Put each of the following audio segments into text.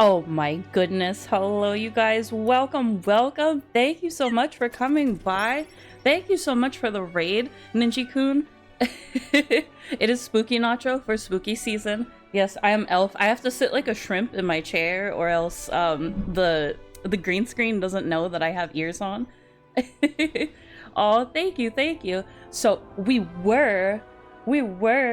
Oh my goodness. Hello, you guys. Welcome, welcome. Thank you so much for coming by. Thank you so much for the raid, Ninji-kun. It is Spooky Nacho for spooky season. Yes, I am Elf. I have to sit like a shrimp in my chair or else the green screen doesn't know that I have ears on. Oh, thank you, thank you. So we were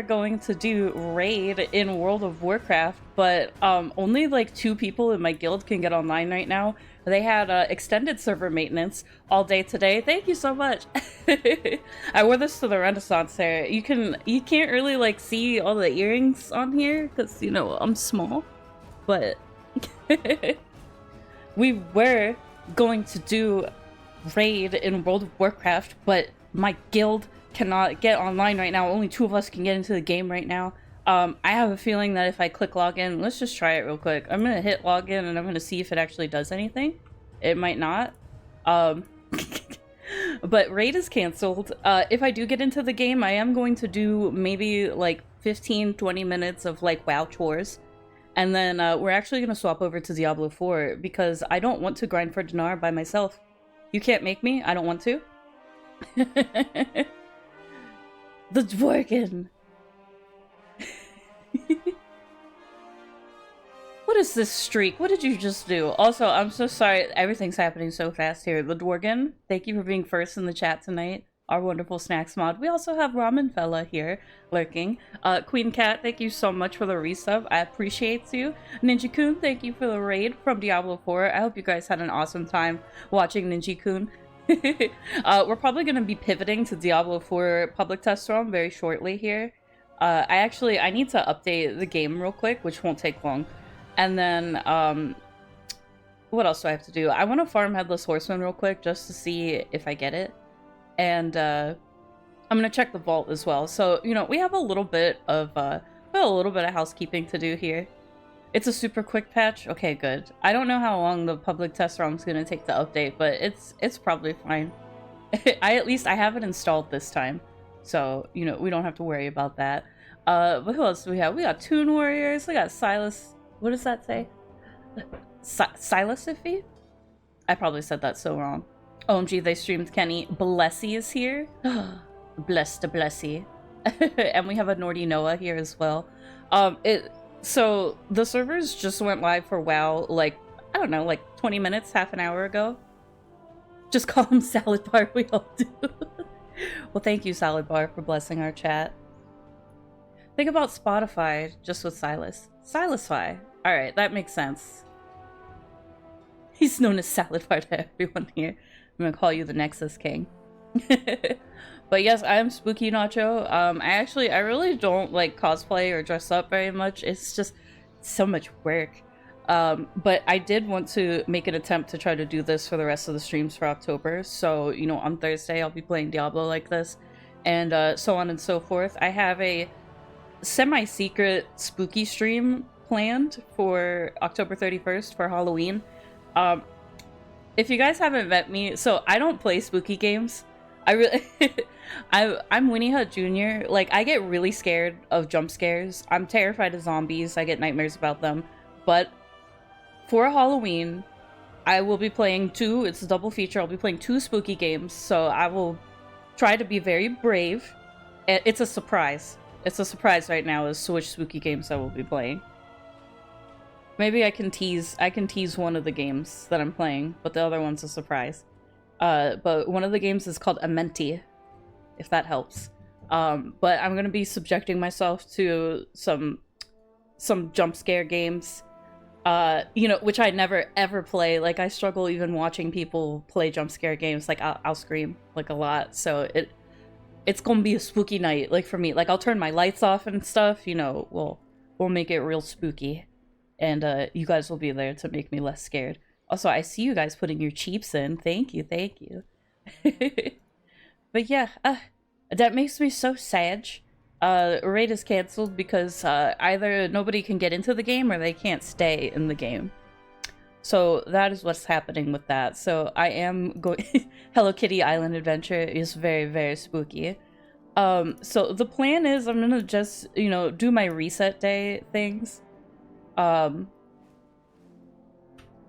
going to do raid in World of Warcraft, but only like 2 people in my guild can get online right now. They had extended server maintenance all day today. Thank you so much. I wore this to the Renaissance fair. You can't really like see all the earrings on here because you know I'm small, but we were going to do raid in World of Warcraft, but my guild cannot get online right now. Only 2 of us can get into the game right now. I have a feeling that if I click login, let's just try it real quick. I'm gonna hit login and I'm gonna see if it actually does anything. It might not. But raid is canceled. If I do get into the game, I am going to do maybe like 15-20 minutes of like WoW chores. And then we're actually gonna swap over to Diablo 4 because I don't want to grind for dinar by myself. You can't make me. I don't want to. The Dworkin. What is this streak? What did you just do? Also, I'm so sorry. Everything's happening so fast here. The Dworkin, thank you for being first in the chat tonight. Our wonderful snacks mod. We also have Ramen Fella here lurking. Queen Cat, thank you so much for the resub. I appreciate you. Ninja-kun, thank you for the raid from Diablo 4. I hope you guys had an awesome time watching Ninja-kun. We're probably going to be pivoting to Diablo 4 public test ROM very shortly here. I need to update the game real quick, which won't take long. And then, what else do I have to do? I want to farm Headless Horseman real quick just to see if I get it. And, I'm going to check the vault as well. So, you know, we have a little bit of housekeeping to do here. It's a super quick patch. Okay, good. I don't know how long the public test ROM is going to take to update, but it's probably fine. I have it installed this time. So, you know, we don't have to worry about that. But who else do we have? We got Toon Warriors. We got Silas. What does that say? Silas Iffy? I probably said that so wrong. OMG, they streamed Kenny. Blessy is here. Bless to Blessy. And we have a Nordy Noah here as well. So the servers just went live for WoW like, I don't know, like 20 minutes, half an hour ago. Just call him Salad Bar, we all do. Well, thank you, Salad Bar, for blessing our chat. Think about Spotify just with Silas. Silasfy. Alright, that makes sense. He's known as Salad Bar to everyone here. I'm gonna call you the Nexus King. But yes, I am Spooky Nacho. I really don't like cosplay or dress up very much. It's just so much work. But I did want to make an attempt to try to do this for the rest of the streams for October. So, you know, on Thursday I'll be playing Diablo like this, and so on and so forth. I have a semi-secret spooky stream planned for October 31st for Halloween. If you guys haven't met me, so I don't play spooky games. I'm Winnie Hut Jr. Like, I get really scared of jump scares. I'm terrified of zombies. I get nightmares about them. But for Halloween, I will be playing it's a double feature. I'll be playing 2 spooky games. So I will try to be very brave. It's a surprise. It's a surprise right now as to which spooky games I will be playing. Maybe I can tease one of the games that I'm playing, but the other one's a surprise. But one of the games is called Amenti, if that helps. But I'm gonna be subjecting myself to some jump scare games, you know, which I never ever play. Like, I struggle even watching people play jump scare games. Like, I'll scream like a lot. So it's gonna be a spooky night, like, for me. Like, I'll turn my lights off and stuff. You know, we'll make it real spooky, and you guys will be there to make me less scared. Also, I see you guys putting your cheeps in. Thank you, thank you. But yeah, that makes me so sad. Raid is cancelled because either nobody can get into the game or they can't stay in the game. So that is what's happening with that. So I am going... Hello Kitty Island Adventure is very, very spooky. So the plan is I'm gonna just, you know, do my reset day things.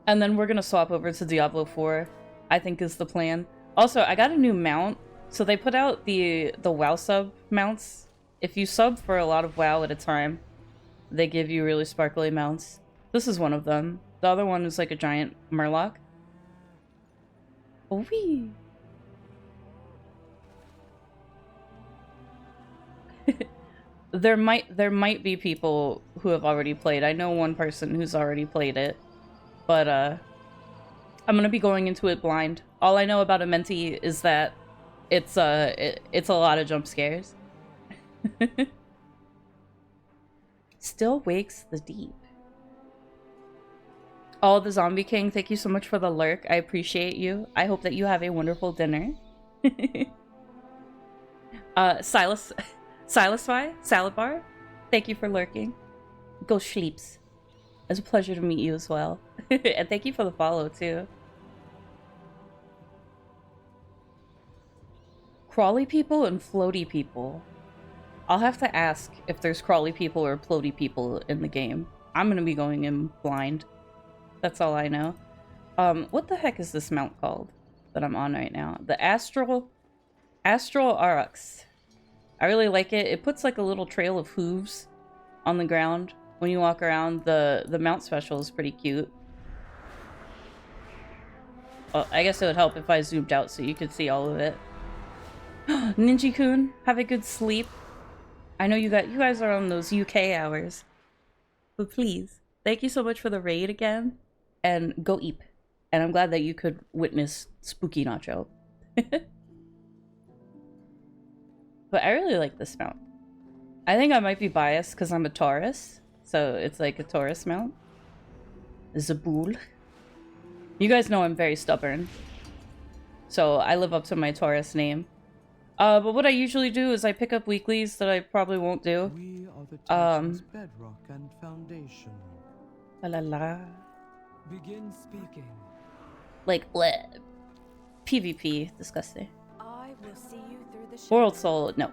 And then we're gonna swap over to Diablo 4, I think is the plan. Also, I got a new mount. So they put out the WoW sub mounts. If you sub for a lot of WoW at a time, they give you really sparkly mounts. This is one of them. The other one is like a giant murloc. Oh wee. There might be people who have already played. I know one person who's already played it, but I'm gonna be going into it blind. All I know about Amenti is that it's a lot of jump scares. Still wakes the deep. Oh, the Zombie King, thank you so much for the lurk. I appreciate you. I hope that you have a wonderful dinner. Salad Bar, thank you for lurking. Go sleeps. It's a pleasure to meet you as well. And thank you for the follow too. Crawly people and floaty people. I'll have to ask if there's crawly people or floaty people in the game. I'm gonna be going in blind. That's all I know. What the heck is this mount called that I'm on right now? The Astral Aurochs. I really like it. It puts like a little trail of hooves on the ground when you walk around. The mount special is pretty cute. Well, I guess it would help if I zoomed out so you could see all of it. Ninji-kun, have a good sleep. I know you guys are on those UK hours. But please, thank you so much for the raid again. And go eep. And I'm glad that you could witness Spooky Nacho. But I really like this mount. I think I might be biased because I'm a Taurus. So it's like a Taurus mount. Zabul. You guys know I'm very stubborn. So I live up to my Taurus name. But what I usually do is I pick up weeklies that I probably won't do. We are the Titan's bedrock and foundation. La la la. Begin speaking. Like, bleh. PvP. Disgusting. I will see you through the World Soul. No.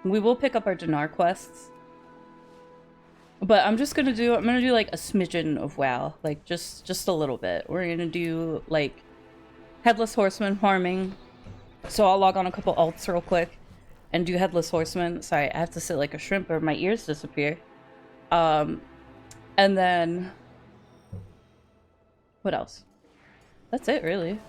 We will pick up our Dinar quests. But I'm gonna do like a smidgen of WoW. Like, just a little bit. We're gonna do, like, Headless Horseman farming. So I'll log on a couple alts real quick and do Headless Horseman. Sorry, I have to sit like a shrimp or my ears disappear. And then... what else? That's it, really.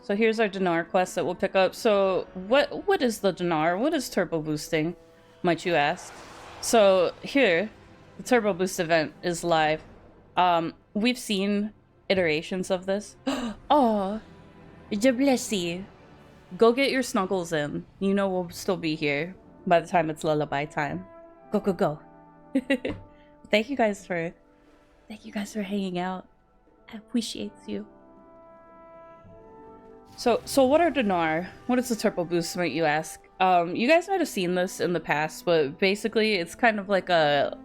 So here's our Dinar quest that we'll pick up. So what is the Dinar? What is turbo boosting, might you ask? So here, the turbo boost event is live. We've seen iterations of this. Oh, bless. Go get your snuggles in. You know we'll still be here by the time it's lullaby time. Go, go, go. Thank you guys for hanging out. I appreciate you. So what are Dinar? What is the turbo boost, might you ask? You guys might have seen this in the past, but basically it's kind of like a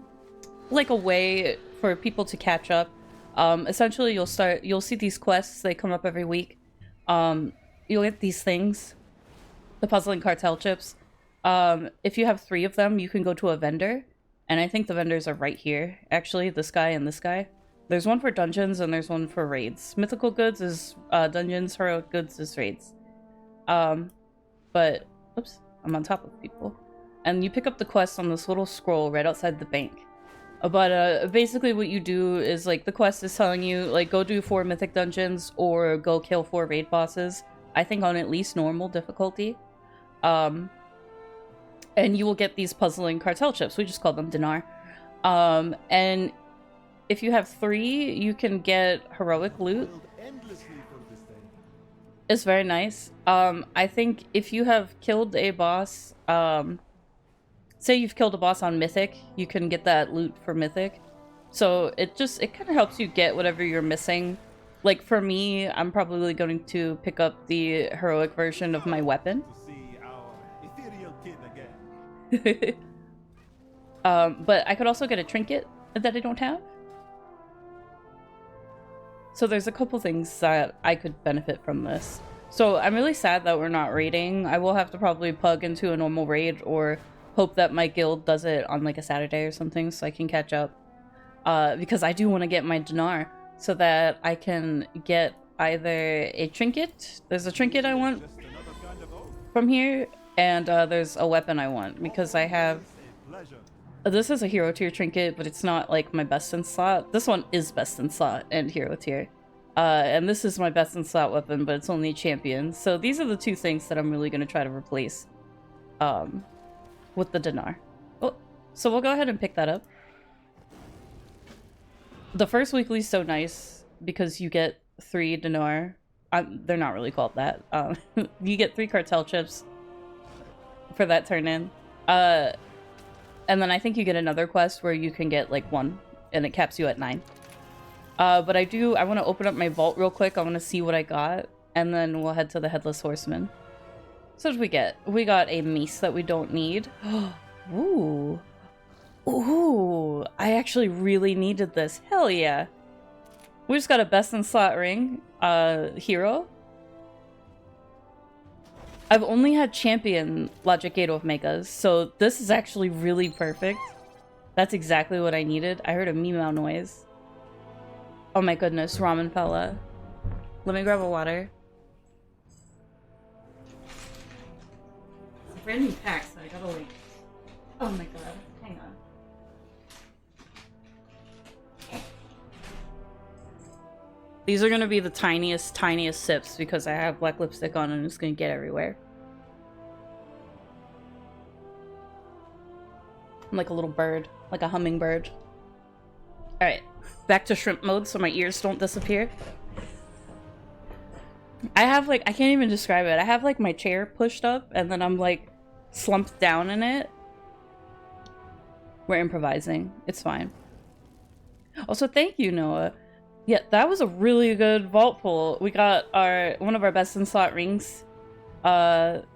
way for people to catch up. Essentially you'll see these quests, they come up every week. You'll get these things, the puzzling cartel chips. If you have 3 of them, you can go to a vendor, and I think the vendors are right here, actually, this guy and this guy. There's one for dungeons and there's one for raids. Mythical goods is dungeons, heroic goods is raids. But oops, I'm on top of people. And you pick up the quest on this little scroll right outside the bank. But basically what you do is, like, the quest is telling you, like, go do 4 mythic dungeons or go kill 4 raid bosses. I think on at least normal difficulty. And you will get these puzzling cartel chips. We just call them Dinar. And if you have 3, you can get heroic loot. It's very nice. I think if you have killed a boss, say you've killed a boss on Mythic, you can get that loot for Mythic. So it kind of helps you get whatever you're missing. Like for me, I'm probably going to pick up the heroic version of my weapon. But I could also get a trinket that I don't have. So there's a couple things that I could benefit from this. So I'm really sad that we're not raiding. I will have to probably plug into a normal raid or hope that my guild does it on like a Saturday or something so I can catch up. Because I do want to get my dinar so that I can get either a trinket. There's a trinket I want from here, and there's a weapon I want because I have... This is a hero tier trinket, but it's not like my best in slot. This one is best in slot and hero tier. And this is my best in slot weapon, but it's only champion. So these are the two things that I'm really going to try to replace with the dinar. Oh, so we'll go ahead and pick that up. The first weekly is so nice because you get 3 dinar. They're not really called that. You get 3 cartel chips for that turn in. And then I think you get another quest where you can get like 1 and it caps you at 9. But I want to open up my vault real quick. I want to see what I got, and then we'll head to the Headless Horseman. So what did we get? We got a mace that we don't need. Ooh. Ooh, I actually really needed this. Hell yeah. We just got a best in slot ring, hero. I've only had champion Logic Gate Omegas, so this is actually really perfect. That's exactly what I needed. I heard a meow noise. Oh my goodness, ramen fella. Let me grab a water. It's a brand new pack, so I gotta like... Oh my god, hang on. These are gonna be the tiniest sips because I have black lipstick on and it's gonna get everywhere. I'm like a little bird, like a hummingbird. Alright, back to shrimp mode so my ears don't disappear. I have like, I can't even describe it. I have like my chair pushed up and then I'm like slumped down in it. We're improvising. It's fine. Also, thank you, Noah. Yeah, that was a really good vault pull. We got one of our best in slot rings. That's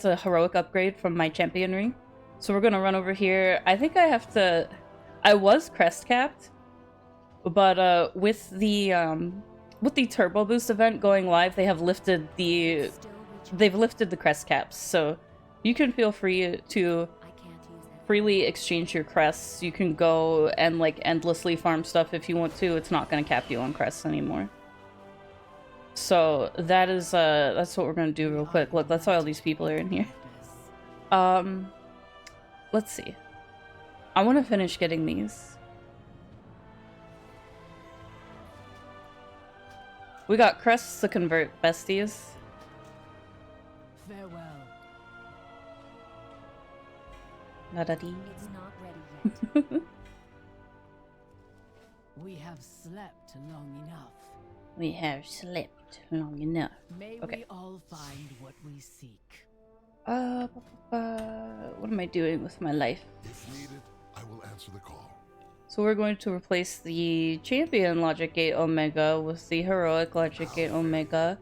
a heroic upgrade from my champion ring. So we're gonna run over here. I think I have to... I was crest capped, but with the turbo boost event going live, they have lifted the crest caps. So you can feel free to freely exchange your crests. You can go and like endlessly farm stuff if you want to. It's not going to cap you on crests anymore. So that is that's what we're going to do real quick. Look, that's why all these people are in here. Let's see. I want to finish getting these. We got crests to convert, besties. Farewell. La-da-dee. It's not ready yet. We have slept long enough. We have slept long enough. May Okay. we all find what we seek. What am I doing with my life? If needed, I will answer the call. So we're going to replace the champion Logic Gate Omega with the heroic Logic Gate Omega.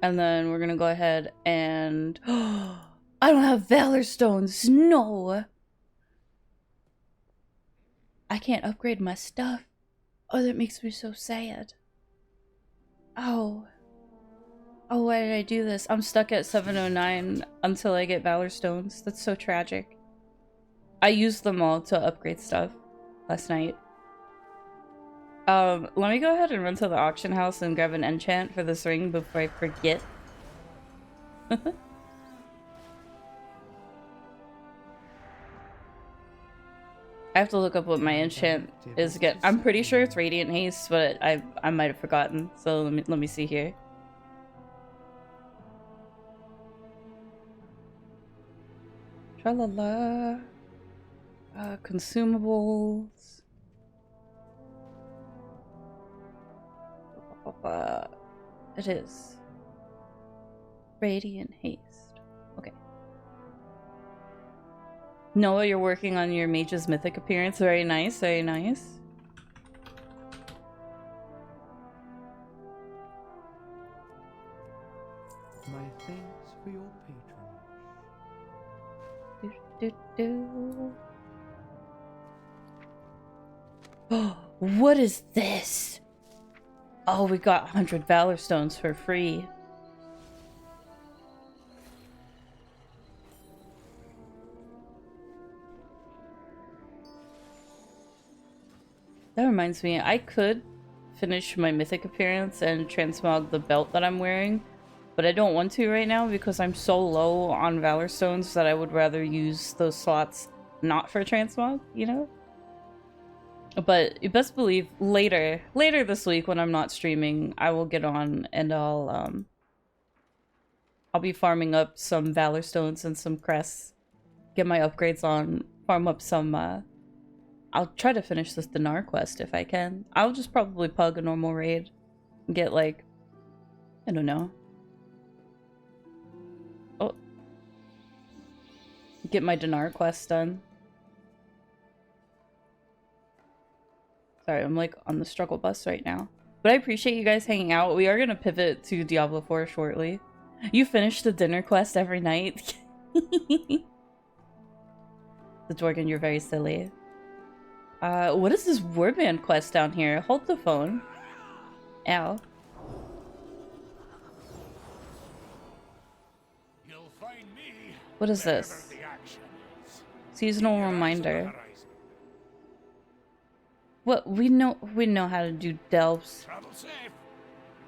And then we're gonna go ahead and... I don't have Valor Stones! No! I can't upgrade my stuff. Oh, that makes me so sad. Oh. Oh, why did I do this? I'm stuck at 709 until I get Valor Stones. That's so tragic. I used them all to upgrade stuff last night. Let me go ahead and run to the auction house and grab an enchant for this ring before I forget. I have to look up what my enchant is again. I'm pretty sure it's Radiant Haste, but I might have forgotten. So let me see here. Tra-la-la. Consumables. It is Radiant Haste. Okay. Noah, you're working on your Mage's Mythic appearance. Very nice, very nice. My thanks for your patronage. Oh, what is this? Oh, we got 100 Valor Stones for free. That reminds me, I could finish my mythic appearance and transmog the belt that I'm wearing, but I don't want to right now because I'm so low on Valor Stones that I would rather use those slots not for transmog, you know? But you best believe later this week when I'm not streaming, I will get on and I'll be farming up some Valor Stones and some crests, get my upgrades on, farm up some, I'll try to finish this Dinar quest if I can. I'll just probably pug a normal raid and get like, I don't know. Oh. Get my Dinar quest done. Sorry, I'm like on the struggle bus right now. But I appreciate you guys hanging out. We are gonna pivot to Diablo 4 shortly. You finish the dinner quest every night. The Dworgen, you're very silly. What is this warband quest down here? Hold the phone. Ow. You'll find me What is this? wherever the action is. Seasonal Your eyes on the reminder. horizon. What? We know how to do delves. Travel safe.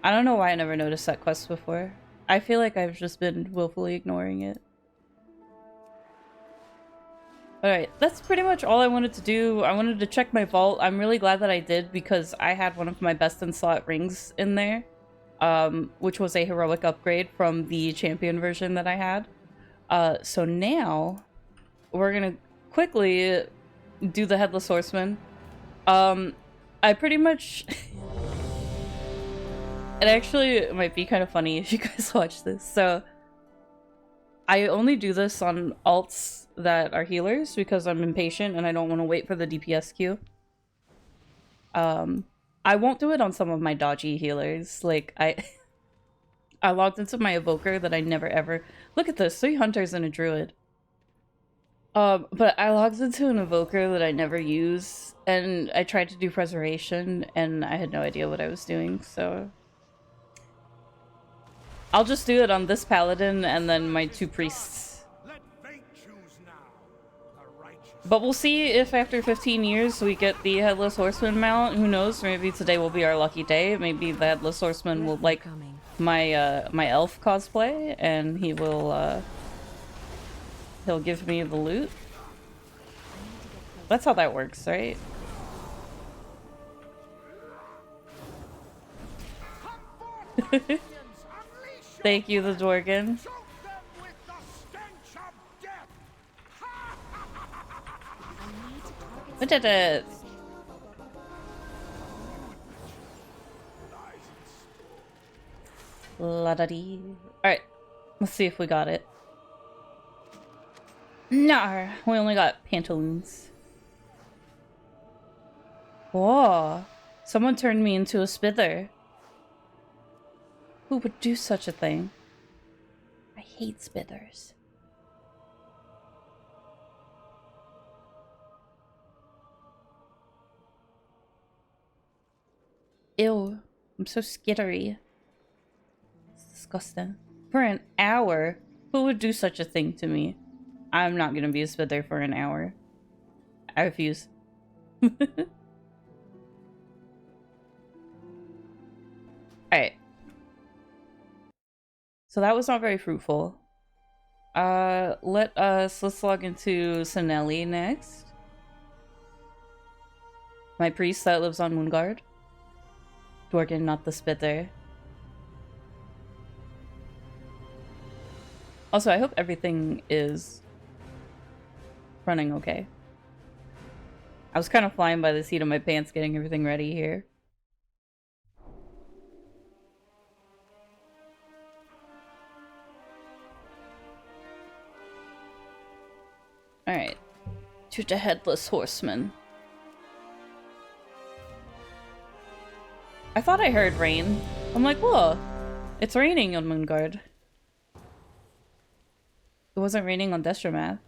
I don't know why I never noticed that quest before. I feel like I've just been willfully ignoring it. Alright, that's pretty much all I wanted to do. I wanted to check my vault. I'm really glad that I did because I had one of my best in slot rings in there. Which was a heroic upgrade from the champion version that I had. So now we're gonna quickly do the Headless Horseman. I pretty much... It actually might be kind of funny if you guys watch this. So I only do this on alts that are healers because I'm impatient and I don't want to wait for the DPS queue. I won't do it on some of my dodgy healers. Like I logged into my evoker that I never ever... Look at this, 3 hunters and a druid. But I logged into an evoker that I never use and I tried to do preservation and I had no idea what I was doing, so... I'll just do it on this paladin and then my 2 priests. Let fate choose now. The righteous. But we'll see if after 15 years we get the Headless Horseman mount. Who knows? Maybe today will be our lucky day. Maybe the Headless Horseman will like my my elf cosplay and he will he'll give me the loot. That's how that works, right? Thank you, the Dworgen. Choke them with the stench of death. We did it! La da dee. Alright, let's see if we got it. Nah, we only got pantaloons. Whoa, someone turned me into a spither. Who would do such a thing? I hate spithers. Ew, I'm so skittery. It's disgusting. For an hour? Who would do such a thing to me? I'm not gonna be a spither for an hour. I refuse. Alright. So that was not very fruitful. Let's log into Sinelli next. My priest that lives on Moonguard. Dworgen, not the spither. Also, I hope everything is running okay. I was kind of flying by the seat of my pants getting everything ready here. Alright. To the Headless Horseman. I thought I heard rain. I'm like, whoa, it's raining on Moonguard. It wasn't raining on Destromath.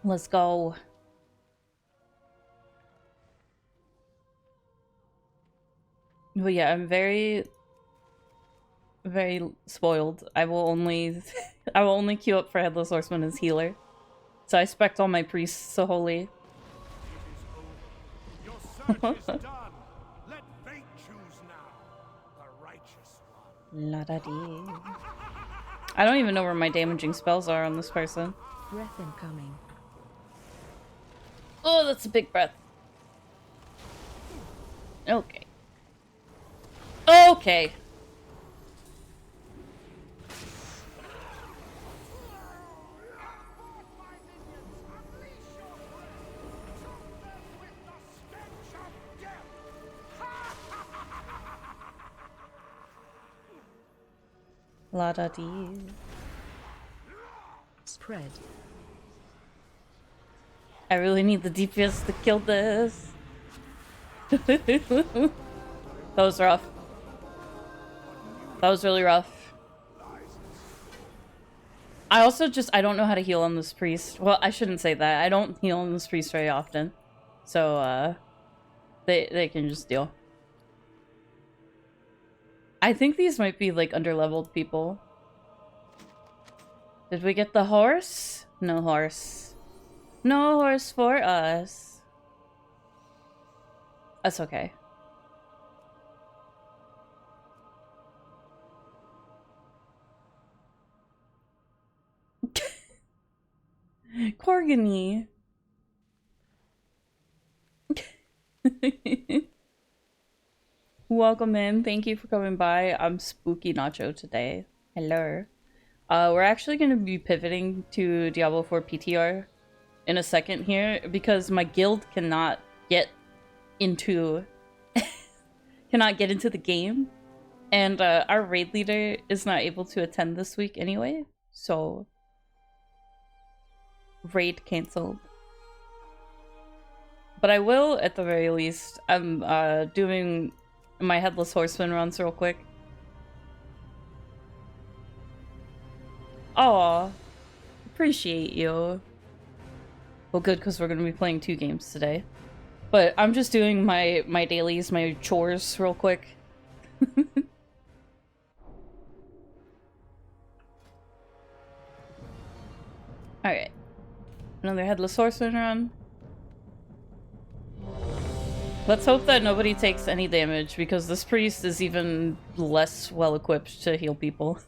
Let's go. But yeah, I'm very spoiled. I will only I will only queue up for Headless Horseman as healer. So I spect all my priests so holy. Your search is done. Let fate choose now. The righteous one. La da dee. I don't even know where my damaging spells are on this person. Breath incoming. Oh, that's a big breath. Okay. Okay. La da dee. Spread. I really need the DPS to kill this. That was rough. That was really rough. I also I don't know how to heal on this priest. Well, I shouldn't say that. I don't heal on this priest very often. So, they can just deal. I think these might be, like, underleveled people. Did we get the horse? No horse. No horse for us. That's okay. Corgany. Welcome in. Thank you for coming by. I'm Spooky Nacho today. Hello. We're actually going to be pivoting to Diablo 4 PTR in a second here because my guild cannot get into the game, and our raid leader is not able to attend this week anyway, so raid canceled. But I will, at the very least. I'm doing my Headless Horseman runs real quick. Aw, appreciate you. Well, good, because we're going to be playing 2 games today. But I'm just doing my dailies, my chores real quick. Alright. Another Headless Horseman run. Let's hope that nobody takes any damage, because this priest is even less well-equipped to heal people.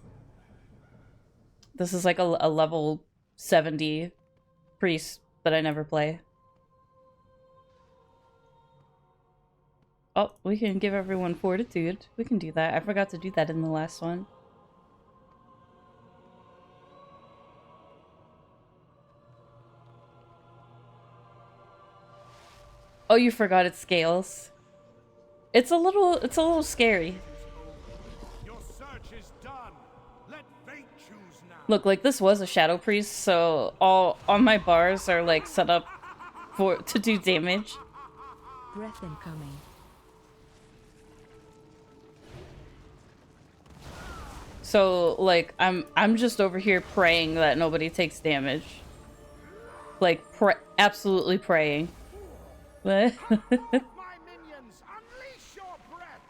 This is like a level 70 priest that I never play. Oh, we can give everyone fortitude. We can do that. I forgot to do that in the last one. Oh, you forgot it scales. It's a little scary. Your search is done. Let fate choose now. Look, like this was a shadow priest, so all my bars are like set up to do damage. Breath incoming. So like I'm just over here praying that nobody takes damage. Like absolutely praying. My minions, unleash your breath.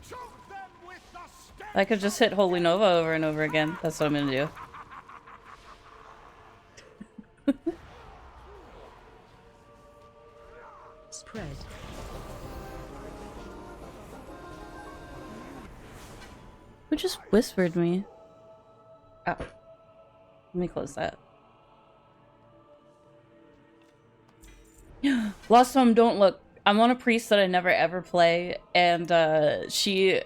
Choke them with the stench. I could just hit Holy Nova over and over again. That's what I'm gonna do. Spread. Who just whispered me? Oh. Let me close that. Lost Home, don't look. I'm on a priest that I never ever play, and she...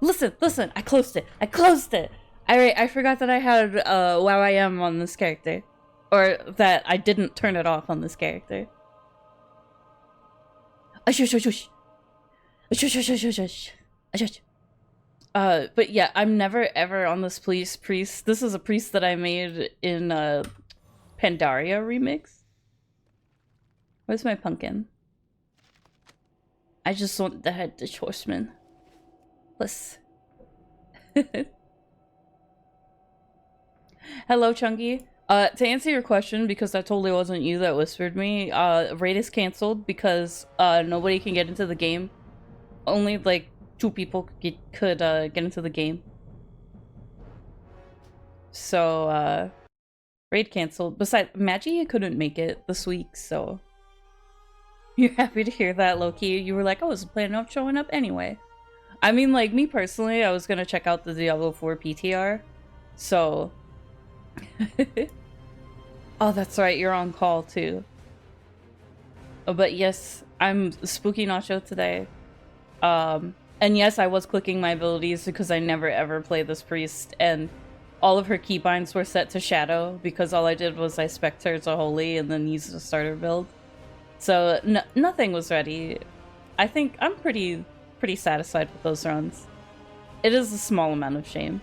Listen, I closed it. I forgot that I had WoW I Am on this character. Or that I didn't turn it off on this character. Shush. But yeah, I'm never ever on this priest. This is a priest that I made in Pandaria remix. Where's my pumpkin? I just want the Headless Horseman. Let's... Hello, Chunky. To answer your question, because that totally wasn't you that whispered me, raid is canceled because nobody can get into the game. Only like 2 people could get into the game. So, raid canceled. Besides, Maggie couldn't make it this week, so... You're happy to hear that, Loki. You were like, I wasn't planning on showing up anyway. I mean, like, me personally, I was gonna check out the Diablo 4 PTR, so... Oh, that's right, you're on call, too. Oh, but yes, I'm Spooky Nacho today. And yes, I was clicking my abilities because I never ever play this priest, and all of her keybinds were set to Shadow because all I did was I spec'd her to Holy and then used a starter build. So nothing was ready. I think I'm pretty satisfied with those runs. It is a small amount of shame.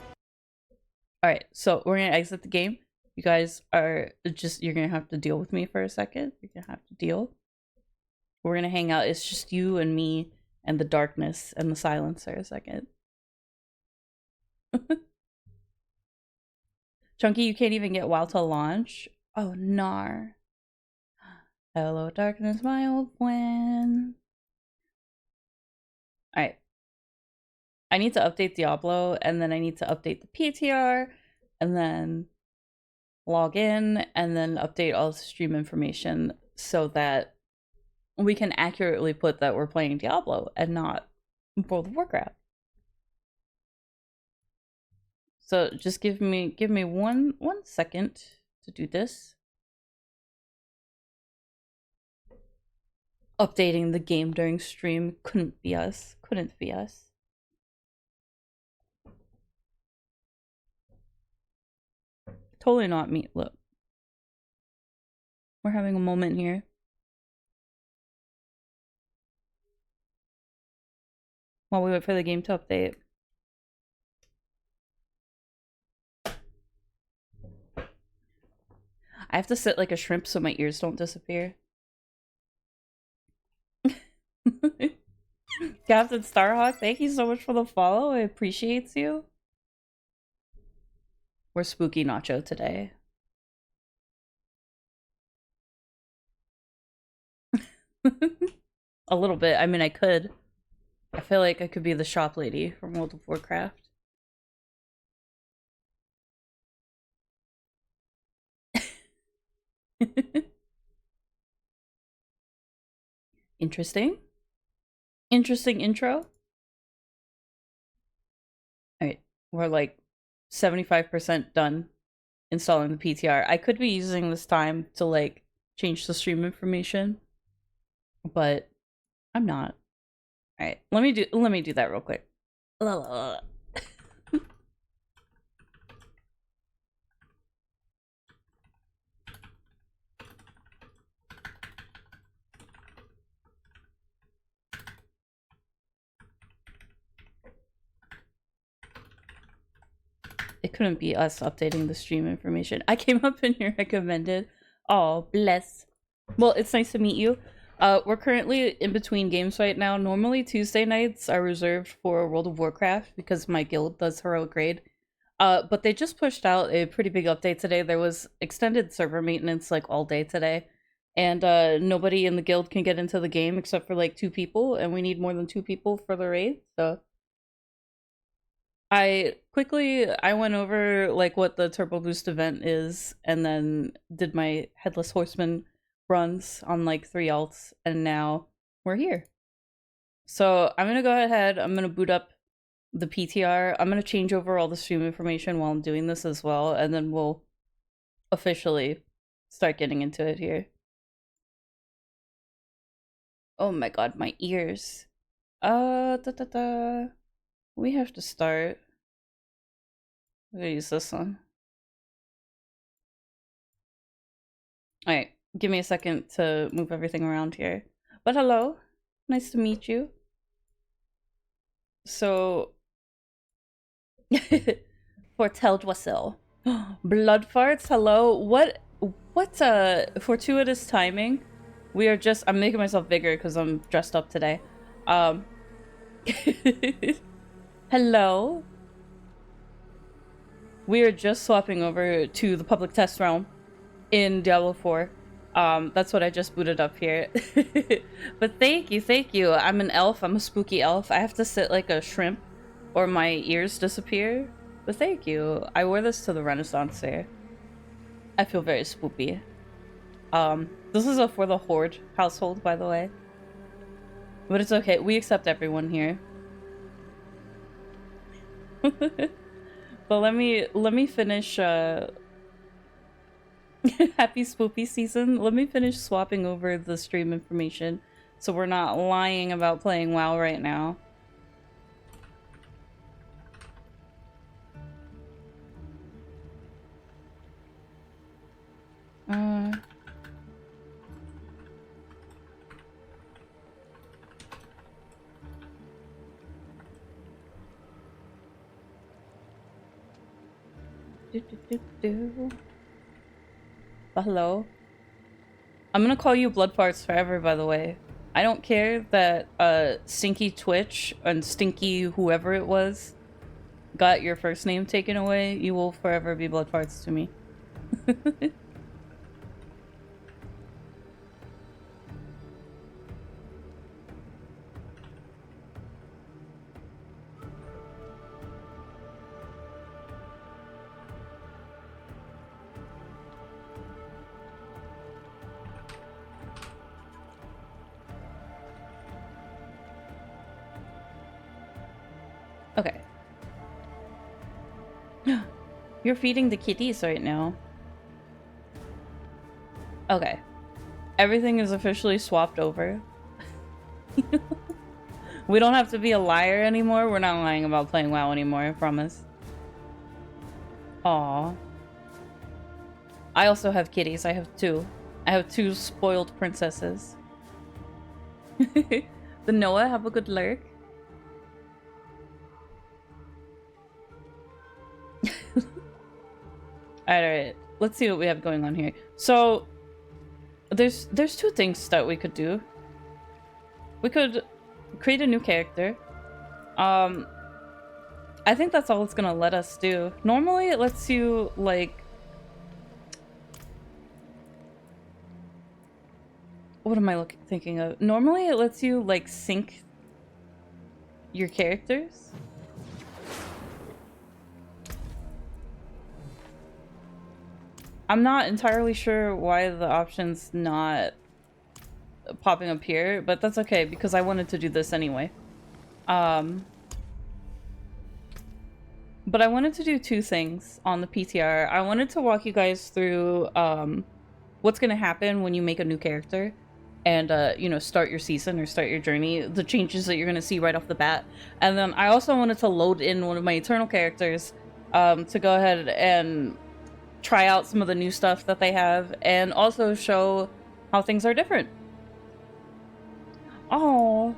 Alright, so we're gonna exit the game. You guys are you're gonna have to deal with me for a second. You're gonna have to deal. We're gonna hang out. It's just you and me and the darkness and the silence for a second. Chunky, you can't even get WoW to launch? Oh, nar. Hello, darkness, my old friend. Alright. I need to update Diablo, and then I need to update the PTR, and then log in, and then update all the stream information so that we can accurately put that we're playing Diablo and not World of Warcraft. So just give me one second to do this. Updating the game during stream couldn't be us. Couldn't be us. Totally not me. Look. We're having a moment here. While we wait for the game to update. I have to sit like a shrimp so my ears don't disappear. Captain Starhawk, thank you so much for the follow. I appreciate you. We're Spooky Nacho today. A little bit. I mean, I could. I feel like I could be the shop lady from World of Warcraft. Interesting. Interesting intro. Alright, we're like 75% done installing the PTR. I could be using this time to like change the stream information, but I'm not. Alright, let me do that real quick. It couldn't be us updating the stream information. I came up in your recommended. Oh, bless. Well, it's nice to meet you. We're currently in between games right now. Normally Tuesday nights are reserved for World of Warcraft because my guild does heroic raid. But they just pushed out a pretty big update today. There was extended server maintenance like all day today. And nobody in the guild can get into the game except for like 2 people, and we need more than 2 people for the raid, so I went over like what the Turbo Boost event is, and then did my Headless Horseman runs on like 3 alts, and now we're here. So I'm gonna go ahead, I'm gonna boot up the PTR, I'm gonna change over all the stream information while I'm doing this as well, and then we'll officially start getting into it here. Oh my god, my ears. We have to start. I'm gonna use this one. Alright, give me a second to move everything around here. But hello, nice to meet you. So, Fortelled Wassil. Blood farts, hello. What fortuitous timing. We are just, I'm making myself bigger because I'm dressed up today. Hello. We are just swapping over to the public test realm in Diablo 4. That's what I just booted up here. But thank you, thank you. I'm an elf. I'm a spooky elf. I have to sit like a shrimp or my ears disappear. But thank you. I wore this to the Renaissance Fair. I feel very spoopy. This is a for the Horde household, by the way. But it's okay. We accept everyone here. But let me finish happy spoopy season. Let me finish swapping over the stream information so we're not lying about playing WoW right now. Hello. I'm gonna call you Blood Farts forever, by the way. I don't care that Stinky Twitch and Stinky whoever it was got your first name taken away. You will forever be Blood Farts to me. Okay. You're feeding the kitties right now. Okay. Everything is officially swapped over. We don't have to be a liar anymore. We're not lying about playing WoW anymore, I promise. Aww. I also have kitties. I have two. I have two spoiled princesses. The Noah, have a good lurk. Alright, let's see what we have going on here. So, there's two things that we could do. We could create a new character. I think that's all it's gonna let us do. Normally, it lets you, like... What am I thinking of? Normally, it lets you, like, sync your characters. I'm not entirely sure why the option's not popping up here, but that's okay because I wanted to do this anyway. But I wanted to do two things on the PTR. I wanted to walk you guys through what's going to happen when you make a new character and, you know, start your season or start your journey, the changes that you're going to see right off the bat. And then I also wanted to load in one of my Eternal characters to go ahead and try out some of the new stuff that they have and also show how things are different. Oh,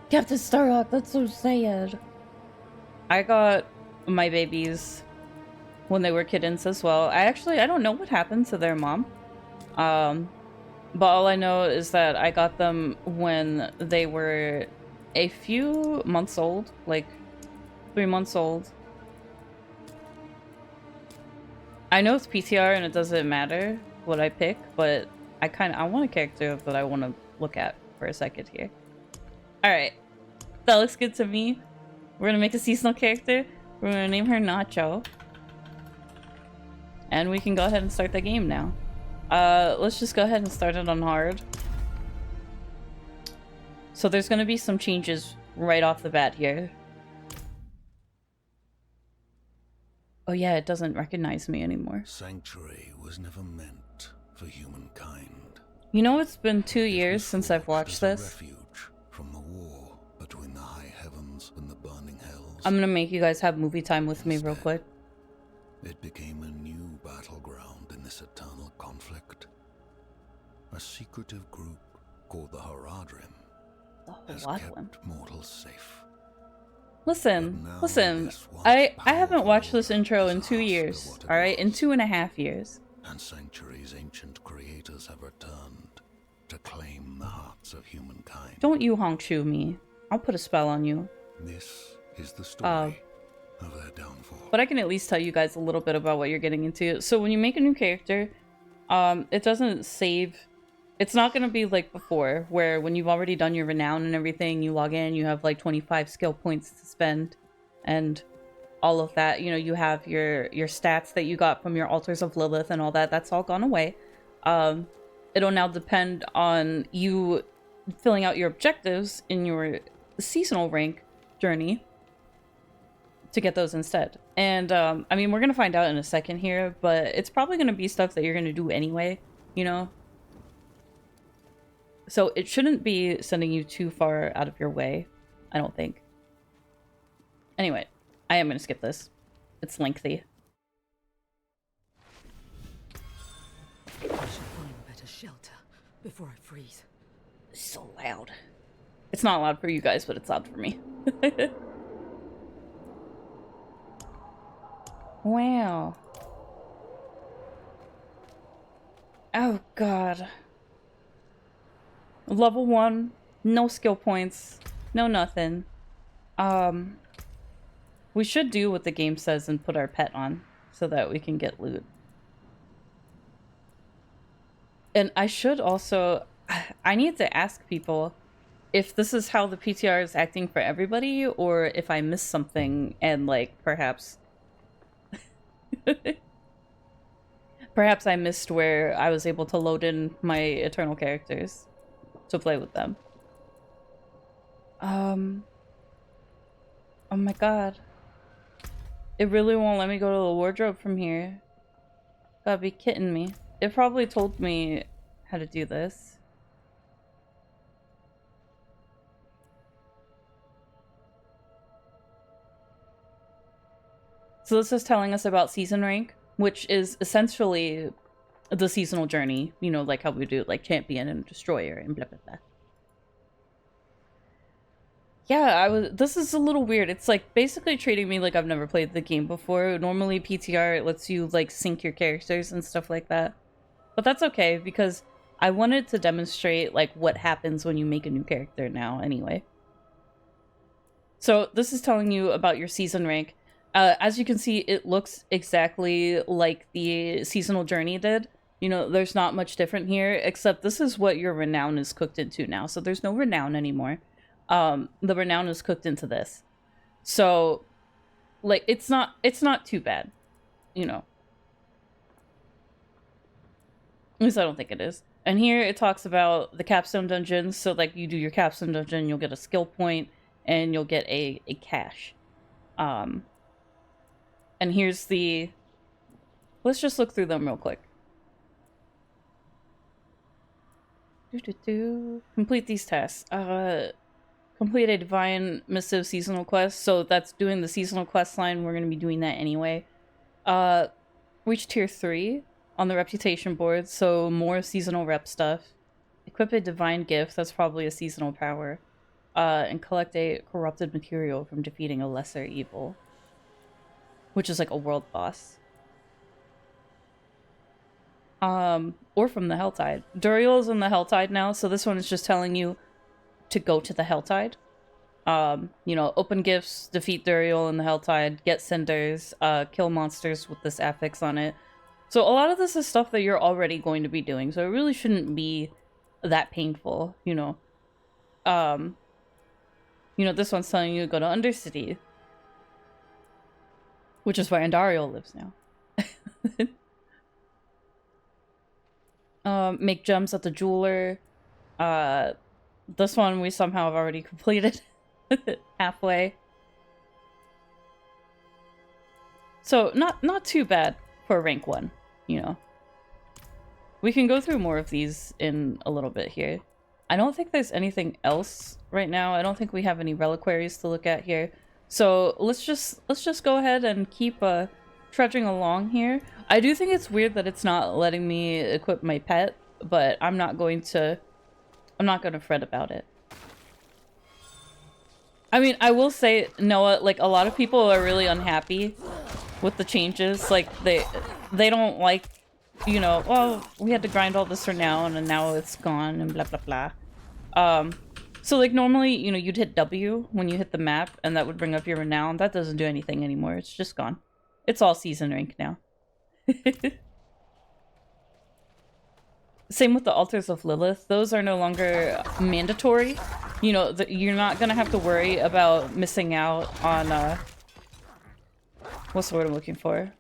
Captain Starlock, that's so sad. I got my babies when they were kittens as well. I don't know what happened to their mom. But all I know is that I got them when they were a few months old, like 3 months old. I know it's PTR and it doesn't matter what I pick, but I want a character that I want to look at for a second here. Alright. That looks good to me. We're gonna make a seasonal character. We're gonna name her Nacho. And we can go ahead and start the game now. Let's just go ahead and start it on hard. So there's gonna be some changes right off the bat here. Oh yeah, it doesn't recognize me anymore. Sanctuary was never meant for humankind. You know, it's been 2 years since I've watched this. Refuge from the war between the high heavens and the burning hells. I'm gonna make you guys have movie time with me real quick. It became a new battleground in this eternal conflict. A secretive group called the Horadrim has kept mortals safe. Listen, I haven't watched this intro in 2 years, alright? In 2.5 years. And Sanctuary's ancient creators have returned to claim the hearts of humankind. Don't you honk-shoe me. I'll put a spell on you. This is the story of their downfall. But I can at least tell you guys a little bit about what you're getting into. So when you make a new character, It doesn't save. It's not going to be like before, where when you've already done your renown and everything, you log in, you have like 25 skill points to spend, and all of that. You know, you have your stats that you got from your Altars of Lilith and all that. That's all gone away. It'll now depend on you filling out your objectives in your seasonal rank journey to get those instead. And I mean, we're going to find out in a second here, but it's probably going to be stuff that you're going to do anyway, you know? So it shouldn't be sending you too far out of your way, I don't think. Anyway, I am going to skip this. It's lengthy. I should find better shelter before I freeze. It's so loud. It's not loud for you guys, but it's loud for me. Wow. Oh, God. Level 1, no skill points, no nothing. We should do what the game says and put our pet on so that we can get loot. And I should also... I need to ask people if this is how the PTR is acting for everybody, or if I missed something and, like, perhaps... perhaps I missed where I was able to load in my Eternal characters to play with them. Oh my god. It really won't let me go to the wardrobe from here. Gotta be kidding me. It probably told me how to do this. So this is telling us about season rank, which is essentially the seasonal journey, you know, like how we do like champion and destroyer and blah blah blah. Yeah, this is a little weird. It's like basically treating me like I've never played the game before. Normally PTR lets you like sync your characters and stuff like that. But that's okay because I wanted to demonstrate like what happens when you make a new character now anyway. So this is telling you about your season rank. As you can see, it looks exactly like the seasonal journey did. You know, there's not much different here, except this is what your renown is cooked into now. So there's no renown anymore. The renown is cooked into this. So, like, it's not too bad, you know. At least I don't think it is. And here it talks about the capstone dungeons. So, like, you do your capstone dungeon, you'll get a skill point, and you'll get a cache. And here's the... Let's just look through them real quick. Complete these tasks. Complete a Divine Missive seasonal quest. So that's doing the seasonal quest line. We're going to be doing that anyway. Reach tier 3 on the reputation board. So more seasonal rep stuff. Equip a Divine Gift. That's probably a seasonal power. And collect a corrupted material from defeating a lesser evil. Which is like a world boss. Or from the Helltide. Duriel's in the Helltide now, so this one is just telling you to go to the Helltide. You know, open gifts, defeat Duriel in the Helltide, get cinders, kill monsters with this affix on it. So a lot of this is stuff that you're already going to be doing, so it really shouldn't be that painful, you know. You know, this one's telling you to go to Undercity. Which is where Andariel lives now. Make gems at the jeweler. This one we somehow have already completed. Halfway. So not too bad for rank 1, you know. We can go through more of these in a little bit here. I don't think there's anything else right now. I don't think we have any reliquaries to look at here. So let's just go ahead and keep trudging along here. I do think it's weird that it's not letting me equip my pet, but I'm not going to fret about it. I mean, I will say, Noah, like a lot of people are really unhappy with the changes. Like they don't like, you know, well, we had to grind all this renown and now it's gone and blah blah blah. So like normally, you know, you'd hit W when you hit the map and that would bring up your renown. That doesn't do anything anymore. It's just gone. It's all season rank now. same with the Altars of Lilith. Those are no longer mandatory. You know, you're not gonna have to worry about missing out on, what's the word I'm looking for?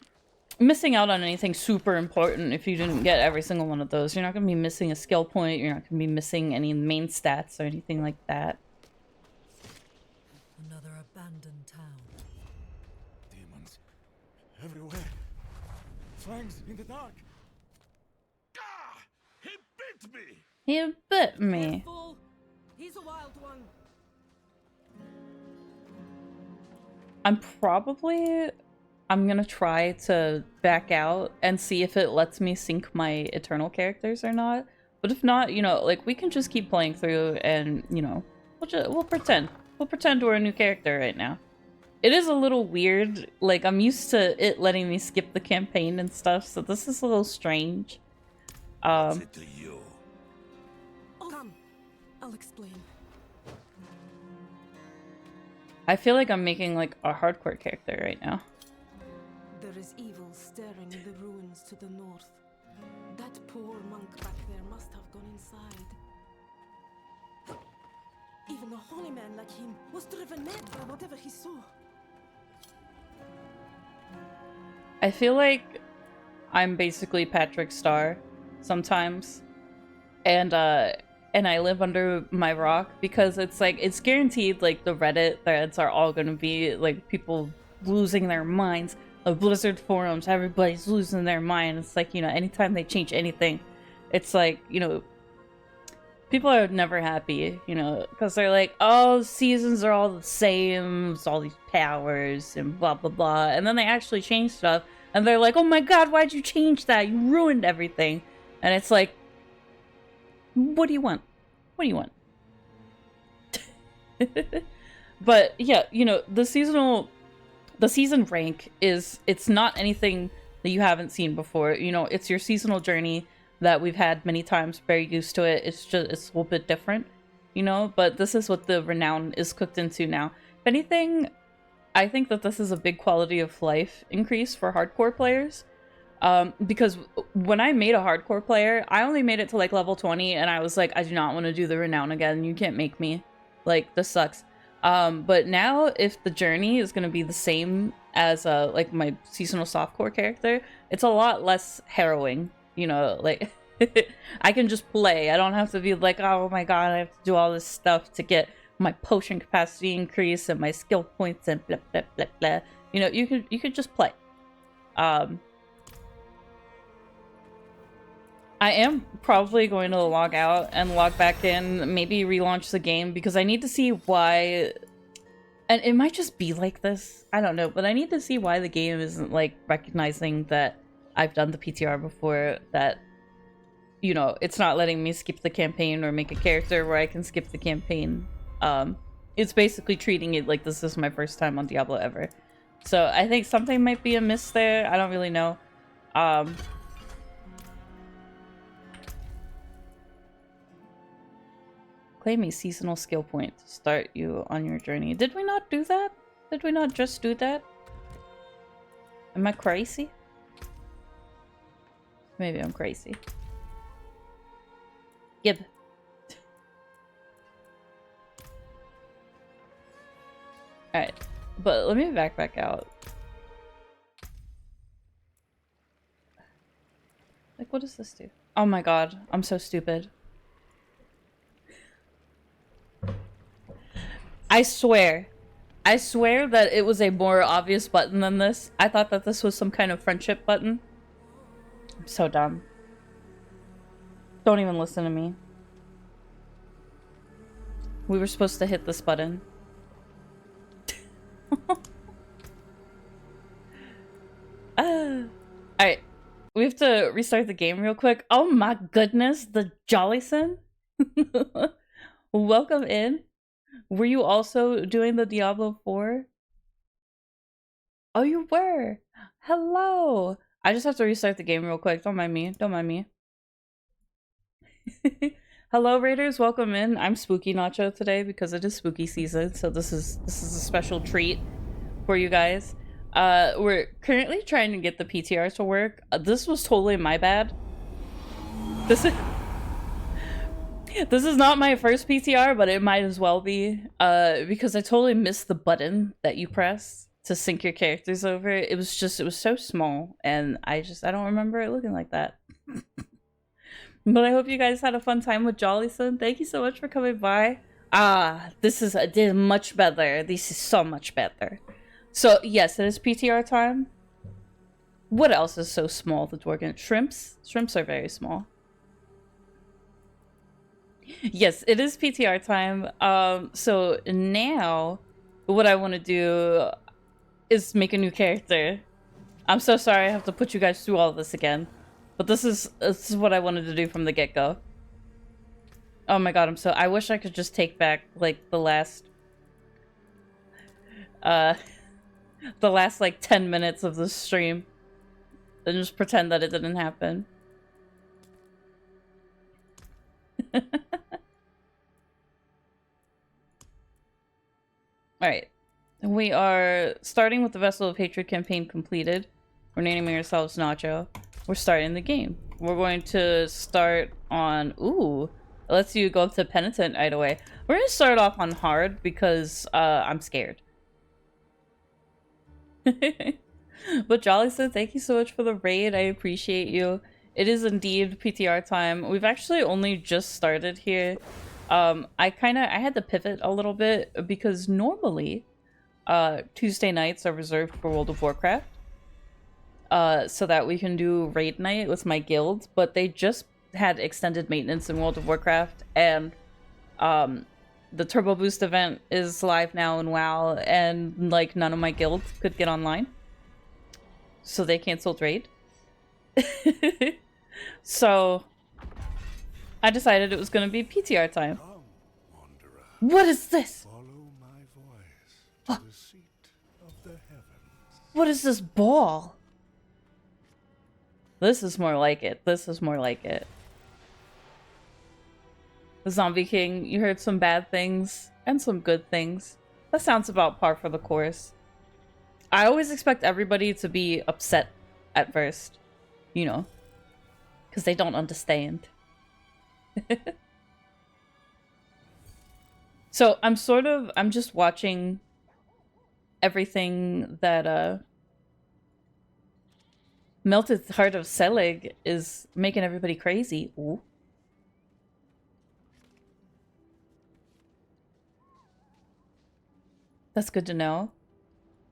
Missing out on anything super important if you didn't get every single one of those. You're not gonna be missing a skill point, you're not gonna be missing any main stats or anything like that. Another abandoned town. Demons everywhere. Fangs in the dark. Ah! He bit me! He bit me. Careful. He's a wild one. I'm gonna try to back out and see if it lets me sync my Eternal characters or not. But if not, you know, like, we can just keep playing through and, you know, we'll pretend. We'll pretend we're a new character right now. It is a little weird. Like, I'm used to it letting me skip the campaign and stuff, so this is a little strange. What's it to you? Oh, come. I'll explain. I feel like I'm making, like, a hardcore character right now. There is evil staring in the ruins to the north. That poor monk back there must have gone inside. Even a holy man like him was driven mad by whatever he saw. I feel like I'm basically Patrick Star sometimes. And I live under my rock because it's like, it's guaranteed, like, the Reddit threads are all gonna be, like, people losing their minds. The Blizzard forums, everybody's losing their mind. It's like, you know, anytime they change anything, it's like, you know, people are never happy, you know, because they're like, oh, seasons are all the same, it's all these powers and blah, blah, blah. And then they actually change stuff, and they're like, oh my god, why'd you change that? You ruined everything. And it's like, what do you want? What do you want? But yeah, you know, the season rank it's not anything that you haven't seen before. You know, it's your seasonal journey that we've had many times, very used to it. It's just, it's a little bit different, you know, but this is what the renown is cooked into now. If anything, I think that this is a big quality of life increase for hardcore players. Because when I made a hardcore player, I only made it to like level 20 and I was like, I do not want to do the renown again. You can't make me. Like, this sucks. But now if the journey is going to be the same as like my seasonal softcore character, it's a lot less harrowing, you know, like I can just play. I don't have to be like, oh my god, I have to do all this stuff to get my potion capacity increase and my skill points and blah blah blah blah. You know, you could just play. I am probably going to log out and log back in, maybe relaunch the game, because I need to see why, and it might just be like this, I don't know, but I need to see why the game isn't, like, recognizing that I've done the PTR before, that, you know, it's not letting me skip the campaign or make a character where I can skip the campaign. It's basically treating it like this is my first time on Diablo ever. So I think something might be amiss there, I don't really know. Claim a seasonal skill point to start you on your journey. Did we not do that? Did we not just do that? Am I crazy? Maybe I'm crazy. Gib. Alright, but let me back out. Like, what does this do? Oh my god, I'm so stupid. I swear that it was a more obvious button than this. I thought that this was some kind of friendship button. I'm so dumb. Don't even listen to me. We were supposed to hit this button. Alright. We have to restart the game real quick. Oh my goodness, the Jollyson. Welcome in. Were you also doing the Diablo 4? Oh, you were. Hello. I just have to restart the game real quick. Don't mind me. Don't mind me. Hello, Raiders. Welcome in. I'm Spooky Nacho today because it is spooky season, so this is a special treat for you guys. We're currently trying to get the PTR to work. This was totally my bad. This is not my first PTR, but it might as well be. Because I totally missed the button that you press to sync your characters over. It was so small, and I don't remember it looking like that. But I hope you guys had a fun time with Jollyson. Thank you so much for coming by. This is much better. This is so much better. So, yes, it is PTR time. What else is so small, the Dworgen? Shrimps? Shrimps are very small. Yes, it is PTR time. So now, what I want to do is make a new character. I'm so sorry I have to put you guys through all of this again. But this is what I wanted to do from the get-go. Oh my god, I wish I could just take back, like, the last, like, 10 minutes of this stream. And just pretend that it didn't happen. Alright. We are starting with the Vessel of Hatred campaign completed. We're naming ourselves Nacho. We're starting the game. We're going to start on... Ooh. It lets you go up to Penitent right away. We're going to start off on hard because I'm scared. But Jollyson, thank you so much for the raid. I appreciate you. It is indeed PTR time. We've actually only just started here. I had to pivot a little bit because normally Tuesday nights are reserved for World of Warcraft. So that we can do raid night with my guild, but they just had extended maintenance in World of Warcraft, and the Turbo Boost event is live now in WoW, and like none of my guilds could get online. So they canceled raid. So I decided it was going to be PTR time. Come, wanderer. What is this? Follow my voice to the seat of the heavens. What is this ball? This is more like it. This is more like it. The Zombie King, you heard some bad things and some good things. That sounds about par for the course. I always expect everybody to be upset at first, you know, because they don't understand. So I'm just watching everything that Melted Heart of Selig is making everybody crazy. Ooh. That's good to know.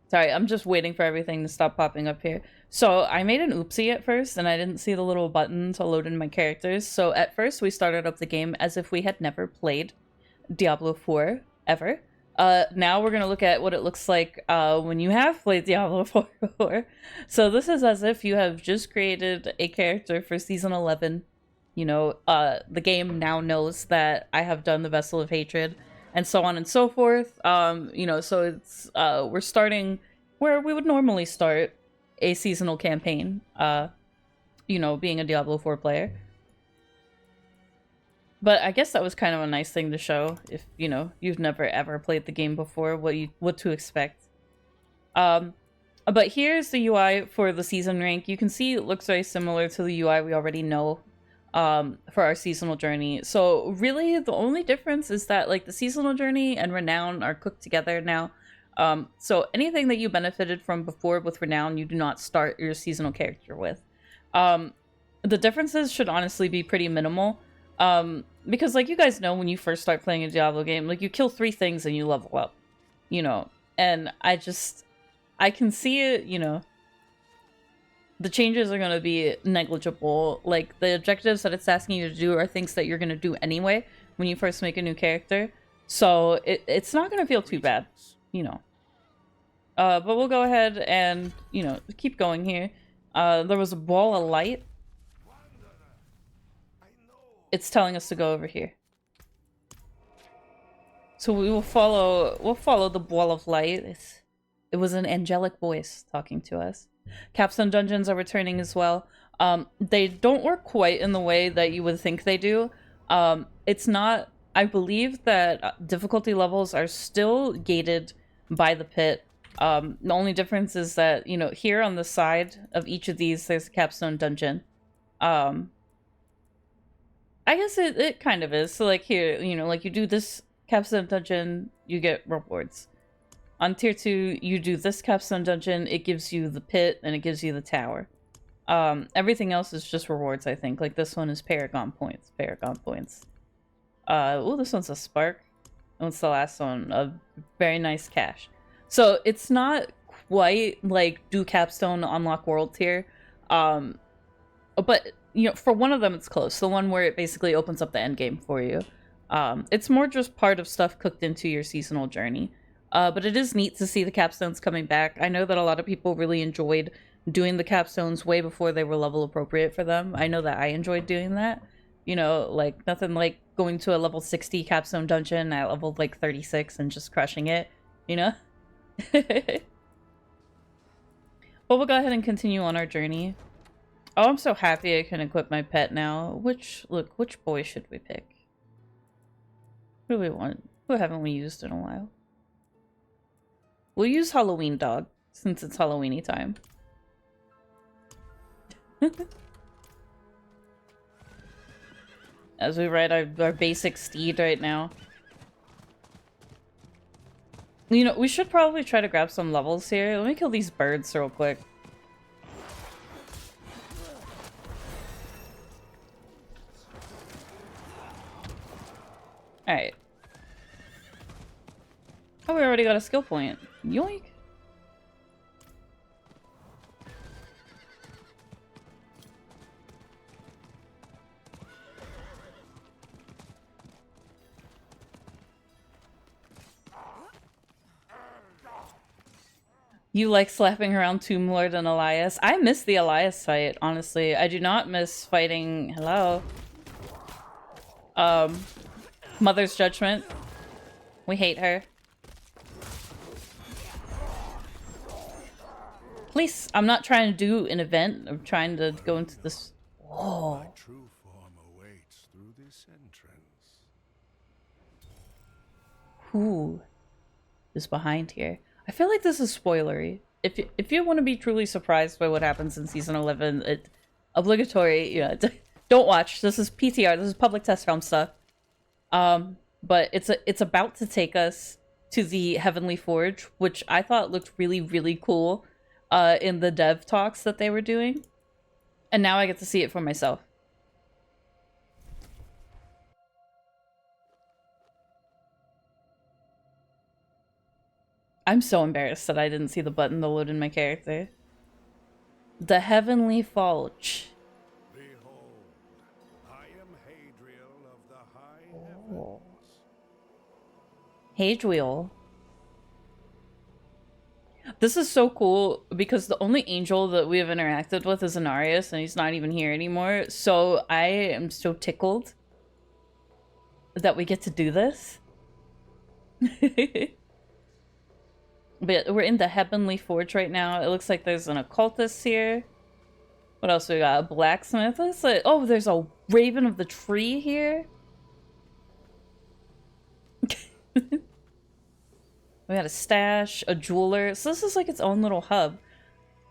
Sorry, I'm just waiting for everything to stop popping up here. So I made an oopsie at first, and I didn't see the little button to load in my characters. So at first, we started up the game as if we had never played Diablo 4 ever. Now we're going to look at what it looks like when you have played Diablo 4 before. So this is as if you have just created a character for Season 11. You know, the game now knows that I have done the Vessel of Hatred, and so on and so forth. You know, so it's we're starting where we would normally start a seasonal campaign, you know, being a Diablo 4 player. But I guess that was kind of a nice thing to show if, you know, you've never ever played the game before, what to expect. But here's the UI for the season rank. You can see it looks very similar to the UI we already know for our seasonal journey. So really the only difference is that like the seasonal journey and Renown are cooked together now. So anything that you benefited from before with Renown, you do not start your seasonal character with. The differences should honestly be pretty minimal. Because like you guys know, when you first start playing a Diablo game, like you kill 3 things and you level up, you know, and I can see it, you know, the changes are going to be negligible. Like the objectives that it's asking you to do are things that you're going to do anyway when you first make a new character. So it's not going to feel too bad, you know. But we'll go ahead and, you know, keep going here. There was a ball of light. It's telling us to go over here. So we'll follow the ball of light. It was an angelic voice talking to us. Capstone dungeons are returning as well. They don't work quite in the way that you would think they do. It's not, I believe that difficulty levels are still gated by the pit. The only difference is that, you know, here on the side of each of these, there's a capstone dungeon. I guess it kind of is. So like here, you know, like you do this capstone dungeon, you get rewards. On tier 2, you do this capstone dungeon, it gives you the pit and it gives you the tower. Everything else is just rewards, I think. Like this one is Paragon points. Paragon points. Oh, this one's a spark. What's the last one? A very nice cash. So it's not quite like do capstone unlock world tier. But you know, for one of them it's close. The one where it basically opens up the end game for you. It's more just part of stuff cooked into your seasonal journey. But it is neat to see the capstones coming back. I know that a lot of people really enjoyed doing the capstones way before they were level appropriate for them. I know that I enjoyed doing that. You know, like nothing like going to a level 60 capstone dungeon at level like 36 and just crushing it, you know? But we'll go ahead and continue on our journey. Oh, I'm so happy I can equip my pet now. Which boy should we pick? Who do we want? Who haven't we used in a while? We'll use Halloween Dog, since it's Halloweeny time. As we ride our basic steed right now. You know, we should probably try to grab some levels here. Let me kill these birds real quick. Alright. Oh, we already got a skill point. Yoink. You like slapping around Tomb Lord and Elias? I miss the Elias fight, honestly. I do not miss fighting... Hello? Mother's Judgment. We hate her. Please, I'm not trying to do an event. I'm trying to go into this... Whoa. My true form awaits through this entrance. Who is behind here? I feel like this is spoilery. If you want to be truly surprised by what happens in Season 11, it obligatory, you know, don't watch. This is PTR. This is public test film stuff. But it's about to take us to the Heavenly Forge, which I thought looked really, really cool in the dev talks that they were doing. And now I get to see it for myself. I'm so embarrassed that I didn't see the button to load in my character. The Heavenly Forge. Behold, I am Hadriel of the high heavens. Hadriel. This is so cool because the only angel that we have interacted with is Anarius, and he's not even here anymore. So I am so tickled that we get to do this. But we're in the Heavenly Forge right now. It looks like there's an occultist here. What else we got? A blacksmith. Looks like, oh, there's a raven of the tree here. We got a stash, a jeweler. So this is like its own little hub.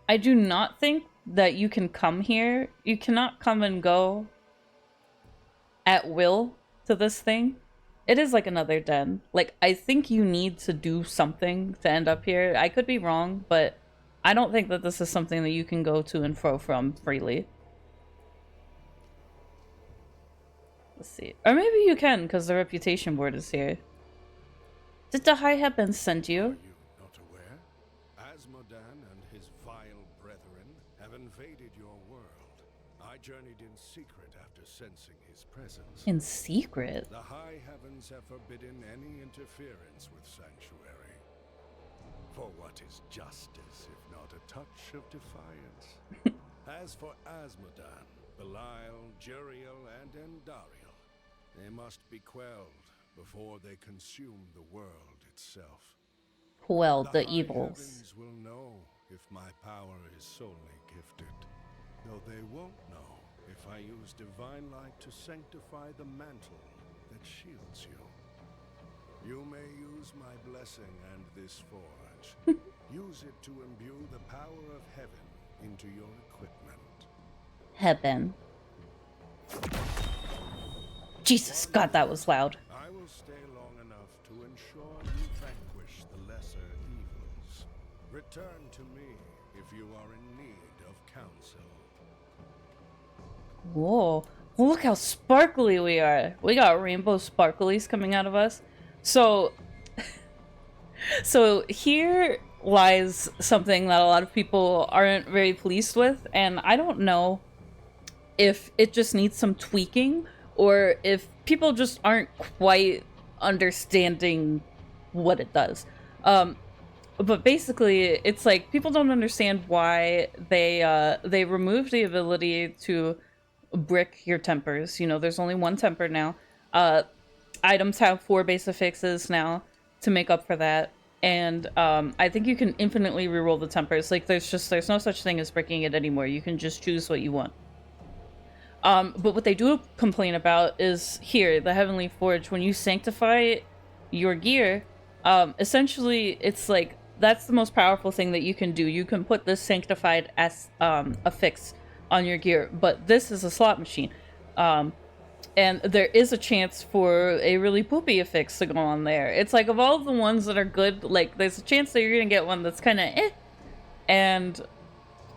I do not think that you can come here. You cannot come and go at will to this thing. It is like another den. Like, I think you need to do something to end up here. I could be wrong, but I don't think that this is something that you can go to and fro from freely. Let's see. Or maybe you can, because the reputation board is here. Did the High Heavens send you? Are you not aware? Azmodan and his vile brethren have invaded your world. I journeyed in secret after sensing his presence. In secret? The high heavens have forbidden any interference with Sanctuary. For what is justice if not a touch of defiance? As for Azmodan, Belial, Duriel, and Endariel, they must be quelled before they consume the world itself. Well, the high evils. heavens will know if my power is solely gifted, though they won't know if I use divine light to sanctify the mantle that shields you. You may use my blessing and this forge. Use it to imbue the power of heaven into your equipment. Heaven. Jesus, God, that was loud. I will stay long enough to ensure you vanquish the lesser evils. Return to me if you are in need of counsel. Whoa. Well, look how sparkly we are. We got rainbow sparklies coming out of us. So, so here lies something that a lot of people aren't very pleased with, and I don't know if it just needs some tweaking or if people just aren't quite understanding what it does. But basically, it's like people don't understand why they removed the ability to brick your tempers. You know, there's only one temper now. Items have 4 base affixes now to make up for that. And I think you can infinitely reroll the tempers. Like, there's no such thing as bricking it anymore. You can just choose what you want. But what they do complain about is here, the Heavenly Forge. When you sanctify your gear, essentially it's like that's the most powerful thing that you can do. You can put this sanctified as affix on your gear, but this is a slot machine. And there is a chance for a really poopy affix to go on there. It's like, of all of the ones that are good, like, there's a chance that you're gonna get one that's kind of eh. And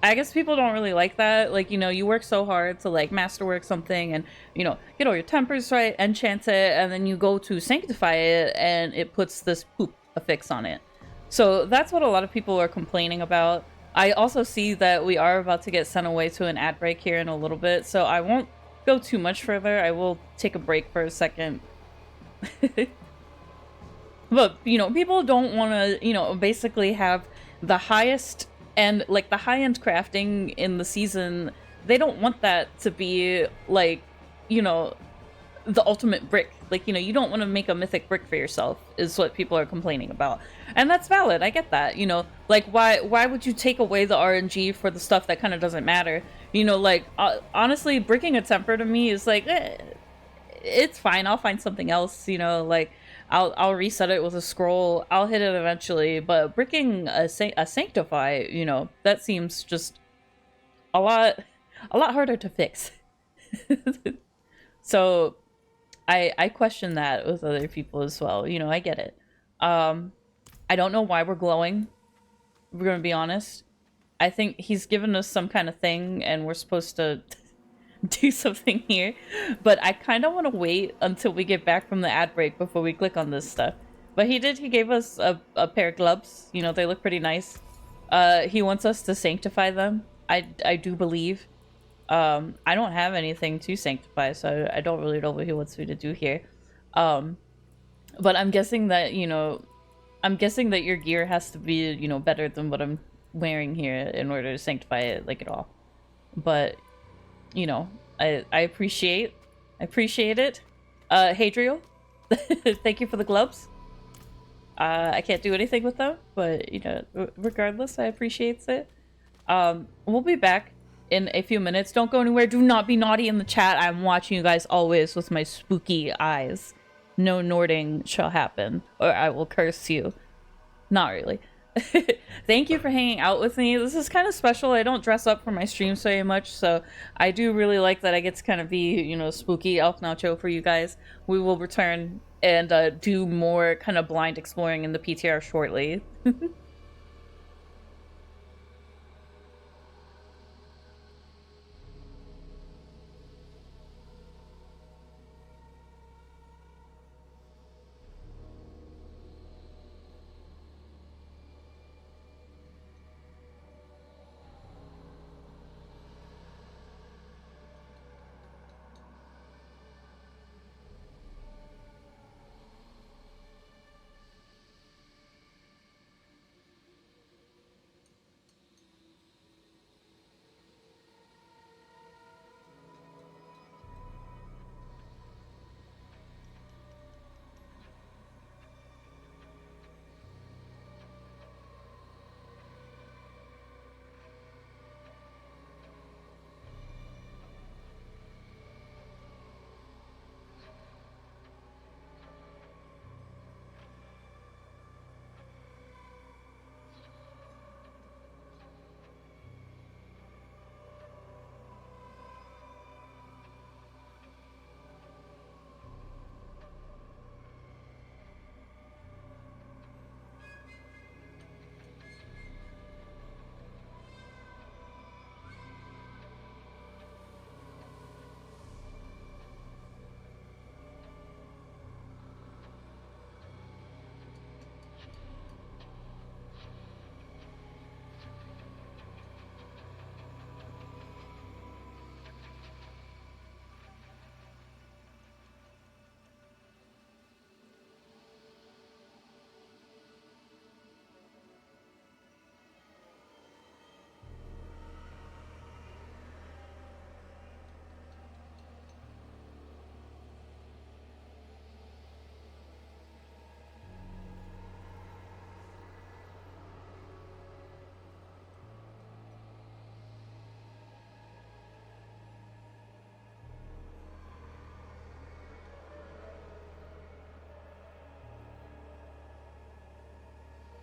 I guess people don't really like that. Like, you know, you work so hard to, like, masterwork something and, you know, get all your tempers right, enchant it, and then you go to sanctify it, and it puts this poop affix on it. So that's what a lot of people are complaining about. I also see that we are about to get sent away to an ad break here in a little bit, so I won't go too much further. I will take a break for a second. But, you know, people don't want to, you know, basically have the highest and, like, the high-end crafting in the season. They don't want that to be, like, you know, the ultimate brick. Like, you know, you don't want to make a mythic brick for yourself, is what people are complaining about. And that's valid. I get that. You know, like, why would you take away the RNG for the stuff that kind of doesn't matter? You know, like, honestly, bricking a temper to me is like, it's fine. I'll find something else, you know, like, I'll reset it with a scroll. I'll hit it eventually. But bricking a sanctify, you know, that seems just a lot harder to fix. So I question that with other people as well. You know, I get it. I don't know why we're glowing. We're gonna be honest. I think he's given us some kind of thing and we're supposed to do something here. But I kind of want to wait until we get back from the ad break before we click on this stuff. But he gave us a pair of gloves. You know, they look pretty nice. He wants us to sanctify them. I do believe. I don't have anything to sanctify, so I don't really know what he wants me to do here. But I'm guessing that, you know, your gear has to be, you know, better than what I'm wearing here in order to sanctify it, like, at all. But, you know, I appreciate it. Hadriel, thank you for the gloves. I can't do anything with them, but, you know, regardless, I appreciate it. We'll be back in a few minutes. Don't go anywhere. Do not be naughty in the chat. I'm watching you guys always with my spooky eyes. No Nording shall happen, or I will curse you. Not really. Thank you for hanging out with me. This is kind of special. I don't dress up for my streams very much, so I do really like that I get to kind of be, you know, spooky elf nacho for you guys. We will return and do more kind of blind exploring in the PTR shortly.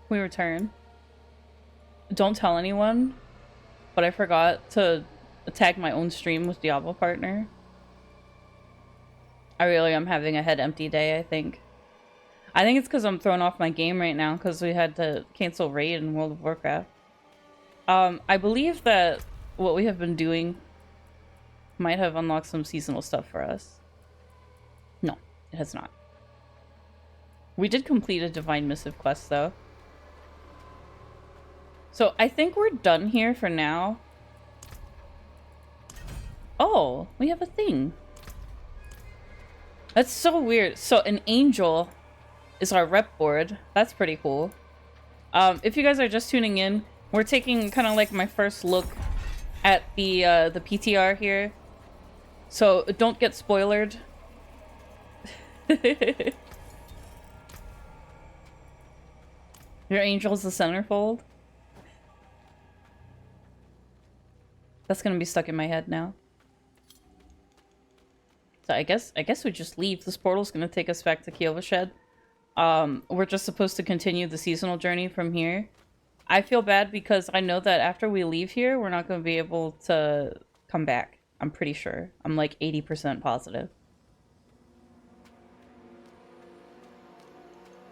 we return. Don't tell anyone, but I forgot to tag my own stream with Diablo partner. I really am having a head empty day, I think. I think it's because I'm thrown off my game right now because we had to cancel raid in World of Warcraft. I believe that what we have been doing might have unlocked some seasonal stuff for us. No, it has not. We did complete a Divine Missive quest, though. So I think we're done here for now. Oh, we have a thing. That's so weird. So an angel is our rep board. That's pretty cool. If you guys are just tuning in, we're taking kind of like my first look at the PTR here. So don't get spoilered. Your angel's the centerfold. That's gonna be stuck in my head now. So I guess we just leave. This portal's gonna take us back to Kiovashed. We're just supposed to continue the seasonal journey from here. I feel bad because I know that after we leave here, we're not gonna be able to come back. I'm pretty sure. I'm like 80% positive.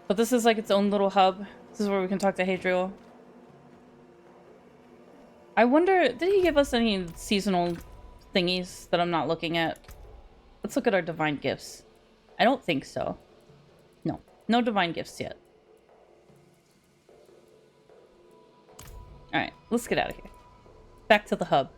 But this is like its own little hub. This is where we can talk to Hadriel. I wonder, did he give us any seasonal thingies that I'm not looking at? Let's look at our divine gifts. I don't think so. No, no divine gifts yet. Alright, let's get out of here. Back to the hub.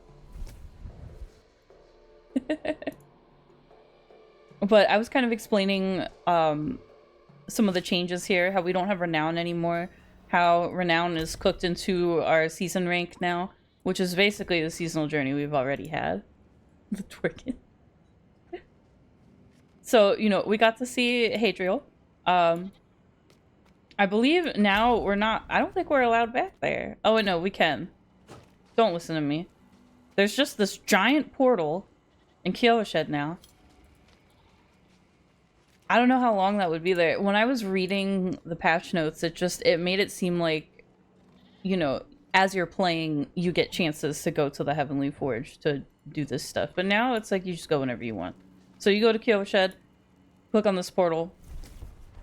But I was kind of explaining some of the changes here, how we don't have renown anymore, how renown is cooked into our season rank now, which is basically the seasonal journey we've already had. The twerking. So, you know, we got to see Hadriel. I believe now we're not... I don't think we're allowed back there. Oh, no, we can. Don't listen to me. There's just this giant portal in Kiovashed now. I don't know how long that would be there. When I was reading the patch notes, it made it seem like, you know, as you're playing, you get chances to go to the Heavenly Forge to do this stuff. But now it's like you just go whenever you want. So you go to Kiovashed, click on this portal.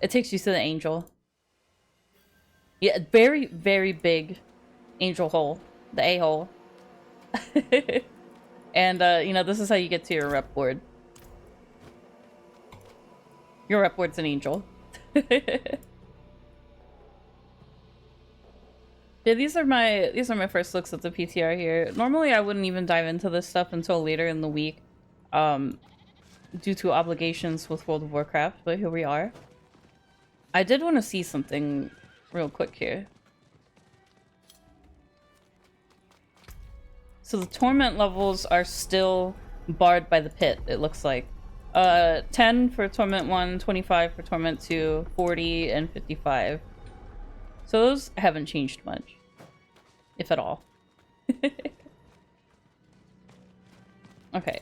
It takes you to the angel. Yeah, very, very big angel hole. The A-hole. And, you know, this is how you get to your rep board. Your rep board's an angel. Yeah, these are my first looks at the PTR here. Normally I wouldn't even dive into this stuff until later in the week. Due to obligations with World of Warcraft, but here we are. I did want to see something real quick here. So the torment levels are still barred by the pit, it looks like. 10 for Torment 1, 25 for Torment 2, 40, and 55. So those haven't changed much. If at all. Okay.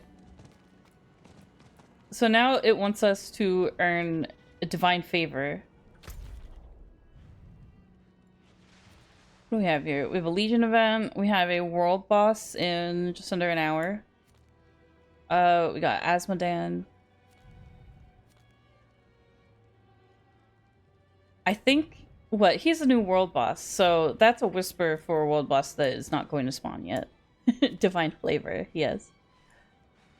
So now it wants us to earn a divine favor. What do we have here? We have a Legion event. We have a world boss in just under an hour. We got Azmodan. I think, what, he's a new world boss, so that's a whisper for a world boss that is not going to spawn yet. Divine flavor, yes.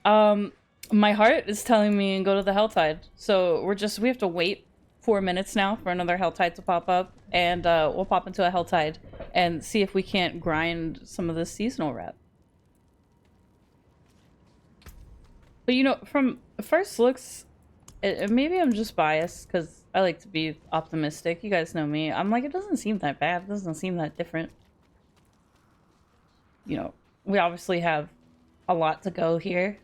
My heart is telling me to go to the Helltide, so we have to wait 4 minutes now for another Helltide to pop up, and we'll pop into a Helltide and see if we can't grind some of this seasonal rep. But you know, from first looks, maybe I'm just biased because I like to be optimistic. You guys know me. I'm like, it doesn't seem that bad. It doesn't seem that different. You know, we obviously have a lot to go here.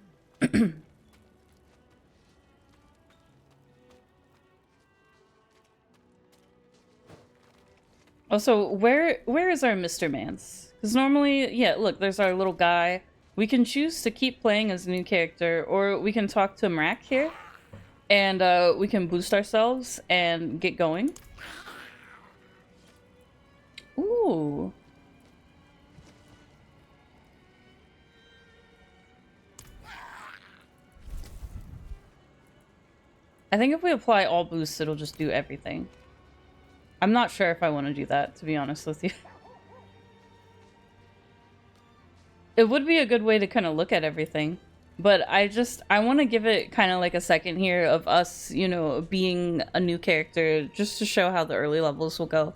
Also, where is our Mr. Mance? Because normally, yeah, look, there's our little guy. We can choose to keep playing as a new character, or we can talk to Mrak here. And we can boost ourselves and get going. Ooh. I think if we apply all boosts, it'll just do everything. I'm not sure if I want to do that, to be honest with you. It would be a good way to kind of look at everything. But I want to give it kind of like a second here of us, you know, being a new character, just to show how the early levels will go.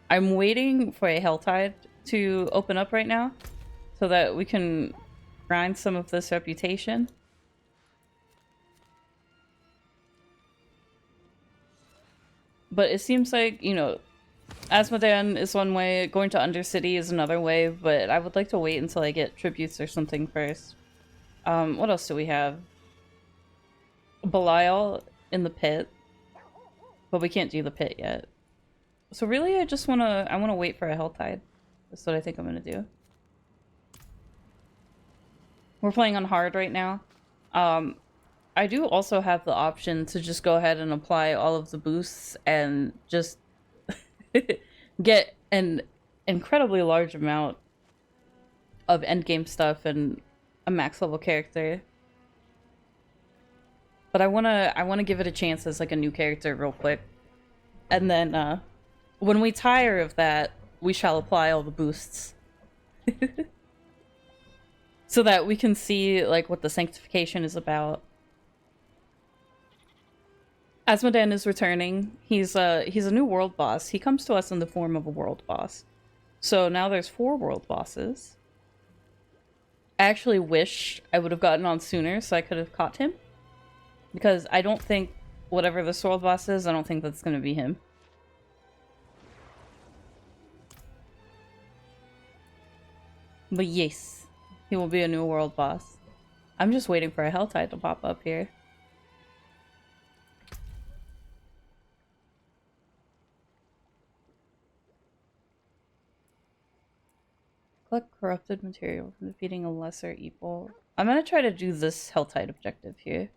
I'm waiting for a Helltide to open up right now, so that we can grind some of this reputation. But it seems like, you know, Azmodan is one way, going to Undercity is another way, but I would like to wait until I get tributes or something first. What else do we have? Belial in the pit. But we can't do the pit yet. So really, I want to wait for a Helltide. That's what I think I'm going to do. We're playing on hard right now. I do also have the option to just go ahead and apply all of the boosts and just get an incredibly large amount of endgame stuff and a max level character. But I wanna give it a chance as like a new character real quick. And then when we tire of that, we shall apply all the boosts. So that we can see like what the sanctification is about. Azmodan is returning. He's a new world boss. He comes to us in the form of a world boss. So now there's 4 world bosses. I actually wish I would have gotten on sooner so I could have caught him. Because I don't think whatever this world boss is, I don't think that's going to be him. But yes, he will be a new world boss. I'm just waiting for a Helltide to pop up here. Collect corrupted material from defeating a lesser evil. I'm gonna try to do this Helltide objective here.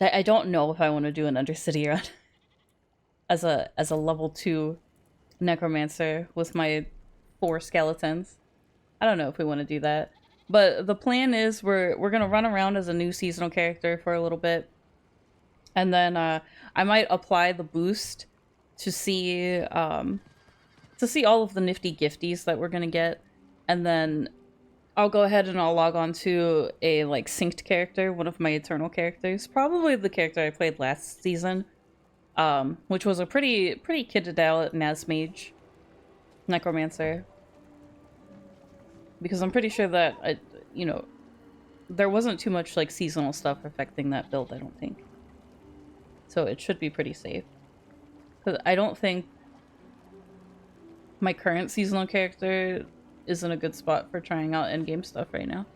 I don't know if I want to do an Undercity run as a level 2 necromancer with my 4 skeletons. I don't know if we want to do that. But the plan is we're gonna run around as a new seasonal character for a little bit. And then I might apply the boost to see all of the nifty gifties that we're gonna get, and then I'll go ahead and I'll log on to a like synced character, one of my eternal characters, probably the character I played last season, which was a pretty kitted out Nazmage necromancer, because I'm pretty sure that you know, there wasn't too much like seasonal stuff affecting that build, I don't think, so it should be pretty safe. Because I don't think my current seasonal character is in a good spot for trying out endgame stuff right now.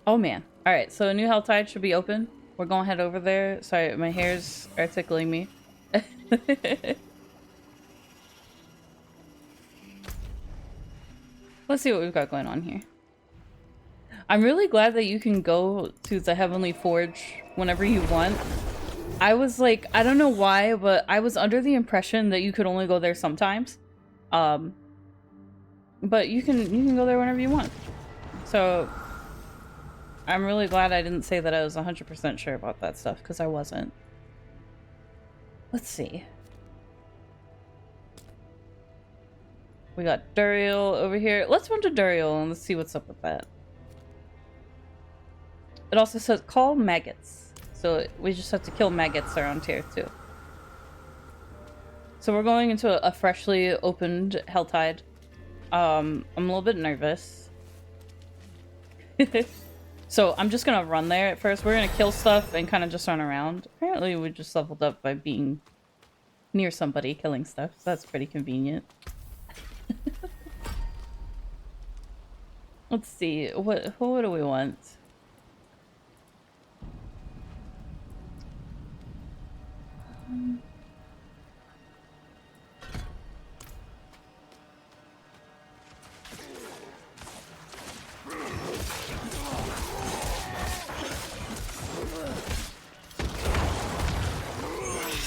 Oh man. Alright, so a new Helltide should be open. We're going to head over there. Sorry, my hairs are tickling me. Let's see what we've got going on here. I'm really glad that you can go to the Heavenly Forge whenever you want. I was like, I don't know why, but I was under the impression that you could only go there sometimes. But you can go there whenever you want. So I'm really glad I didn't say that I was 100% sure about that stuff, because I wasn't. Let's see. We got Duriel over here. Let's run to Duriel and let's see what's up with that. It also says call maggots. So we just have to kill maggots around here too. So we're going into a freshly opened Helltide. I'm a little bit nervous. So I'm just gonna run there at first. We're gonna kill stuff and kind of just run around. Apparently we just leveled up by being near somebody killing stuff. So that's pretty convenient. Let's see. What do we want?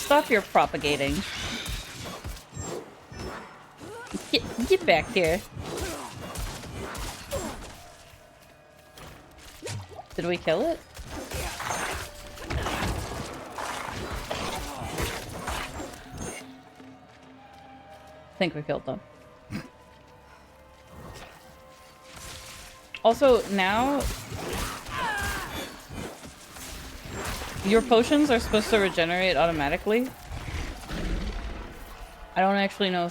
stop your propagating. Get back here. Did we kill it? I think we killed them. Also, now your potions are supposed to regenerate automatically. I don't actually know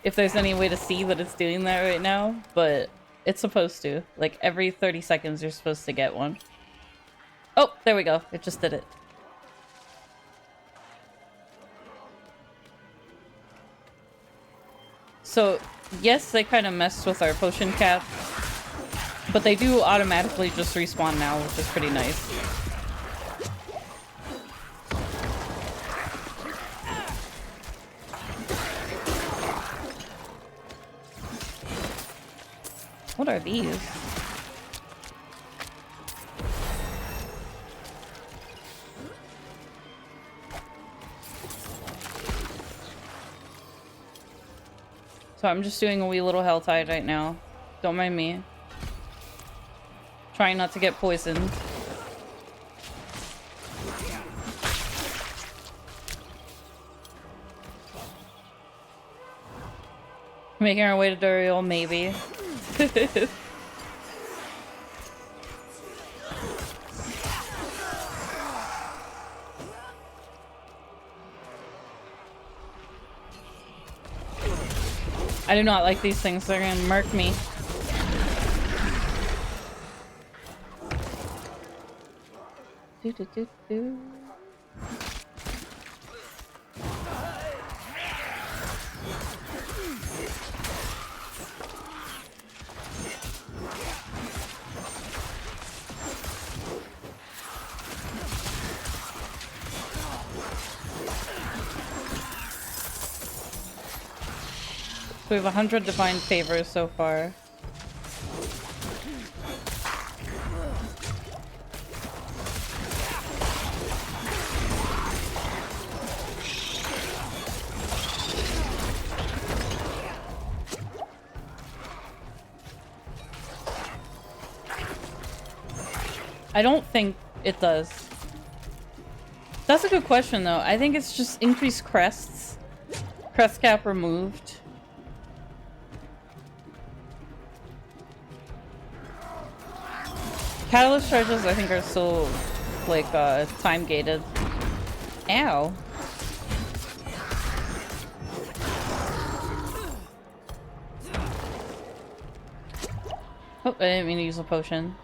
if there's any way to see that it's doing that right now, but it's supposed to. Like, every 30 seconds you're supposed to get one. Oh, there we go. It just did it. So, yes, they kind of messed with our potion cap, but they do automatically just respawn now, which is pretty nice. What are these? So I'm just doing a wee little hell tide right now. Don't mind me. Trying not to get poisoned. Making our way to Duriel, maybe. I do not like these things. They're gonna murk me. Do. So we have 100 divine favors so far. I don't think it does. That's a good question though. I think it's just increased crests. Crest cap removed. Catalyst charges, I think, are still, like, time gated. Ow. Oh, I didn't mean to use a potion.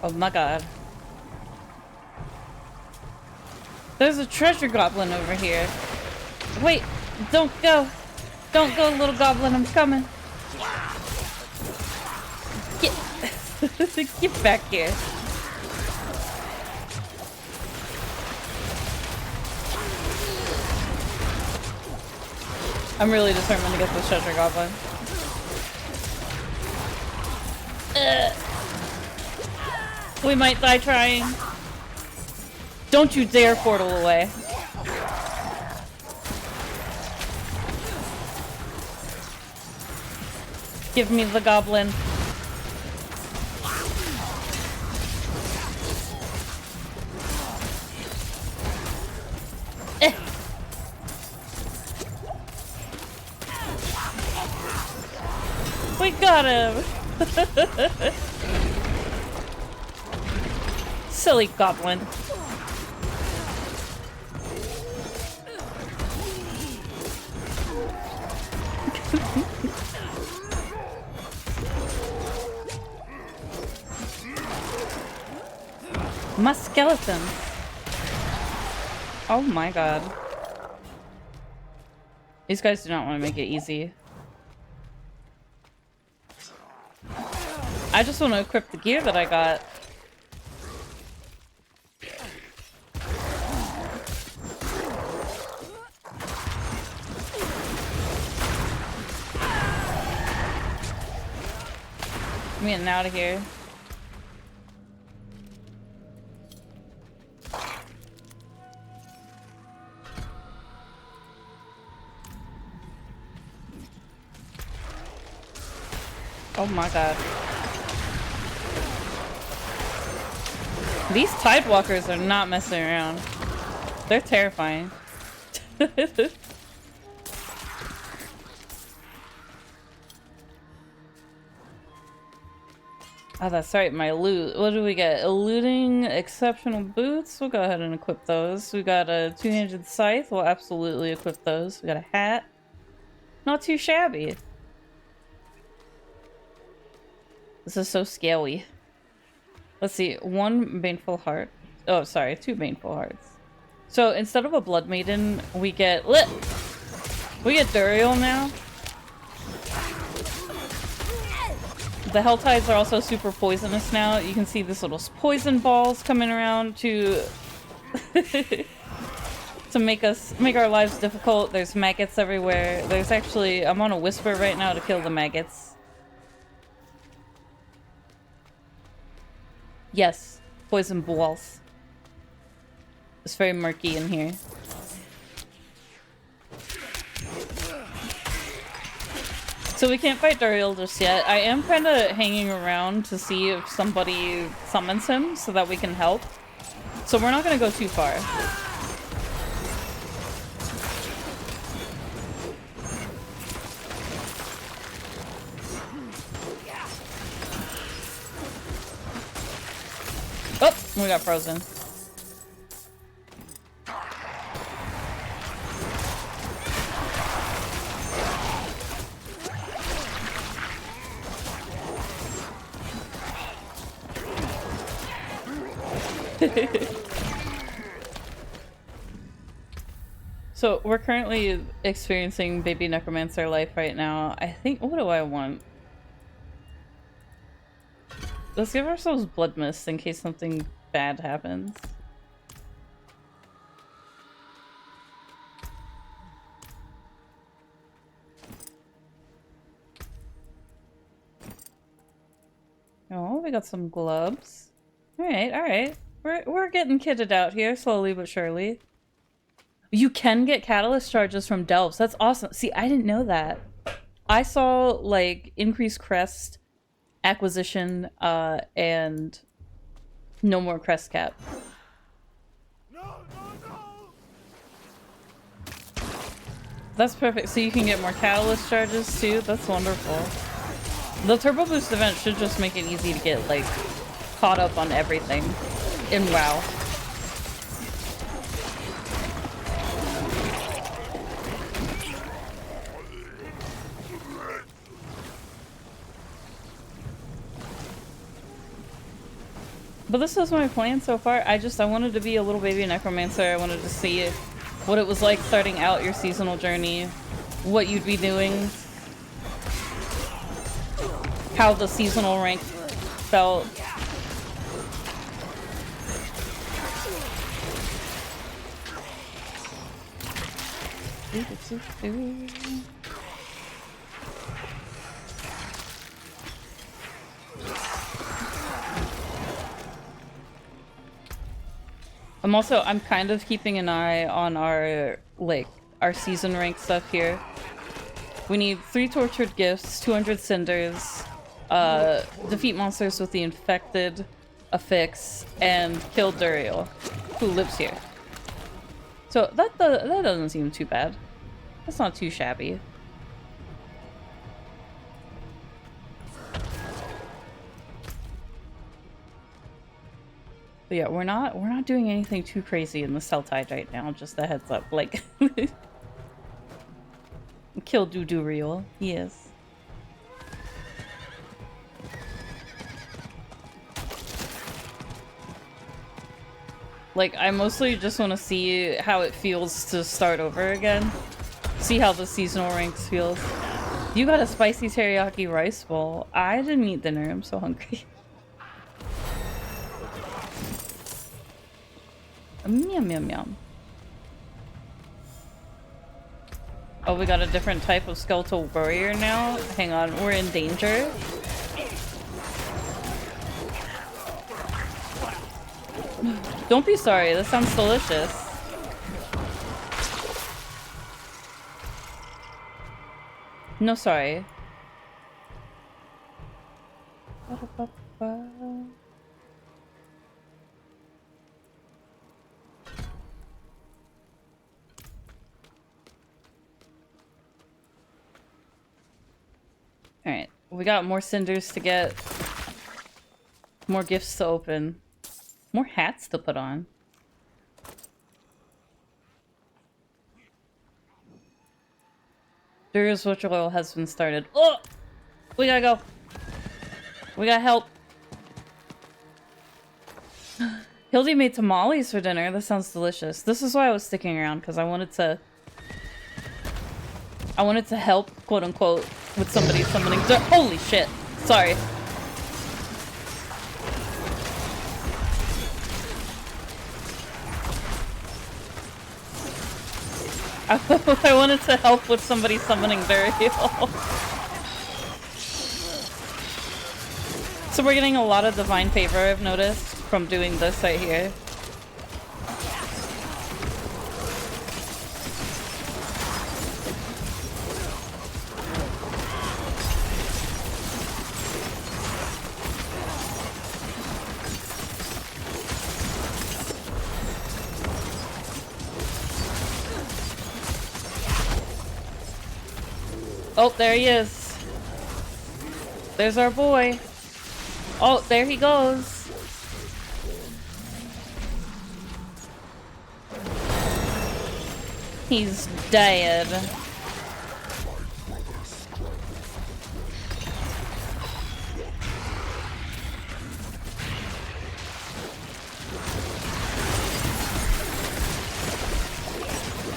Oh my god. There's a treasure goblin over here. Wait, don't go. Don't go, little goblin, I'm coming. Get, get back here. I'm really determined to get this treasure goblin. We might die trying. Don't you dare portal away. Give me the goblin. We got him. Silly goblin. My skeleton. Oh my god. These guys do not want to make it easy. I just want to equip the gear that I got. I'm getting out of here. Oh my god. These Tidewalkers are not messing around. They're terrifying. Oh, that's right, my loot. What do we get? Eluding exceptional boots. We'll go ahead and equip those. We got a two-handed scythe. We'll absolutely equip those. We got a hat. Not too shabby. This is so scary. Let's see. One baneful heart. Oh, sorry. Two baneful hearts. So instead of a blood maiden, we get Duriel now. The Helltides are also super poisonous now. You can see these little poison balls coming around to to make our lives difficult. There's maggots everywhere. There's actually, I'm on a whisper right now to kill the maggots. Yes, poison balls. It's very murky in here. So we can't fight Duriel just yet. I am kind of hanging around to see if somebody summons him so that we can help. So we're not going to go too far. Oh, we got frozen. So we're currently experiencing baby necromancer life right now. I think, what do I want? Let's give ourselves blood mist in case something bad happens. Oh, we got some gloves. Alright, alright. We're getting kitted out here, slowly but surely. You can get catalyst charges from delves. That's awesome. See, I didn't know that. I saw, like, increased crest, acquisition, and no more crest cap. No. That's perfect. So you can get more catalyst charges, too? That's wonderful. The turbo boost event should just make it easy to get, like, caught up on everything in WoW. But this was my plan so far. I wanted to be a little baby necromancer. I wanted to see what it was like starting out your seasonal journey, what you'd be doing, how the seasonal rank felt. I'm kind of keeping an eye on our season rank stuff here. We need 3 tortured gifts, 200 cinders, defeat monsters with the infected affix, and kill Duriel, who lives here. So that doesn't seem too bad. That's not too shabby. But yeah, we're not doing anything too crazy in the Celtide right now, just a heads up. Like kill Duriel, yes. Like, I mostly just want to see how it feels to start over again. See how the seasonal ranks feels. You got a spicy teriyaki rice bowl. I didn't eat dinner. I'm so hungry. Yum, yum, yum. Oh, we got a different type of skeletal warrior now? Hang on, we're in danger. Don't be sorry, this sounds delicious. No, sorry. Alright, we got more cinders to get. More gifts to open. More hats to put on. Duriel's ritual has been started. Oh! We gotta go. We gotta help. Hildy made tamales for dinner. That sounds delicious. This is why I was sticking around, because I wanted to help, quote unquote, with somebody summoning. Holy shit! Sorry. I wanted to help with somebody summoning Duriel. So we're getting a lot of divine favor, I've noticed, from doing this right here. Oh, there he is. There's our boy. Oh, there he goes. He's dead.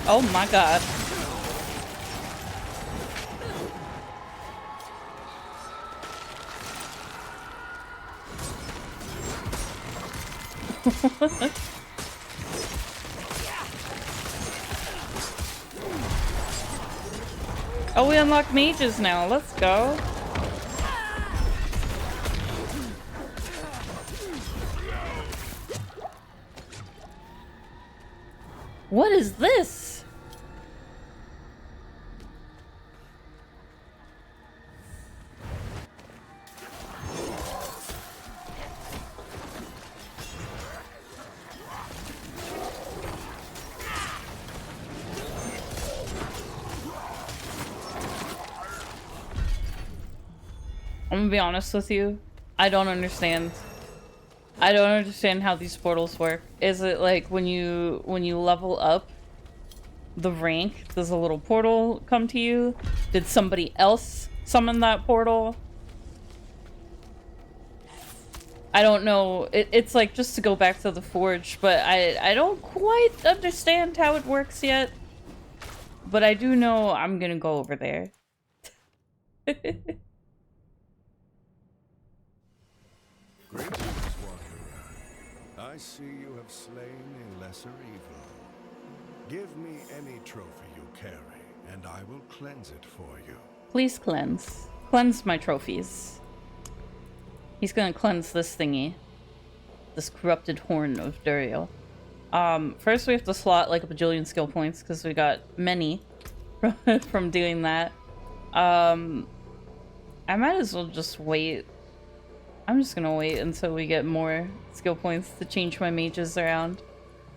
Oh my god. Oh, we unlocked mages now. Let's go. What is this? I'm gonna be honest with you. I don't understand. I don't understand how these portals work. Is it like when you level up the rank, does a little portal come to you? Did somebody else summon that portal? I don't know. It's like, just to go back to the forge, but I don't quite understand how it works yet. But I do know I'm gonna go over there. Greetings, wanderer. I see you have slain a lesser evil. Give me any trophy you carry, and I will cleanse it for you. Please cleanse. Cleanse my trophies. He's gonna cleanse this thingy. This corrupted horn of Duriel. First we have to slot like a bajillion skill points, because we got many from doing that. I might as well just wait. I'm just gonna wait until we get more skill points to change my mages around.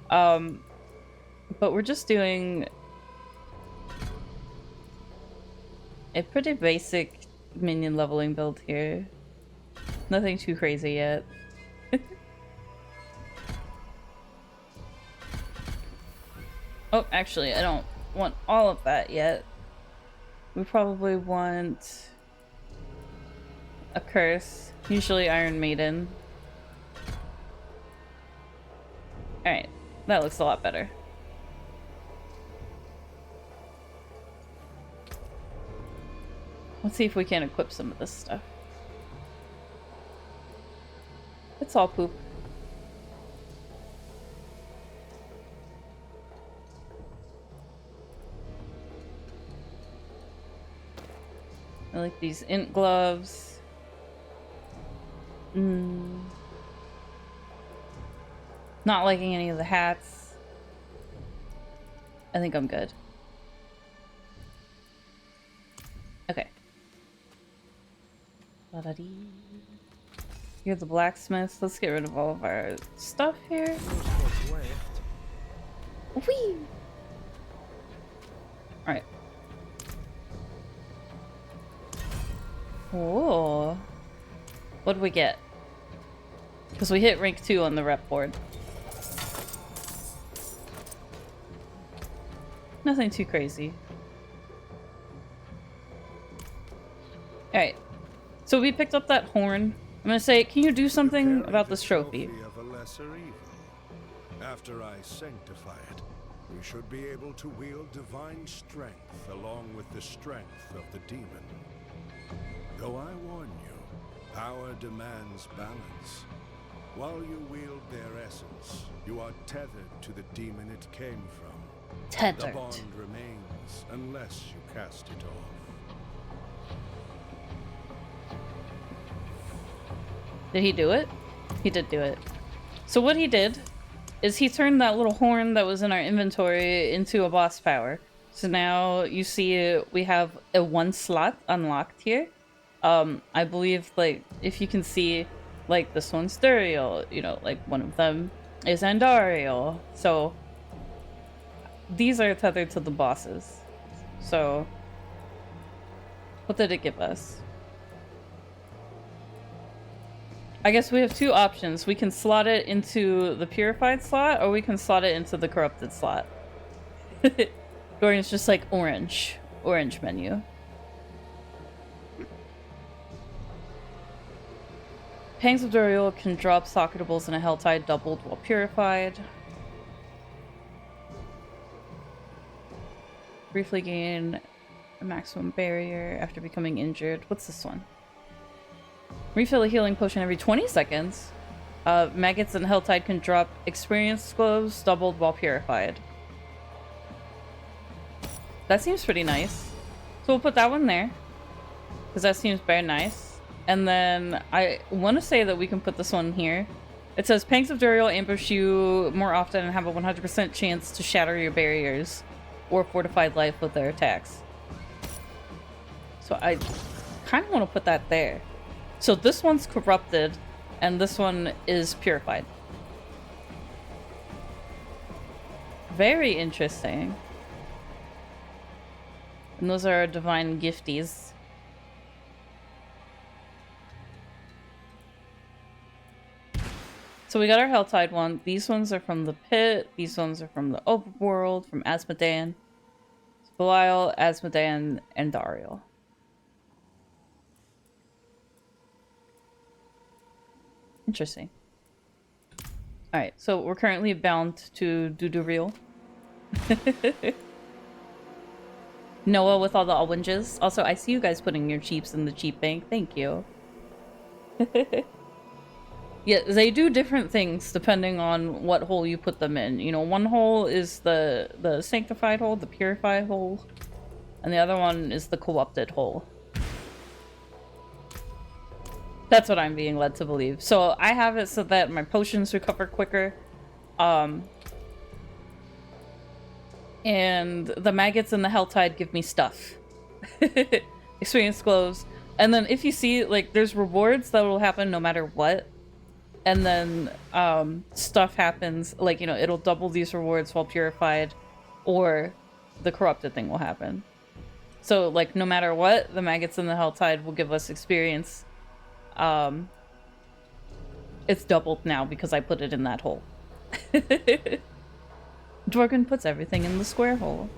But we're just doing a pretty basic minion leveling build here. Nothing too crazy yet. Oh, actually, I don't want all of that yet. We probably want a curse. Usually Iron Maiden. Alright, that looks a lot better. Let's see if we can equip some of this stuff. It's all poop. I like these int gloves. Not liking any of the hats. I think I'm good. Okay. Ba-da-dee. You're the blacksmith. Let's get rid of all of our stuff here. Whee! Alright. Whoa. What do we get? Because we hit rank 2 on the rep board. Nothing too crazy. Alright. So we picked up that horn. I'm gonna say, can you do something about this trophy? Of a lesser evil. After I sanctify it, we should be able to wield divine strength along with the strength of the demon. Though I warn you, power demands balance. While you wield their essence, you are tethered to the demon it came from. Tethered. The bond remains unless you cast it off. Did he do it? He did do it. So what he did is he turned that little horn that was in our inventory into a boss power. So now you see we have a 1 slot unlocked here. I believe, like, if you can see, like, this one's Duriel, you know, like, one of them is Andariel. So these are tethered to the bosses. So what did it give us? I guess we have 2 options. We can slot it into the purified slot, or we can slot it into the corrupted slot. Dorian's just like orange menu. Pangs of Duriel can drop socketables in a Helltide doubled while purified. Briefly gain a maximum barrier after becoming injured. What's this one? Refill a healing potion every 20 seconds. Maggots and Helltide can drop experience gloves doubled while purified. That seems pretty nice. So we'll put that one there, because that seems very nice. And then I want to say that we can put this one here. It says Pangs of Duriel ambush you more often and have a 100% chance to shatter your barriers or fortified life with their attacks. So I kind of want to put that there. So this one's corrupted, and this one is purified. Very interesting. And those are our divine gifties. So we got our Helltide one. These ones are from the pit. These ones are from the overworld, from Azmodan. Belial, Azmodan, and Dariel. Interesting. Alright, so we're currently bound to Duriel. Noah with all the oranges. Also, I see you guys putting your cheaps in the cheap bank. Thank you. Yeah, they do different things depending on what hole you put them in. You know, one hole is the sanctified hole, the purified hole, and the other one is the corrupted hole. That's what I'm being led to believe. So I have it so that my potions recover quicker. And the maggots and the Helltide give me stuff. Experience gloves. And then if you see, like, there's rewards that will happen no matter what. And then stuff happens, like, you know, it'll double these rewards while purified, or the corrupted thing will happen. So, like, no matter what, the maggots and the Helltide will give us experience. It's doubled now because I put it in that hole. Dworkin puts everything in the square hole.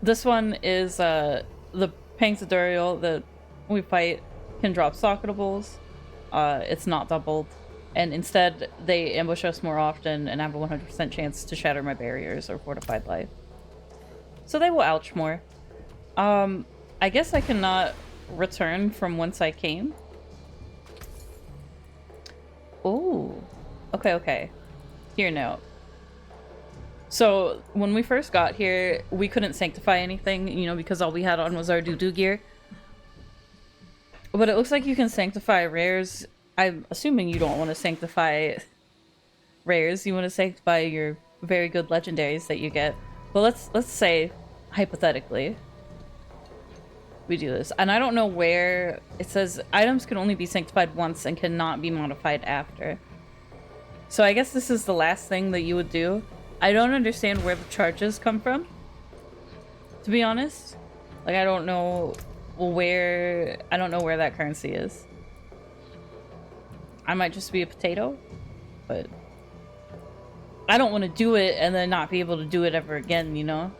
This one is the Pangs of Duriel that we fight can drop socketables. It's not doubled, and instead they ambush us more often and have a 100% chance to shatter my barriers or fortified life. So they will ouch more. I guess I cannot return from whence I came. Oh, okay, okay. Here now. So when we first got here, we couldn't sanctify anything, you know, because all we had on was our doo-doo gear. But it looks like you can sanctify rares. I'm assuming you don't want to sanctify rares. You want to sanctify your very good legendaries that you get. But let's say, hypothetically, we do this. And I don't know where it says items can only be sanctified once and cannot be modified after. So I guess this is the last thing that you would do. I don't understand where the charges come from, to be honest. Like, I don't know where that currency is. I might just be a potato, but I don't want to do it and then not be able to do it ever again, you know?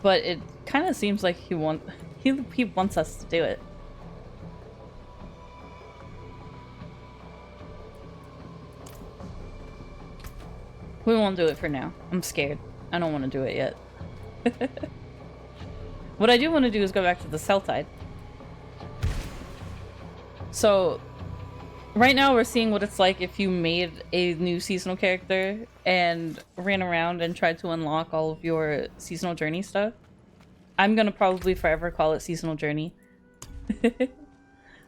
But it kind of seems like he wants us to do it. We won't do it for now. I'm scared. I don't want to do it yet. What I do want to do is go back to the Celtide. So, right now we're seeing what it's like if you made a new seasonal character and ran around and tried to unlock all of your seasonal journey stuff. I'm gonna probably forever call it seasonal journey.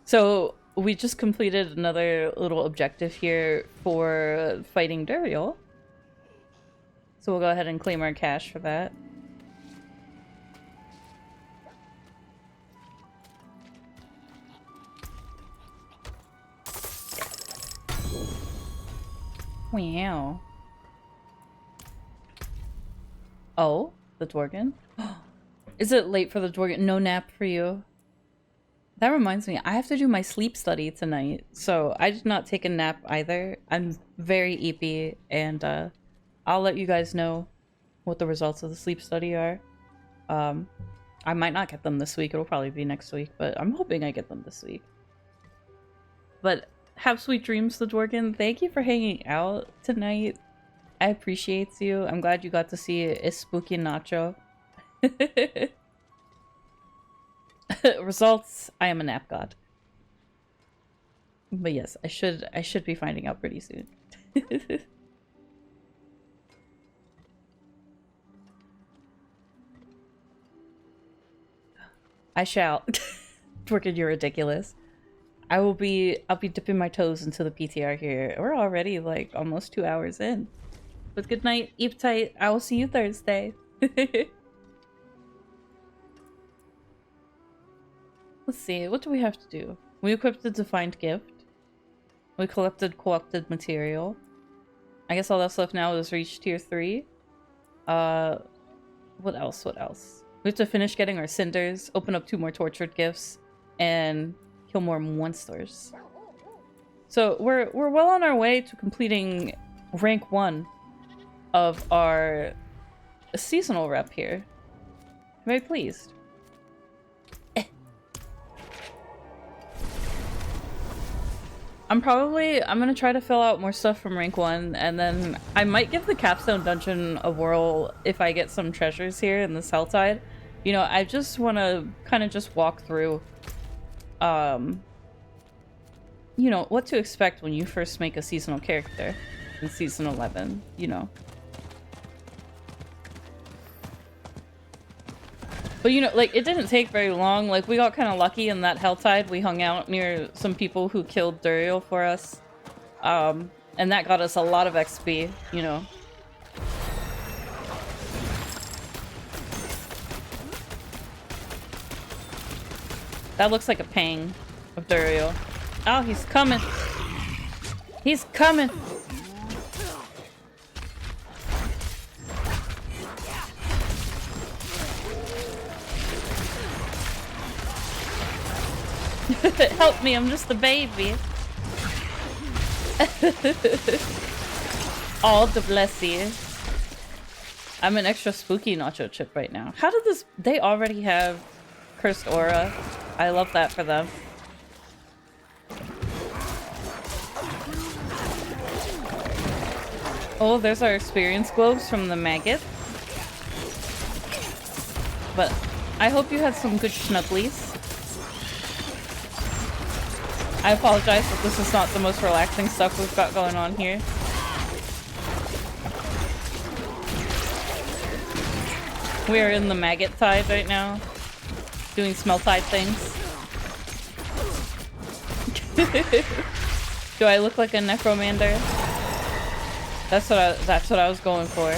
So, we just completed another little objective here for fighting Duriel. So we'll go ahead and claim our cash for that. Wow. Oh, the Dworgen? Is it late for the Dworgen? No nap for you? That reminds me, I have to do my sleep study tonight, so I did not take a nap either. I'm very eepy, and I'll let you guys know what the results of the sleep study are. I might not get them this week. It'll probably be next week, but I'm hoping I get them this week. But have sweet dreams, the Dworgen. Thank you for hanging out tonight. I appreciate you. I'm glad you got to see a spooky nacho. Results, I am a nap god. But yes, I should be finding out pretty soon. I shall. Dworgen, you're ridiculous. I'll be dipping my toes into the PTR here. We're already like almost 2 hours in. But good night, eat tight. I will see you Thursday. Let's see, what do we have to do? We equipped the defined gift. We collected co-opted material. I guess all that's left now is reach tier 3. What else? What else? We have to finish getting our cinders, open up 2 more tortured gifts, and kill more monsters. So we're well on our way to completing rank 1 of our seasonal rep here. I'm very pleased. I'm gonna try to fill out more stuff from rank 1, and then I might give the capstone dungeon a whirl if I get some treasures here in the Celtide. You know, I just want to kind of just walk through, you know, what to expect when you first make a seasonal character in Season 11, you know. But, you know, like, it didn't take very long. Like, we got kind of lucky in that Helltide. We hung out near some people who killed Duriel for us. And that got us a lot of XP, you know. That looks like a pang of Duriel. Oh, he's coming. He's coming. Help me, I'm just a baby. All the bless you. I'm an extra spooky nacho chip right now. How did this... They already have Cursed Aura. I love that for them. Oh, there's our experience globes from the maggot. but I hope you had some good schnugglies. I apologize that this is not the most relaxing stuff we've got going on here. We are in the maggot tide right now, doing smell tide things. Do I look like a necromander? That's what I was going for.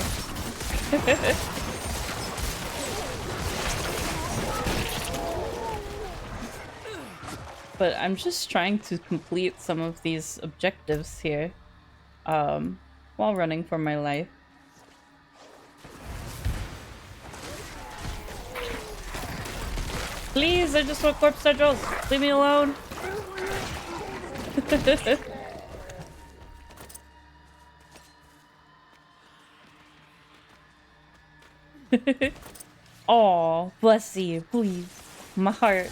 But I'm just trying to complete some of these objectives here, while running for my life. Please, I just want corpse sigils. Leave me alone. Oh, bless you, please. My heart.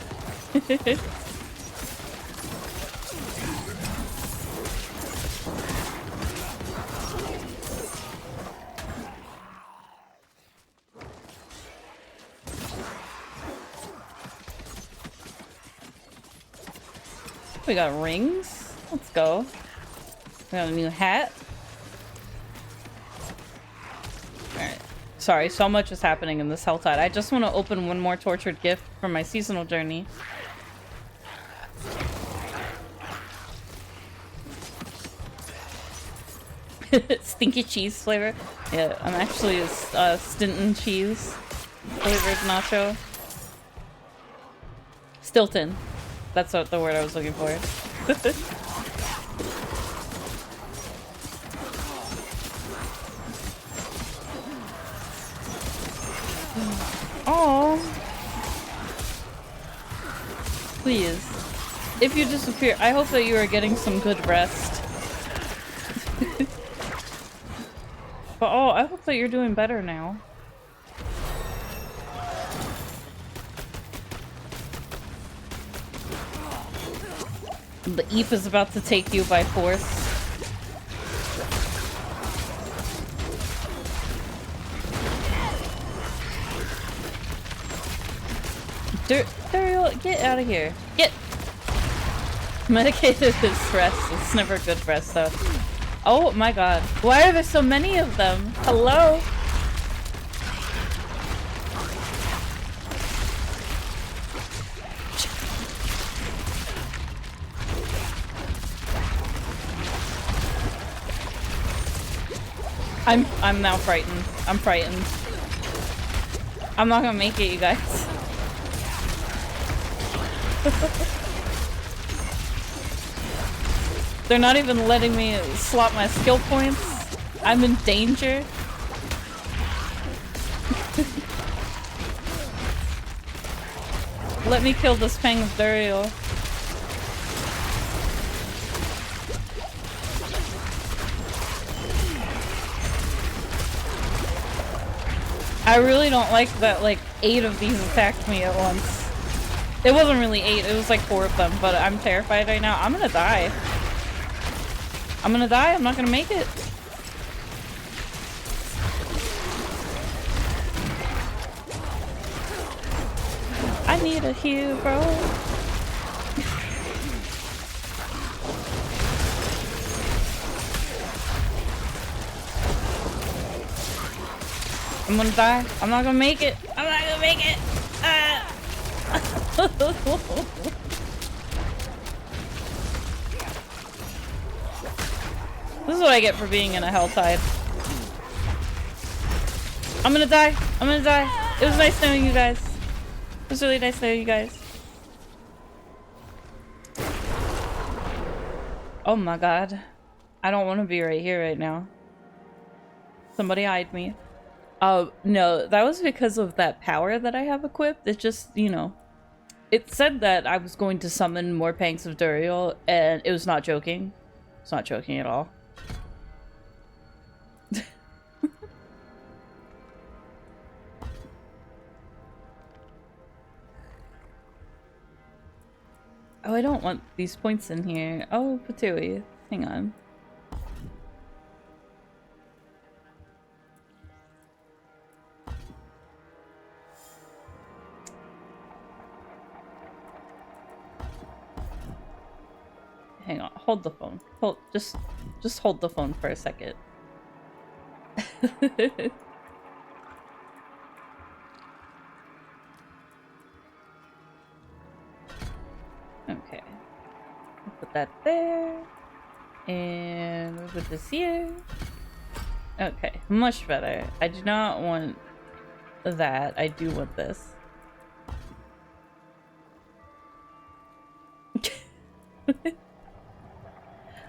We got rings. Let's go. We got a new hat. Alright. Sorry, so much is happening in this Helltide. I just want to open one more tortured gift from my seasonal journey. Stinky cheese flavor. Yeah, I'm actually a Stinton cheese flavored nacho. Stilton. That's what the word I was looking for. Oh, please. If you disappear, I hope that you are getting some good rest. But oh, I hope that you're doing better now. The Eep is about to take you by force. Duriel, get out of here. Get! Medicated is rest. It's never good rest, though. Oh my god. Why are there so many of them? Hello? I'm now frightened. I'm frightened. I'm not gonna make it, you guys. They're not even letting me slot my skill points. I'm in danger. Let me kill this Fang of Duriel. I really don't like that, like, 8 of these attacked me at once. It wasn't really 8, it was like 4 of them, but I'm terrified right now. I'm gonna die. I'm gonna die, I'm not gonna make it. I need a hero. I'm gonna die. I'm not gonna make it. I'm not gonna make it. This is what I get for being in a Helltide. I'm gonna die. I'm gonna die. It was nice knowing you guys. It was really nice knowing you guys. Oh my god. I don't want to be right here right now. Somebody hide me. No, that was because of that power that I have equipped. It just, you know, it said that I was going to summon more Pangs of Duriel, and it was not joking. It's not joking at all. Oh, I don't want these points in here. Oh, Patui. Hang on. hang on. Hold the phone. Just hold the phone for a second. Okay. I'll put that there. And we'll put this here. Okay, much better. I do not want that. I do want this.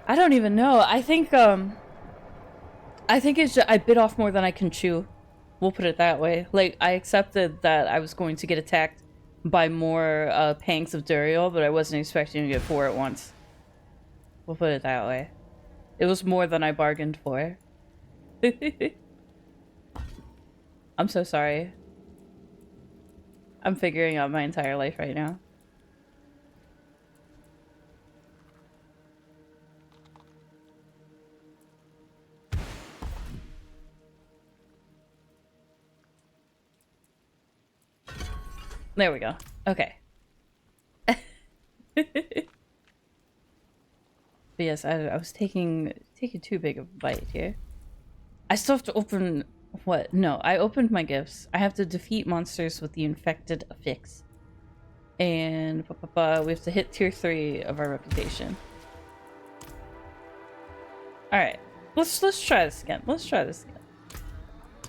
I don't even know. I think it's just, I bit off more than I can chew. We'll put it that way. Like, I accepted that I was going to get attacked by more pangs of Duriel, but I wasn't expecting to get 4 at once. We'll put it that way. It was more than I bargained for. I'm so sorry. I'm figuring out my entire life right now. There we go. Okay. But yes, I was taking too big of a bite here. I still have to open... What? No, I opened my gifts. I have to defeat monsters with the infected affix. And we have to hit tier 3 of our reputation. Alright. Let's try this again. Let's try this again.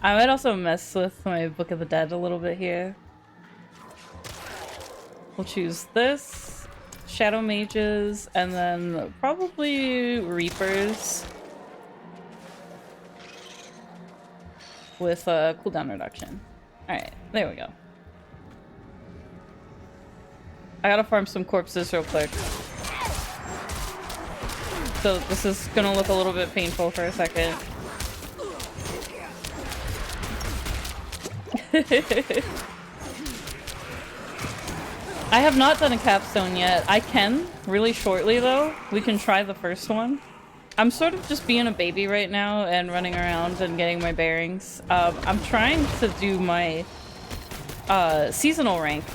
I might also mess with my Book of the Dead a little bit here. We'll choose this, Shadow Mages, and then probably Reapers with a cooldown reduction. Alright, there we go. I gotta farm some corpses real quick. So this is gonna look a little bit painful for a second. I have not done a capstone yet. I can, really shortly though. We can try the first one. I'm sort of just being a baby right now and running around and getting my bearings. I'm trying to do my seasonal rank.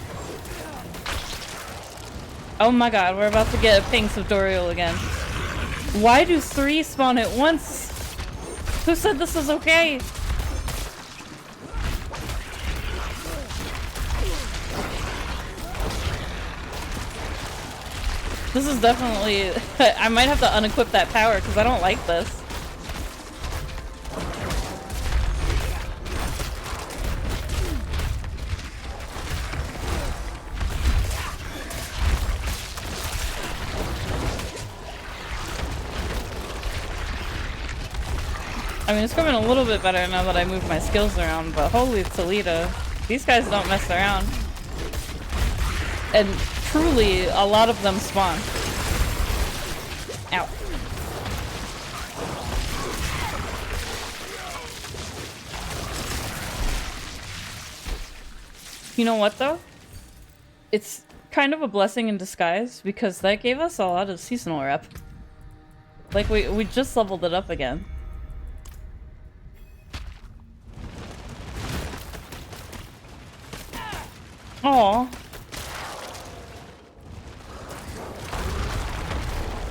Oh my god, we're about to get Pinks of Duriel again. Why do 3 spawn at once? Who said this was okay? This is definitely... I might have to unequip that power because I don't like this. I mean, it's going a little bit better now that I moved my skills around, but holy Toledo. These guys don't mess around. And truly, a lot of them spawn. Ow. You know what, though? It's kind of a blessing in disguise, because that gave us a lot of seasonal rep. Like, we just leveled it up again. Aww.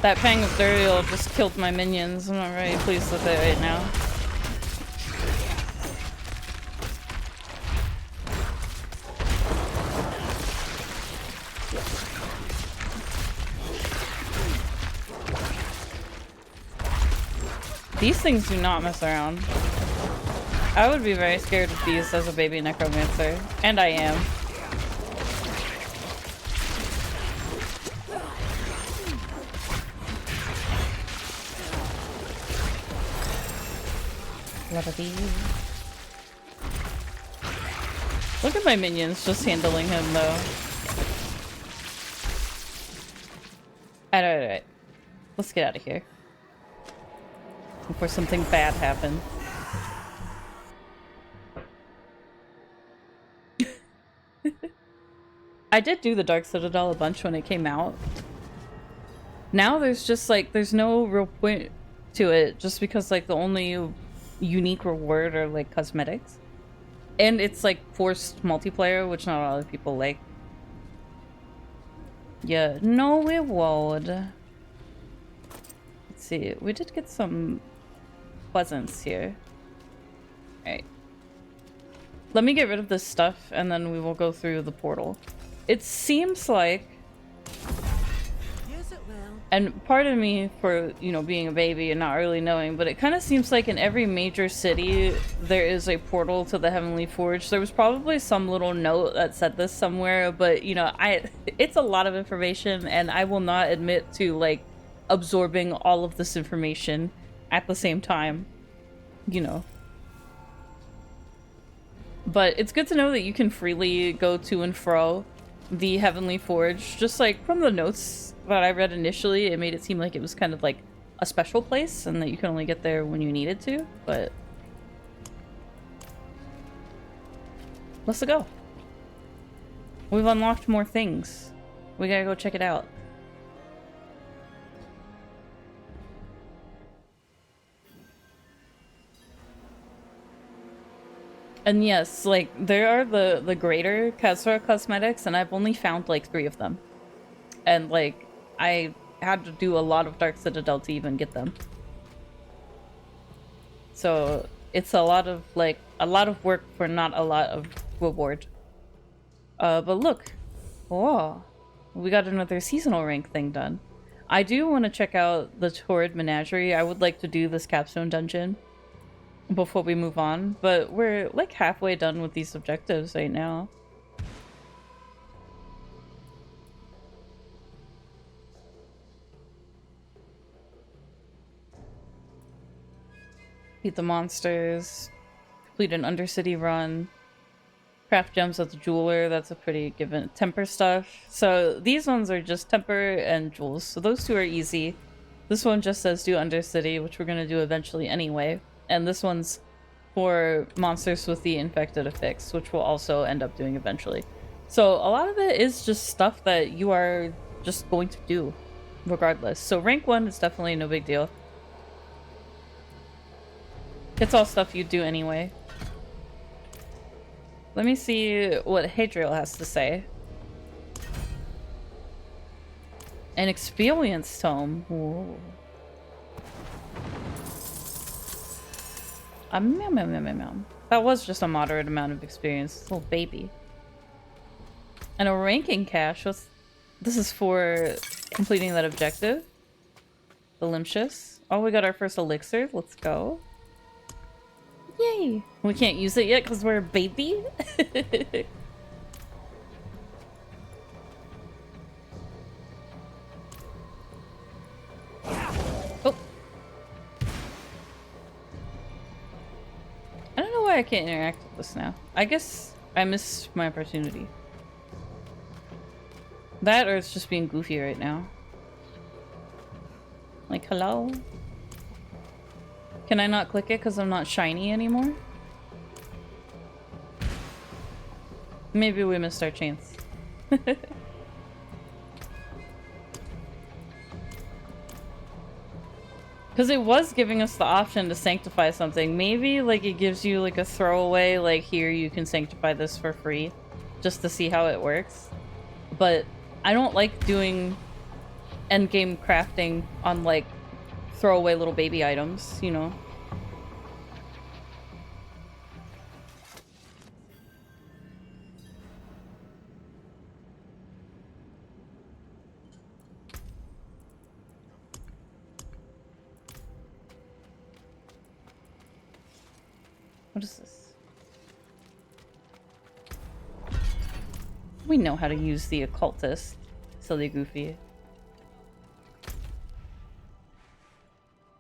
That Pang of Duriel just killed my minions. I'm not very pleased with it right now. These things do not mess around. I would be very scared of these as a baby necromancer. And I am. Lot of these. Look at my minions just handling him though. Alright. Let's get out of here. Before something bad happens. I did do the Dark Citadel a bunch when it came out. Now there's just like, there's no real point to it just because like the only unique reward are like cosmetics, and it's like forced multiplayer, which not a lot of people like. Yeah, no reward. Let's see. We did get some pleasants here. Alright. Let me get rid of this stuff and then we will go through the portal. It seems like... Yes, it will. And pardon me for, you know, being a baby and not really knowing, but it kind of seems like in every major city there is a portal to the Heavenly Forge. There was probably some little note that said this somewhere, but, you know, it's a lot of information and I will not admit to, like, absorbing all of this information at the same time, you know. But it's good to know that you can freely go to and fro the Heavenly Forge. Just like from the notes that I read initially, it made it seem like it was kind of like a special place and that you can only get there when you needed to, but let's go. We've unlocked more things. We gotta go check it out. And yes, like, there are the greater Kazra cosmetics, and I've only found, like, 3 of them. And, like, I had to do a lot of Dark Citadel to even get them. So, it's a lot of, like, a lot of work for not a lot of reward. But look. Whoa. We got another seasonal rank thing done. I do want to check out the Torrid Menagerie. I would like to do this capstone dungeon before we move on, but we're like halfway done with these objectives right now. Beat the monsters, complete an Undercity run, craft gems at the jeweler. That's a pretty given. Temper stuff. So these ones are just temper and jewels, so those 2 are easy. This one just says do Undercity, which we're gonna do eventually anyway. And this one's for monsters with the infected affix, which we'll also end up doing eventually. So a lot of it is just stuff that you are just going to do regardless. So rank 1 is definitely no big deal. It's all stuff you do anyway. Let me see what Hadriel has to say. An experience tome. Ooh. Meow, meow, meow, meow, meow. That was just a moderate amount of experience. Little baby. And a ranking cache. This is for completing that objective. Delicious. Oh, we got our first elixir. Let's go. Yay! We can't use it yet because we're a baby. Oh. I don't know why I can't interact with this now. I guess I missed my opportunity. That or it's just being goofy right now. Like, hello? Can I not click it because I'm not shiny anymore? Maybe we missed our chance. Because it was giving us the option to sanctify something. Maybe, like, it gives you, like, a throwaway, like, here, you can sanctify this for free. Just to see how it works. But I don't like doing endgame crafting on, like, throwaway little baby items, you know? What is this? We know how to use the occultist. Silly goofy.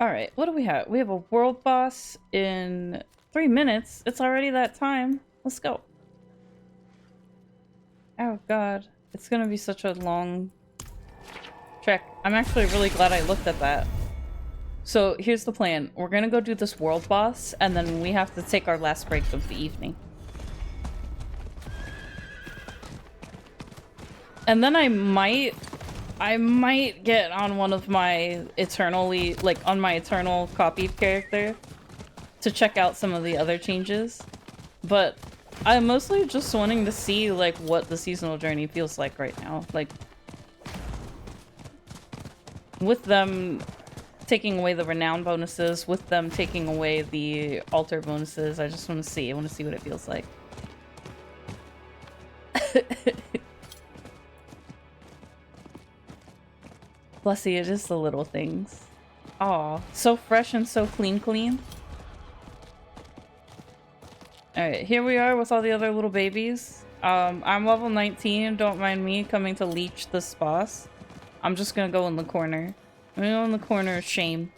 Alright, what do we have? We have a world boss in 3 minutes. It's already that time. Let's go. Oh god. It's gonna be such a long trek. I'm actually really glad I looked at that. So here's the plan. We're gonna go do this world boss, and then we have to take our last break of the evening. And then I might get on one of my eternally, like on my eternal copied character to check out some of the other changes. But I'm mostly just wanting to see like what the seasonal journey feels like right now. Like with them taking away the renown bonuses with them taking away the altar bonuses. I just want to see. I want to see what it feels like. Bless you, it is the little things. Aw, so fresh and so clean. Alright, here we are with all the other little babies. I'm level 19, don't mind me coming to leech this boss. I'm just gonna go in the corner. I'm gonna go in the corner of shame.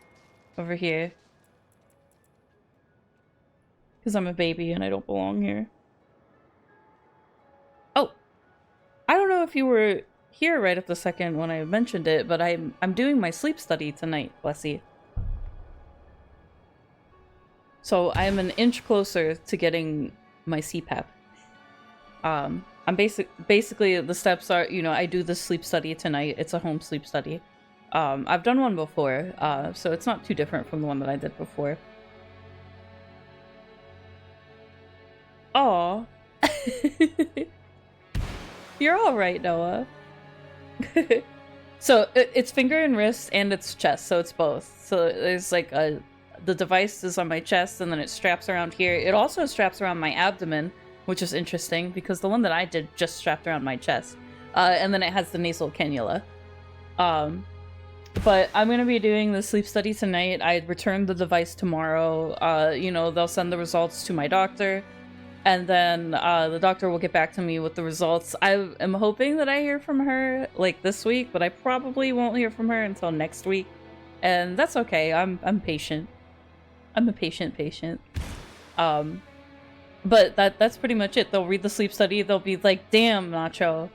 Over here. Because I'm a baby and I don't belong here. Oh! I don't know if you were here right at the second when I mentioned it, but I'm doing my sleep study tonight, bless you. So I'm an inch closer to getting my CPAP. I'm basically the steps are, you know, I do the sleep study tonight. It's a home sleep study. I've done one before, so it's not too different from the one that I did before. Aw. You're alright, Noah. So it's finger and wrist and it's chest, so it's both. So there's like the device is on my chest and then it straps around here. It also straps around my abdomen, which is interesting because the one that I did just strapped around my chest. And then it has the nasal cannula. But I'm gonna be doing the sleep study tonight. I return the device tomorrow. You know, they'll send the results to my doctor. And then the doctor will get back to me with the results. I am hoping that I hear from her like this week, but I probably won't hear from her until next week. And that's okay. I'm patient. I'm a patient. But that's pretty much it. They'll read the sleep study. They'll be like, damn, Nacho,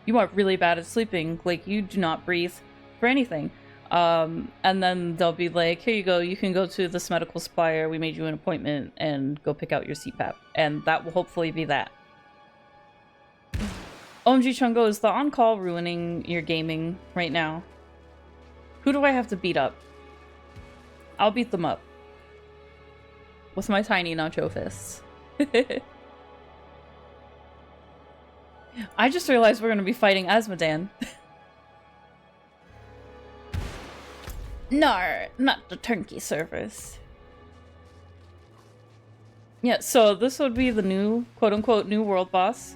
you are really bad at sleeping. Like, you do not breathe for anything. And then they'll be like, here you go, you can go to this medical supplier, we made you an appointment, and go pick out your CPAP. And that will hopefully be that. OMG Chungo, is the on-call ruining your gaming right now? Who do I have to beat up? I'll beat them up. With my tiny nacho fists. I just realized we're gonna be fighting Azmodan. No, not the turnkey servers. Yeah, so this would be the new, quote-unquote, new world boss.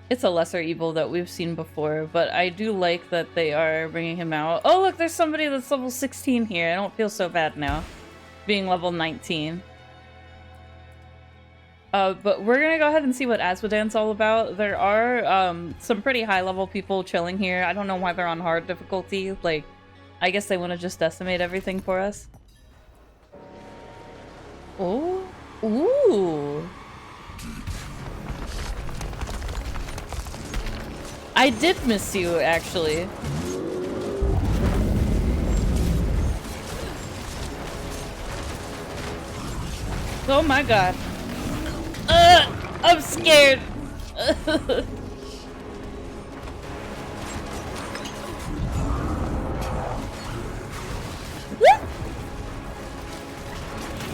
It's a lesser evil that we've seen before, but I do like that they are bringing him out. Oh, look, there's somebody that's level 16 here. I don't feel so bad now, being level 19. But we're gonna go ahead and see what Azmodan's all about. There are some pretty high-level people chilling here. I don't know why they're on hard difficulty. Like, I guess they want to just decimate everything for us. Oh, ooh. I did miss you, actually. Oh my god. I'm scared.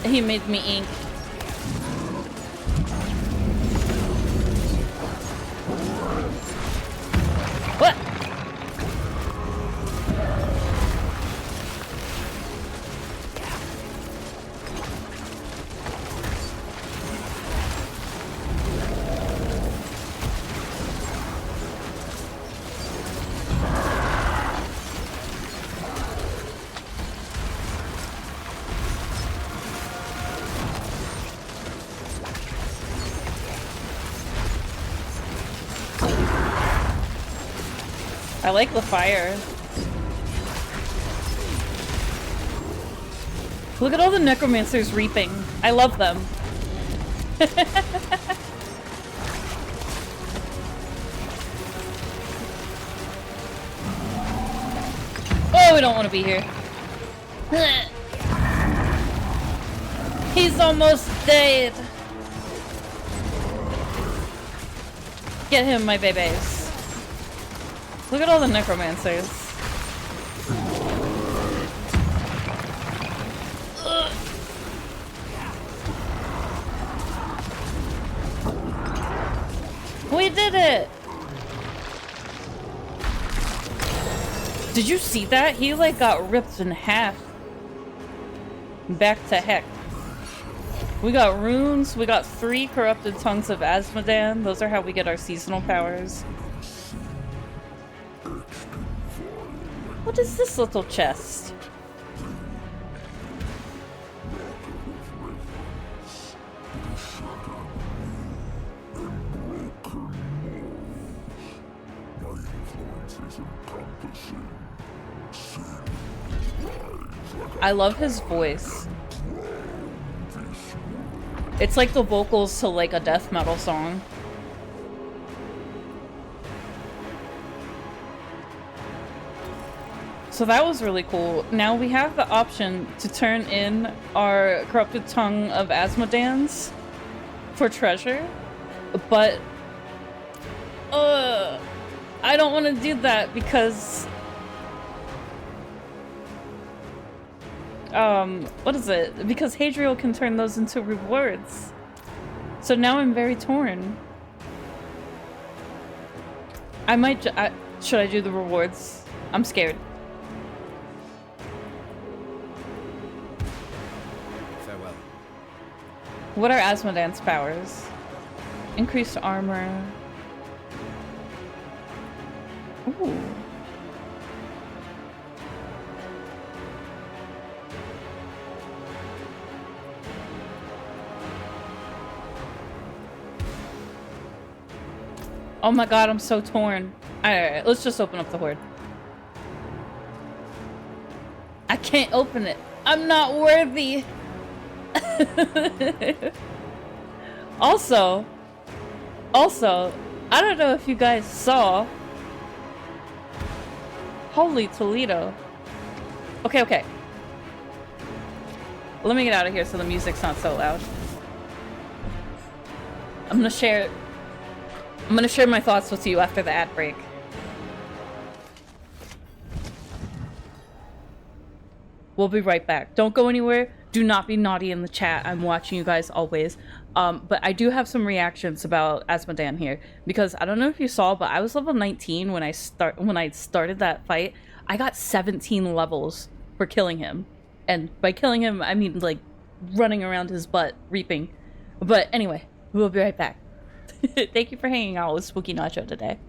He made me ink. What? I like the fire. Look at all the necromancers reaping. I love them. Oh, we don't want to be here. He's almost dead. Get him, my babies. Look at all the necromancers. Ugh. We did it! Did you see that? He like got ripped in half. Back to heck. We got runes. We got 3 corrupted tongues of Azmodan. Those are how we get our seasonal powers. What is this little chest? I love his voice. It's like the vocals to like a death metal song. So that was really cool. Now we have the option to turn in our corrupted tongue of Azmodans for treasure, but I don't want to do that because what is it? Because Hadriel can turn those into rewards. So now I'm very torn. I might should I do the rewards? I'm scared. Farewell. What are Azmodan's powers? Increased armor. Ooh. Oh my god, I'm so torn. Alright, let's just open up the Horde. I can't open it. I'm not worthy. Also, I don't know if you guys saw. Holy Toledo. Okay. Let me get out of here so the music's not so loud. I'm gonna share my thoughts with you after the ad break. We'll be right back. Don't go anywhere. Do not be naughty in the chat. I'm watching you guys always. But I do have some reactions about Azmodan here because I don't know if you saw, but I was level 19 when I started that fight. I got 17 levels for killing him. And by killing him, I mean like running around his butt reaping. But anyway, we'll be right back. Thank you for hanging out with Spooky Nacho today.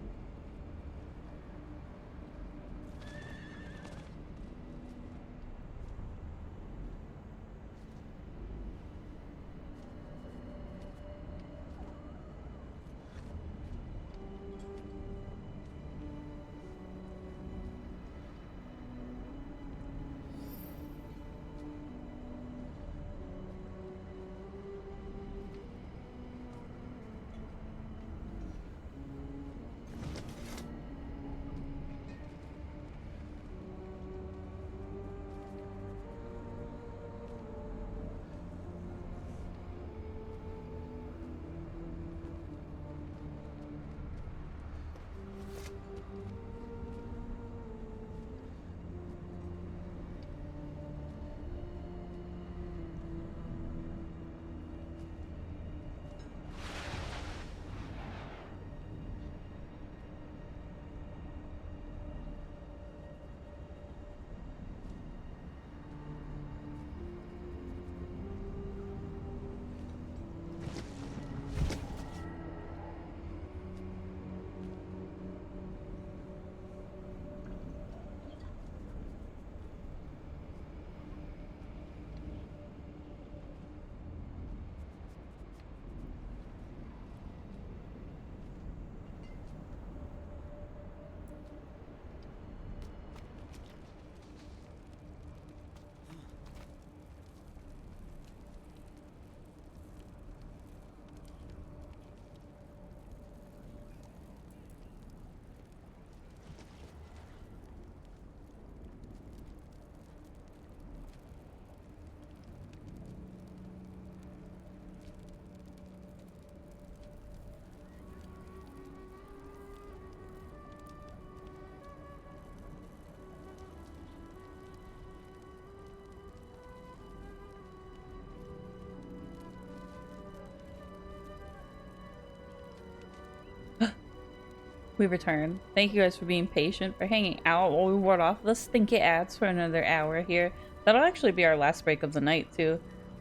We return. Thank you guys for being patient, for hanging out while we ward off the stinky ads for another hour here. That'll actually be our last break of the night, too.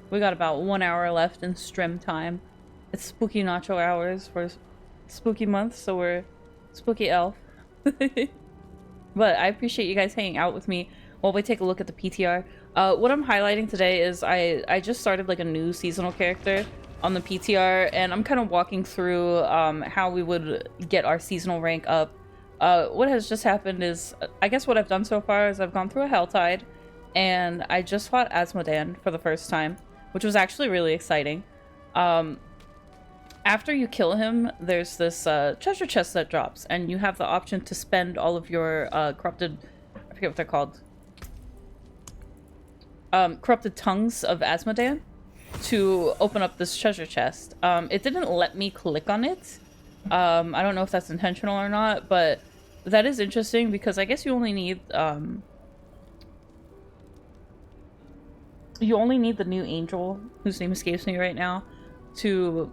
We got about 1 hour left in stream time. It's spooky nacho hours for spooky month, so we're spooky elf. But I appreciate you guys hanging out with me while we take a look at the PTR. What I'm highlighting today is I just started like a new seasonal character on the PTR, and I'm kind of walking through how we would get our seasonal rank up. What has just happened is, I guess what I've done so far is I've gone through a Helltide, and I just fought Azmodan for the first time, which was actually really exciting. After you kill him, there's this treasure chest that drops, and you have the option to spend all of your corrupted, I forget what they're called, corrupted tongues of Azmodan to open up this treasure chest. It didn't let me click on it. I don't know if that's intentional or not, but that is interesting because I guess you only need the new angel, whose name escapes me right now, to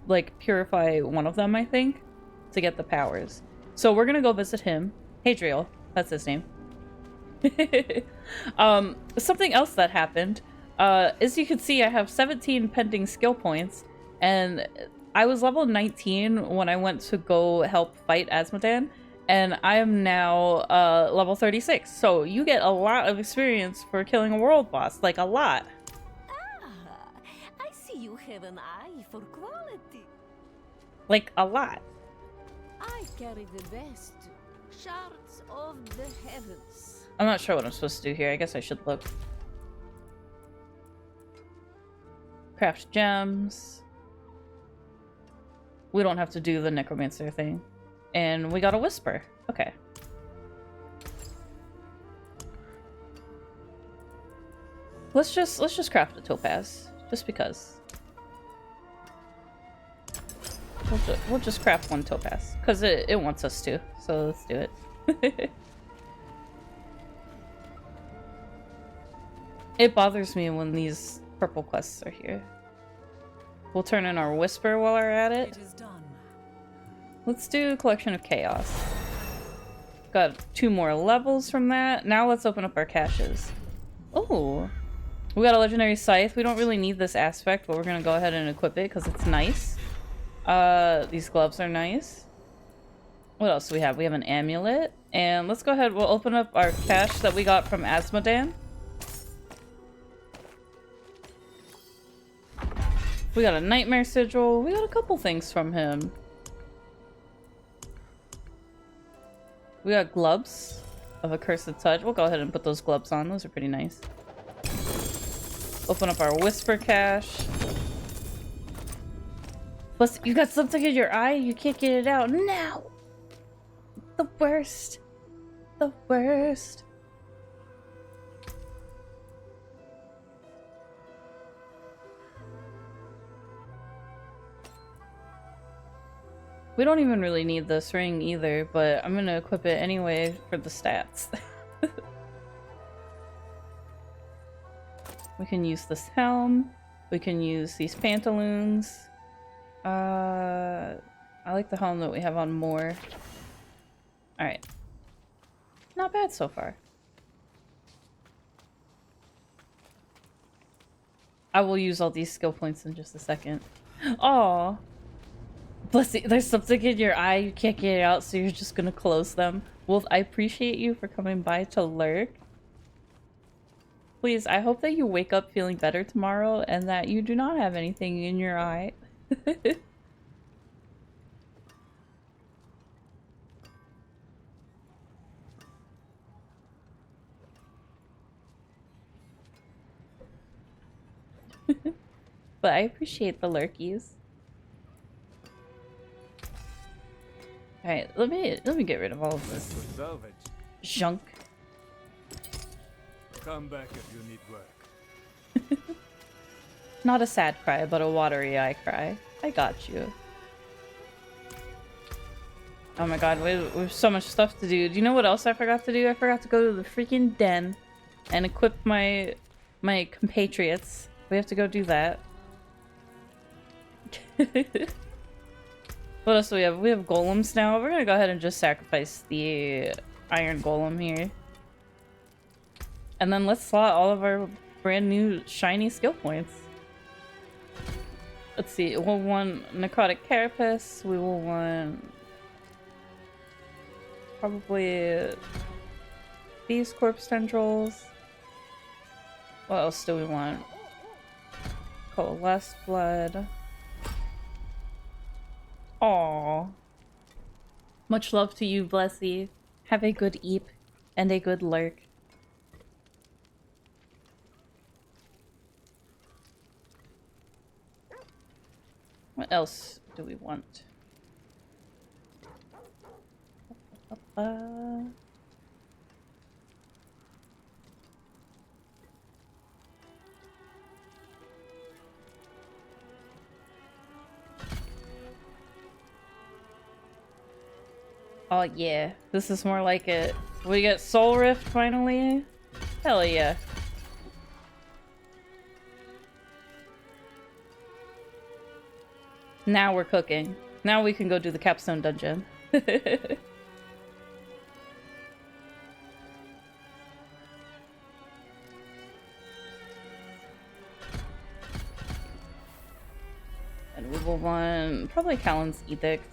like purify one of them, I think, to get the powers. So we're gonna go visit him. Hadriel, that's his name. Something else that happened, as you can see, I have 17 pending skill points, and I was level 19 when I went to go help fight Azmodan, and I am now level 36. So you get a lot of experience for killing a world boss, like a lot. Ah, I see you have an eye for quality. Like a lot. I carry the best shards of the heavens. I'm not sure what I'm supposed to do here. I guess I should look. Craft gems. We don't have to do the necromancer thing. And we got a whisper. Okay. Let's just craft a topaz. Just because. We'll just craft one topaz. Because it wants us to. So let's do it. It bothers me when these purple quests are here. We'll turn in our whisper while we're at it. It is done. Let's do Collection of Chaos. Got 2 more levels from that. Now let's open up our caches. Oh, we got a legendary scythe. We don't really need this aspect, but we're gonna go ahead and equip it because it's nice. These gloves are nice. What else do we have? We have an amulet. And let's go ahead. We'll open up our cache that we got from Azmodan. We got a nightmare sigil. We got a couple things from him. We got gloves of accursed touch. We'll go ahead and put those gloves on. Those are pretty nice. Open up our whisper cache. Plus, you got something in your eye. You can't get it out now. The worst. The worst. We don't even really need this ring either, but I'm gonna equip it anyway for the stats. We can use this helm. We can use these pantaloons. I like the helm that we have on more. Alright. Not bad so far. I will use all these skill points in just a second. Aw. Bless you. There's something in your eye. You can't get it out, so you're just gonna close them. Well, I appreciate you for coming by to lurk. Please, I hope that you wake up feeling better tomorrow and that you do not have anything in your eye. But I appreciate the lurkies. Alright, let me get rid of all of this junk. Come back if you need work. Not a sad cry, but a watery eye cry. I got you. Oh my god, we have so much stuff to do. Do you know what else I forgot to do? I forgot to go to the freaking den and equip my compatriots. We have to go do that. What else do we have? We have golems now. We're gonna go ahead and just sacrifice the iron golem here. And then let's slot all of our brand new shiny skill points. Let's see. We'll want necrotic carapace. We will want probably these corpse tendrils. What else do we want? Coalesced blood. Aww. Much love to you, Blessy. Have a good eep and a good lurk. What else do we want? Oh yeah, this is more like it. We get Soul Rift finally? Hell yeah. Now we're cooking. Now we can go do the capstone dungeon. And we will want probably Callan's Edict.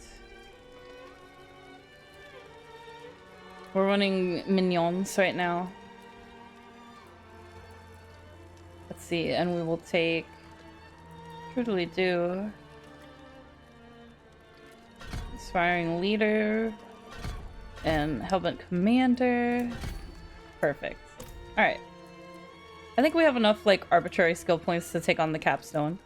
We're running minions right now. Let's see, and we will take Truly do Inspiring Leader and Hellbent Commander. Perfect. Alright. I think we have enough like arbitrary skill points to take on the capstone.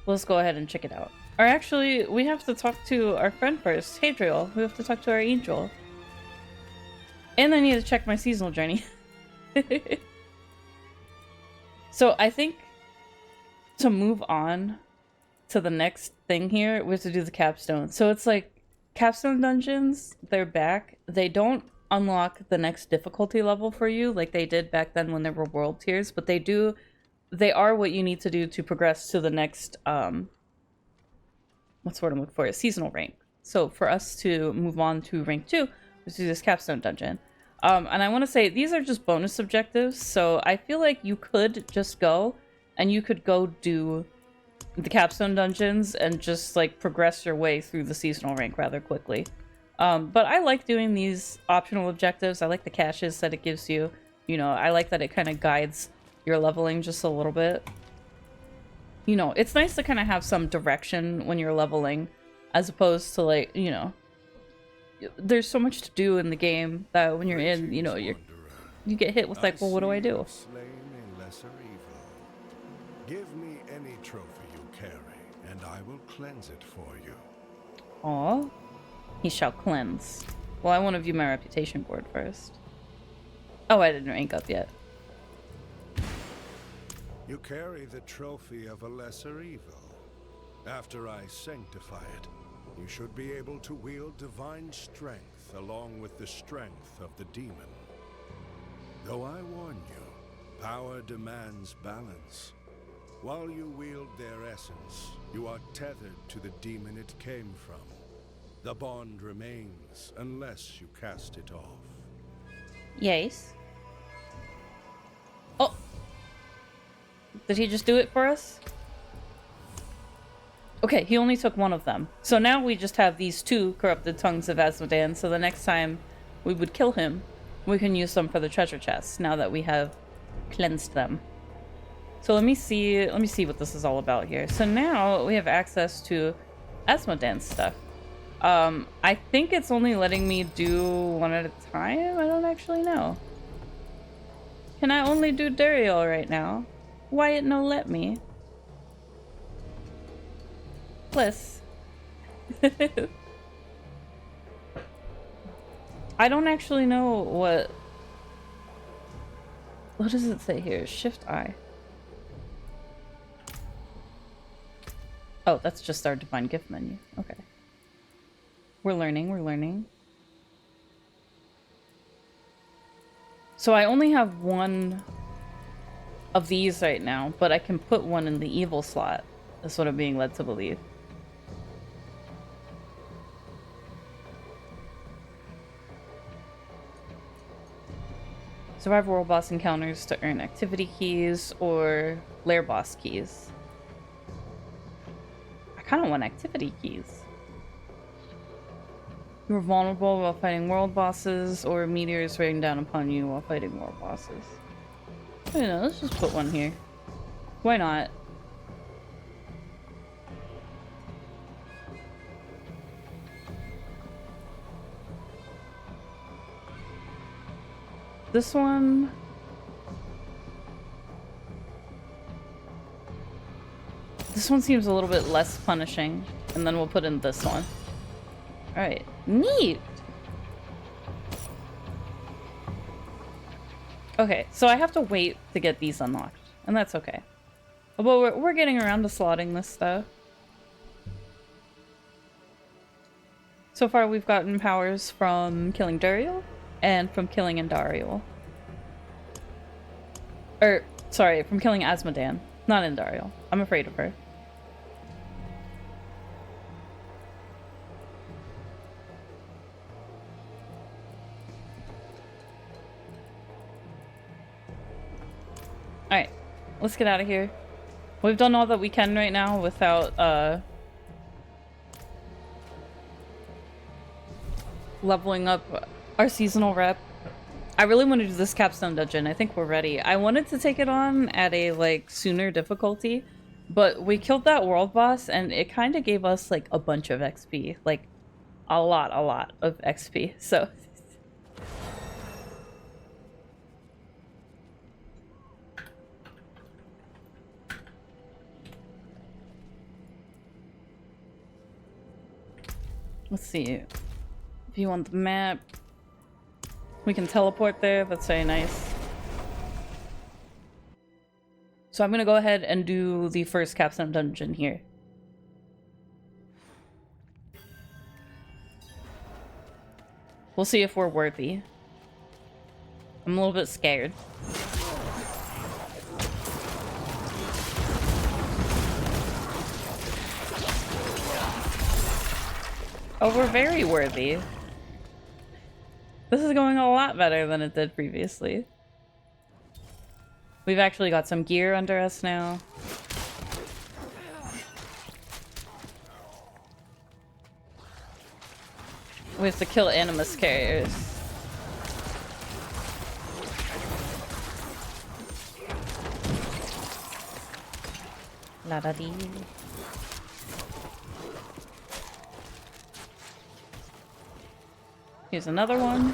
Let's go ahead and check it out. Or actually, we have to talk to our friend first, Hadriel. We have to talk to our angel. And I need to check my seasonal journey. So I think to move on to the next thing here, we have to do the capstone. So it's like capstone dungeons, they're back. They don't unlock the next difficulty level for you like they did back then when there were world tiers, but they are what you need to do to progress to the next what's the word I'm looking for? A seasonal rank. So for us to move on to rank 2, let's do this capstone dungeon. And I want to say these are just bonus objectives, so I feel like you could just go and you could go do the capstone dungeons and just like progress your way through the seasonal rank rather quickly. But I like doing these optional objectives. I like the caches that it gives you. You know, I like that it kind of guides your leveling just a little bit. You know, it's nice to kind of have some direction when you're leveling, as opposed to like, you know, there's so much to do in the game that when you're in, you know, you get hit with like, well, what do I do? Give me any trophy you carry, and I will cleanse it for you. Aw, he shall cleanse. Well, I want to view my reputation board first. Oh, I didn't rank up yet. You carry the trophy of a lesser evil. After I sanctify it, you should be able to wield divine strength along with the strength of the demon. Though I warn you, power demands balance. While you wield their essence, you are tethered to the demon it came from. The bond remains unless you cast it off. Yes. Oh! Did he just do it for us? Okay, he only took one of them. So now we just have these 2 corrupted tongues of Azmodan, so the next time we would kill him, we can use them for the treasure chests, now that we have cleansed them. So let me see what this is all about here. So now we have access to Azmodan stuff. I think it's only letting me do one at a time? I don't actually know. Can I only do Duriel right now? Why it no let me? Bliss. I don't actually know what does it say here? Shift I. Oh, that's just our divine gift menu. Okay. We're learning. So I only have one of these right now, but I can put one in the evil slot. That's what I'm being led to believe. Survive world boss encounters to earn activity keys or lair boss keys. I kind of want activity keys. You are vulnerable while fighting world bosses, or meteors raining down upon you while fighting world bosses. I don't know, let's just put one here. Why not? This one... This one seems a little bit less punishing, and then we'll put in this one. Alright, neat! Okay, so I have to wait to get these unlocked, and that's okay. But we're getting around to slotting this stuff. So far we've gotten powers from killing Duriel and from killing Indariel. Or, sorry, from killing Azmodan, not Indariel. I'm afraid of her. Alright, let's get out of here. We've done all that we can right now without, leveling up our seasonal rep. I really want to do this capstone dungeon. I think we're ready. I wanted to take it on at a, like, sooner difficulty, but we killed that world boss and it kind of gave us, like, a bunch of XP. Like, a lot of XP, so... Let's see. View on the map. We can teleport there. That's very nice. So I'm gonna go ahead and do the first capstone dungeon here. We'll see if we're worthy. I'm a little bit scared. Oh, we're very worthy. This is going a lot better than it did previously. We've actually got some gear under us now. We have to kill animus carriers. La da dee. Here's another one.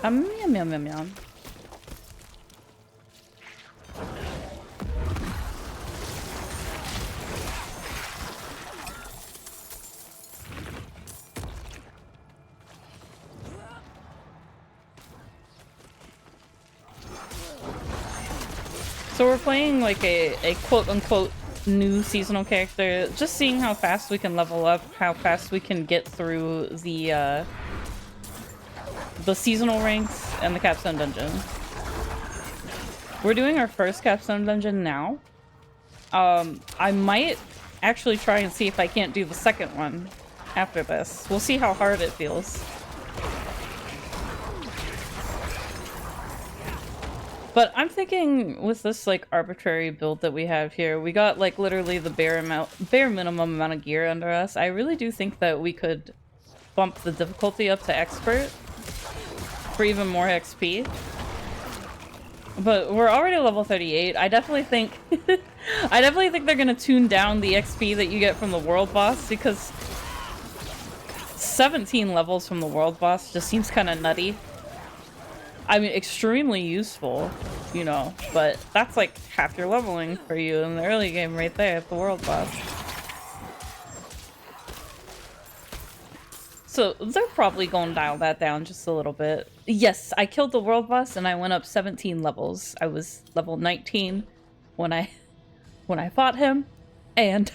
Yum yum yum yum. So we're playing like a quote-unquote new seasonal character, just seeing how fast we can level up, how fast we can get through the seasonal ranks and the capstone dungeon. We're doing our first capstone dungeon now. I might actually try and see if I can't do the second one after this. We'll see how hard it feels. But I'm thinking with this like arbitrary build that we have here, we got like literally the bare minimum amount of gear under us. I really do think that we could bump the difficulty up to expert for even more XP. But we're already level 38. I definitely think they're gonna tune down the XP that you get from the world boss, because 17 levels from the world boss just seems kind of nutty. I mean, extremely useful, you know, but that's like half your leveling for you in the early game right there at the world boss. So they're probably going to dial that down just a little bit. Yes, I killed the world boss and I went up 17 levels. I was level 19 when I fought him, and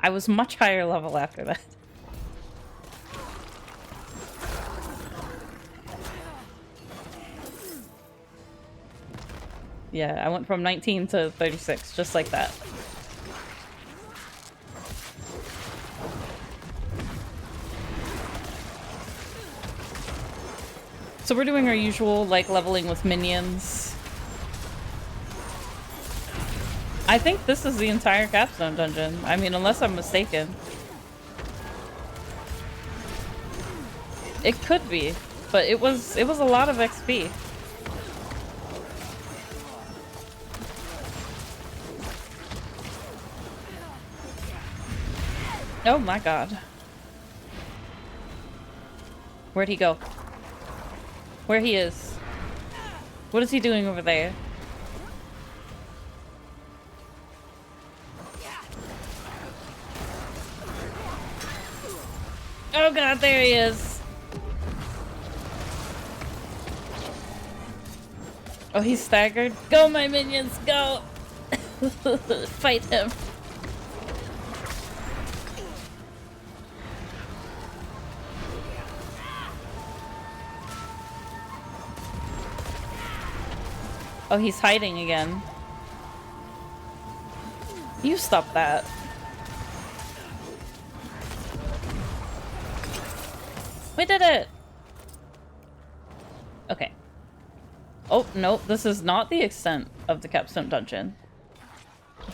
I was much higher level after that. Yeah, I went from 19 to 36, just like that. So we're doing our usual, like, leveling with minions. I think this is the entire capstone dungeon. I mean, unless I'm mistaken. It could be, but it was a lot of XP. Oh my god. Where'd he go? Where he is? What is he doing over there? Oh god, there he is. Oh, he's staggered. Go, my minions, go! Fight him. Oh, he's hiding again. You stop that. We did it! Okay. Oh, nope, this is not the extent of the capstone dungeon.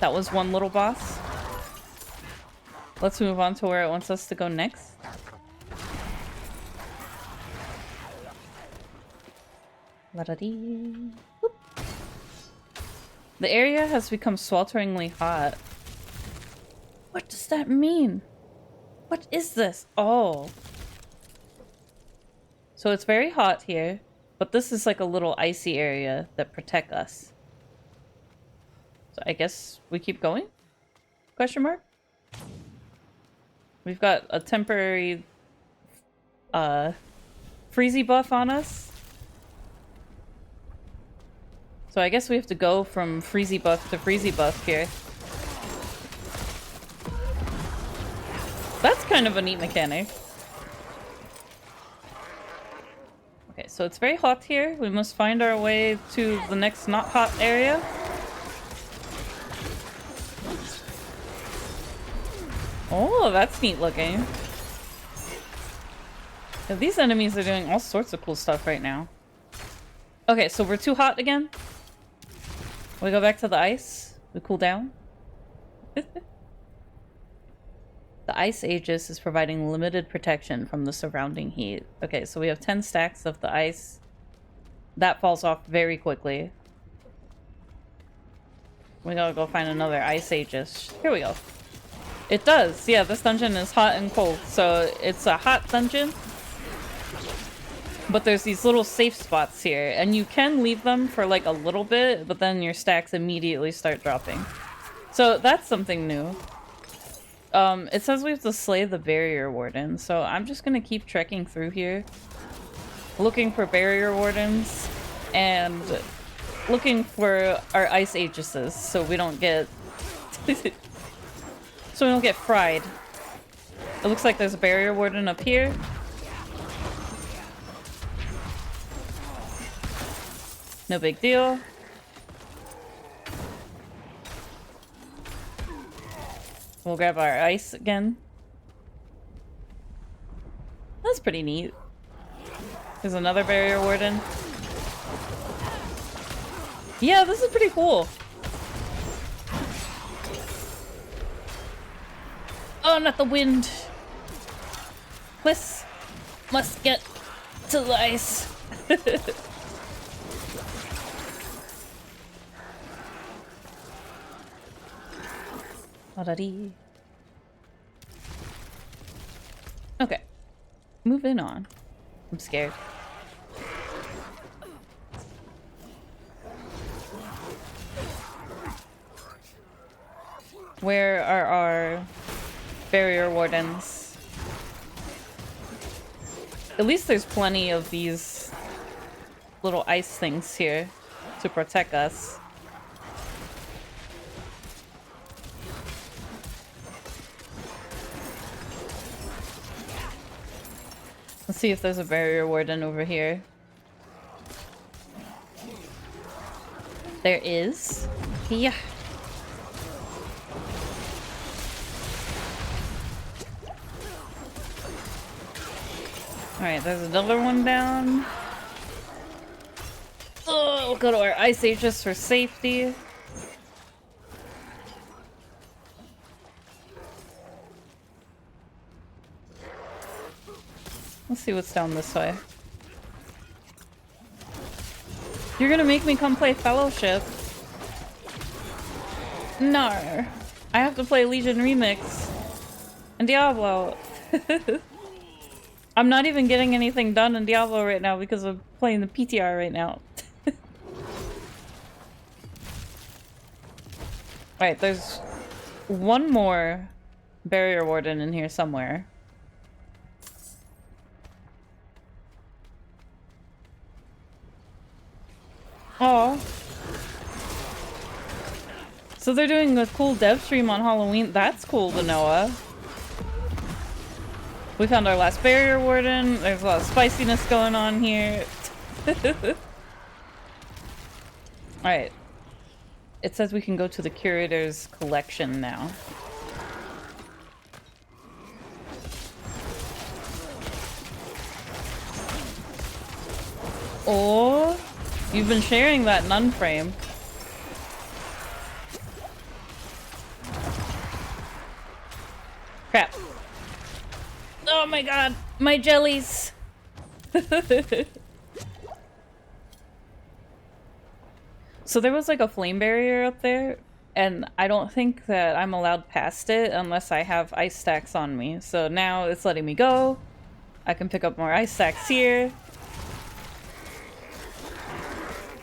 That was one little boss. Let's move on to where it wants us to go next. La-da-dee. Whoop. The area has become swelteringly hot. What does that mean? What is this? Oh. So it's very hot here, but this is like a little icy area that protect us. So I guess we keep going? Question mark? We've got a temporary freezy buff on us. So I guess we have to go from freezy buff to freezy buff here. That's kind of a neat mechanic. Okay, so it's very hot here. We must find our way to the next not hot area. Oh, that's neat looking. Yeah, these enemies are doing all sorts of cool stuff right now. Okay, so we're too hot again. We go back to the ice. We cool down. The Ice Aegis is providing limited protection from the surrounding heat. Okay, so we have 10 stacks of the ice. That falls off very quickly. We gotta go find another Ice Aegis. Here we go. It does. Yeah, this dungeon is hot and cold. So it's a hot dungeon. But there's these little safe spots here. And you can leave them for like a little bit, but then your stacks immediately start dropping. So that's something new. It says we have to slay the barrier warden, so I'm just gonna keep trekking through here, looking for barrier wardens and looking for our ice aegises, so we don't get fried. It looks like there's a barrier warden up here. No big deal. We'll grab our ice again. That's pretty neat. There's another barrier warden. Yeah, this is pretty cool. Oh, not the wind. Must get to the ice. Okay. Moving on. I'm scared. Where are our barrier wardens? At least there's plenty of these little ice things here to protect us. see if there's a barrier warden over here. There is. Yeah. Alright, there's another one down. Oh, we'll go to our ice aegis for safety. Let's see what's down this way. You're gonna make me come play Fellowship? No. I have to play Legion Remix. And Diablo. I'm not even getting anything done in Diablo right now because I'm playing the PTR right now. Alright, there's one more barrier warden in here somewhere. Oh. So they're doing a cool dev stream on Halloween. That's cool to know. We found our last barrier warden. There's a lot of spiciness going on here. Alright. It says we can go to the curator's collection now. Oh, you've been sharing that nun frame. Crap. Oh my god, my jellies. So there was like a flame barrier up there, and I don't think that I'm allowed past it unless I have ice stacks on me. So now it's letting me go. I can pick up more ice stacks here.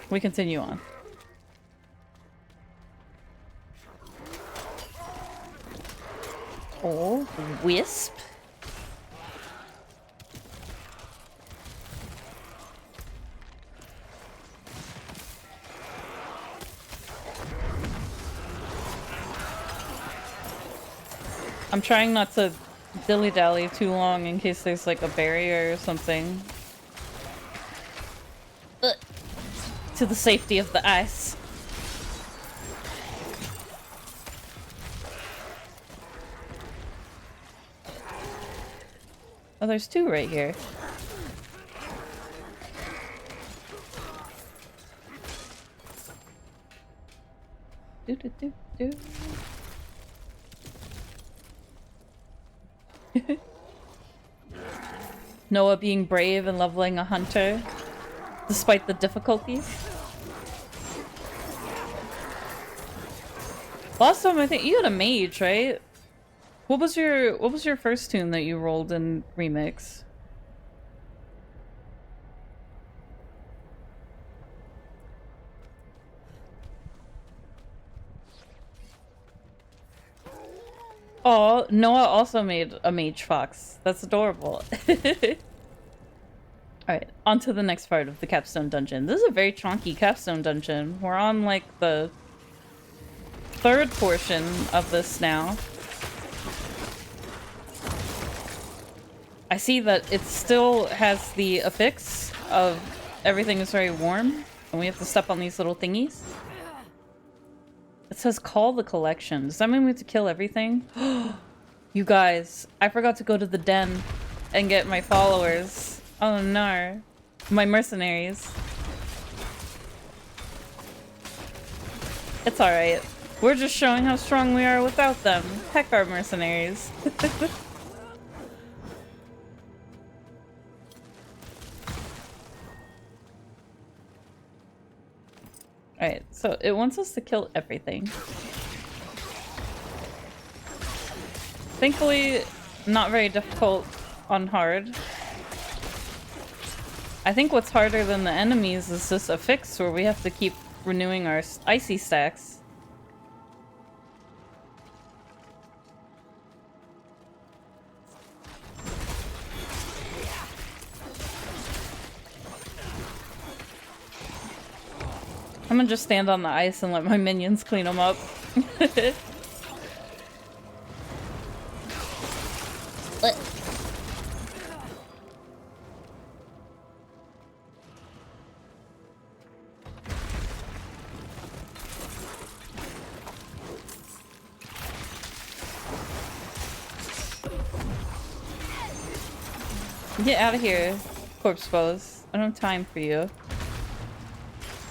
We continue on. Oh, wisp. I'm trying not to dilly-dally too long in case there's like a barrier or something. To the safety of the ice. Oh, there's two right here. Do do do do. Noah being brave and leveling a hunter despite the difficulties. Last time I think you had a mage, right? What was your first tune that you rolled in Remix? Oh, Noah also made a mage fox. That's adorable. Alright, on to the next part of the capstone dungeon. This is a very chunky capstone dungeon. We're on like the third portion of this now. I see that it still has the affix of everything is very warm, and we have to step on these little thingies. It says call the collection. Does that mean we have to kill everything? You guys, I forgot to go to the den and get my followers. Oh no. My mercenaries. It's alright. We're just showing how strong we are without them. Heck our mercenaries. Alright, so it wants us to kill everything. Thankfully, not very difficult on hard. I think what's harder than the enemies is this affix where we have to keep renewing our icy stacks. I'm gonna just stand on the ice and let my minions clean them up. Get out of here, corpse foes. I don't have time for you.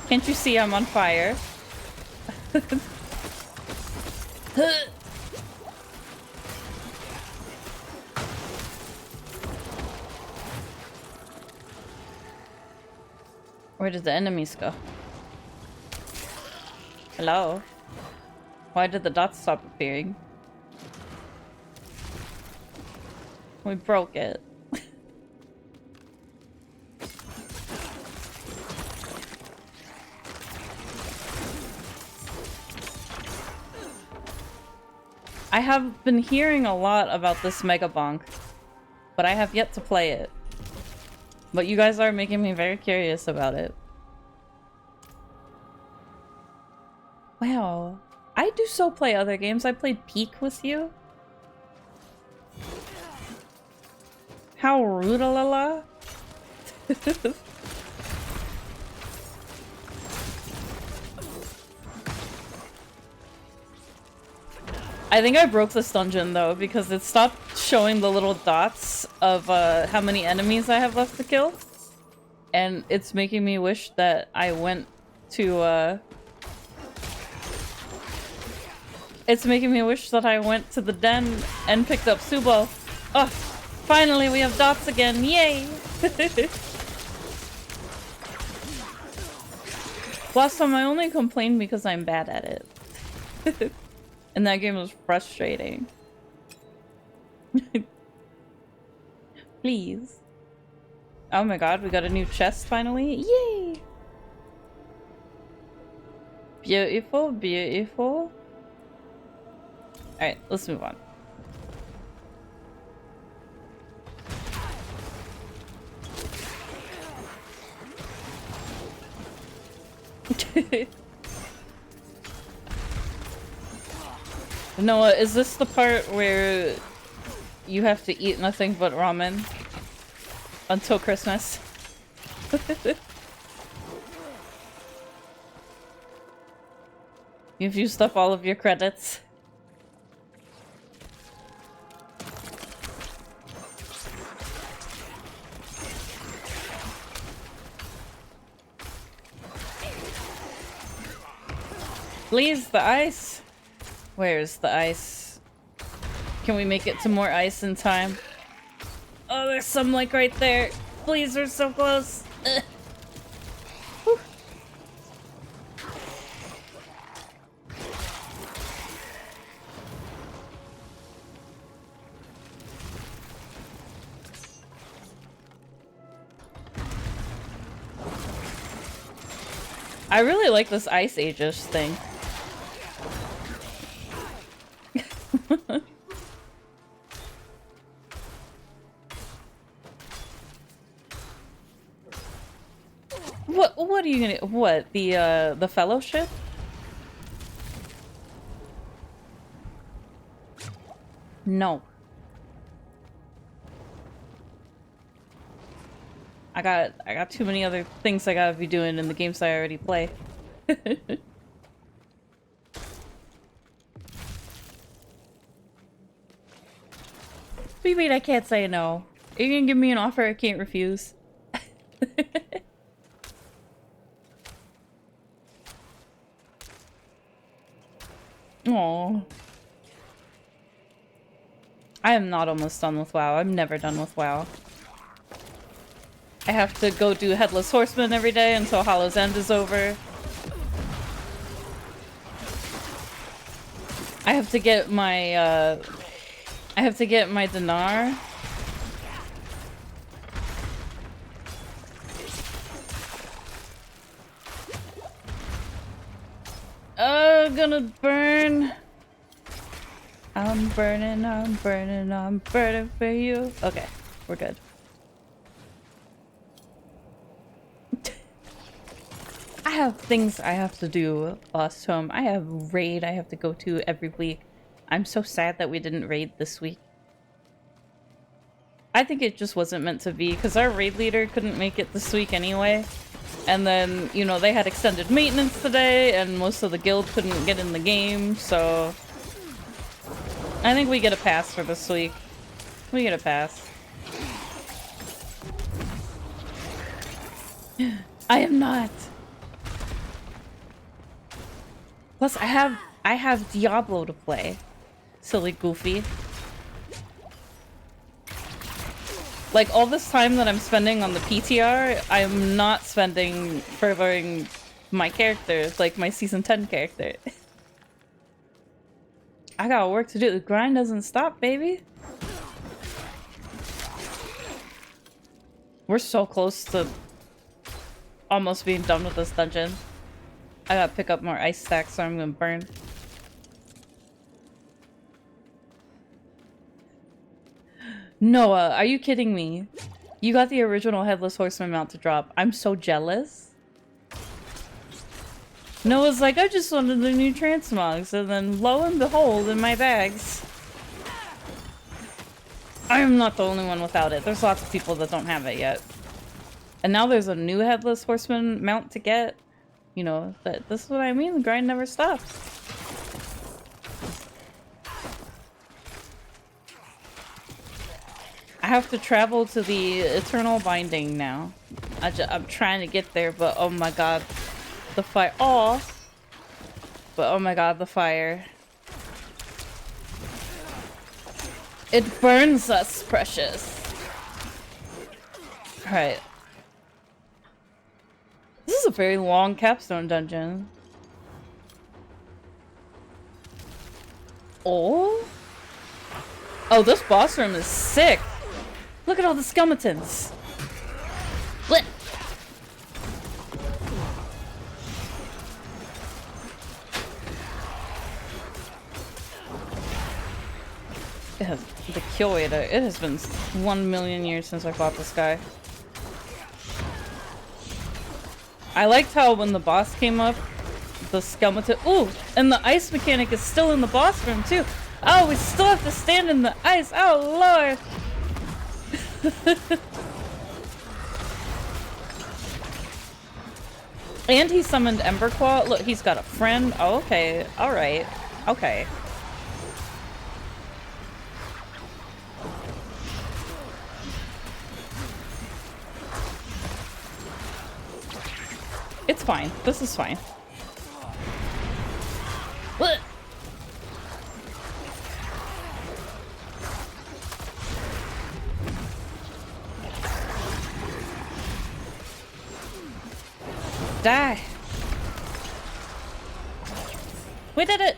Can't you see I'm on fire? Where did the enemies go? Hello? Why did the dots stop appearing? We broke it. I have been hearing a lot about this Mega Bonk, but I have yet to play it. But you guys are making me very curious about it. Wow. I do so play other games. I played Peak with you. How rude, la. I think I broke this dungeon though because it stopped showing the little dots of how many enemies I have left to kill. And it's making me wish that I went to it's making me wish that I went to the den and picked up Subo. Oh, finally we have dots again. Yay! Last time I only complained because I'm bad at it. And that game was frustrating. Please. Oh my god, we got a new chest finally. Yay! Beautiful, beautiful. Alright, let's move on. Noah, is this the part where you have to eat nothing but ramen until Christmas? You've used up all of your credits. Please, the ice! Where's the ice? Can we make it to more ice in time? Oh, there's some like right there. Please, we're so close. I really like this Ice Aegis thing. What are you gonna— what, the fellowship? No. I got too many other things I gotta be doing in the games I already play. Wait, I can't say no. Are you gonna give me an offer I can't refuse? Aww. I am not almost done with WoW. I'm never done with WoW. I have to go do Headless Horseman every day until Hollow's End is over. I have to get my dinar. Oh, gonna burn. I'm burning, I'm burning, I'm burning for you. Okay, we're good. I have things I have to do, Lost Home. I have raid I have to go to every week. I'm so sad that we didn't raid this week. I think it just wasn't meant to be, because our raid leader couldn't make it this week anyway. And then, you know, they had extended maintenance today, and most of the guild couldn't get in the game, so... I think we get a pass for this week. We get a pass. I am not. Plus, I have Diablo to play. Silly goofy. Like, all this time that I'm spending on the PTR, I'm not spending furthering my character, like my Season 10 character. I got work to do. The grind doesn't stop, baby. We're so close to almost being done with this dungeon. I gotta pick up more ice stacks so I'm gonna burn. Noah, are you kidding me? You got the original Headless Horseman mount to drop. I'm so jealous. Noah's like, I just wanted the new transmogs, and then lo and behold, in my bags. I am not the only one without it. There's lots of people that don't have it yet. And now there's a new Headless Horseman mount to get. You know, this is what I mean, the grind never stops. I have to travel to the Eternal Binding now. I'm trying to get there, but oh my god. The fire. Oh! But oh my god, the fire. It burns us, precious. Alright. This is a very long capstone dungeon. Oh? Oh, this boss room is sick. Look at all the skeletons. What? It has the kill rate. It has been 1,000,000 years since I fought this guy. I liked how when the boss came up, the skeleton. Ooh, and the ice mechanic is still in the boss room too. Oh, we still have to stand in the ice. Oh lord. And he summoned Emberclaw. Look, he's got a friend. Oh, okay. Alright. Okay. It's fine. This is fine. What? Die. We did it.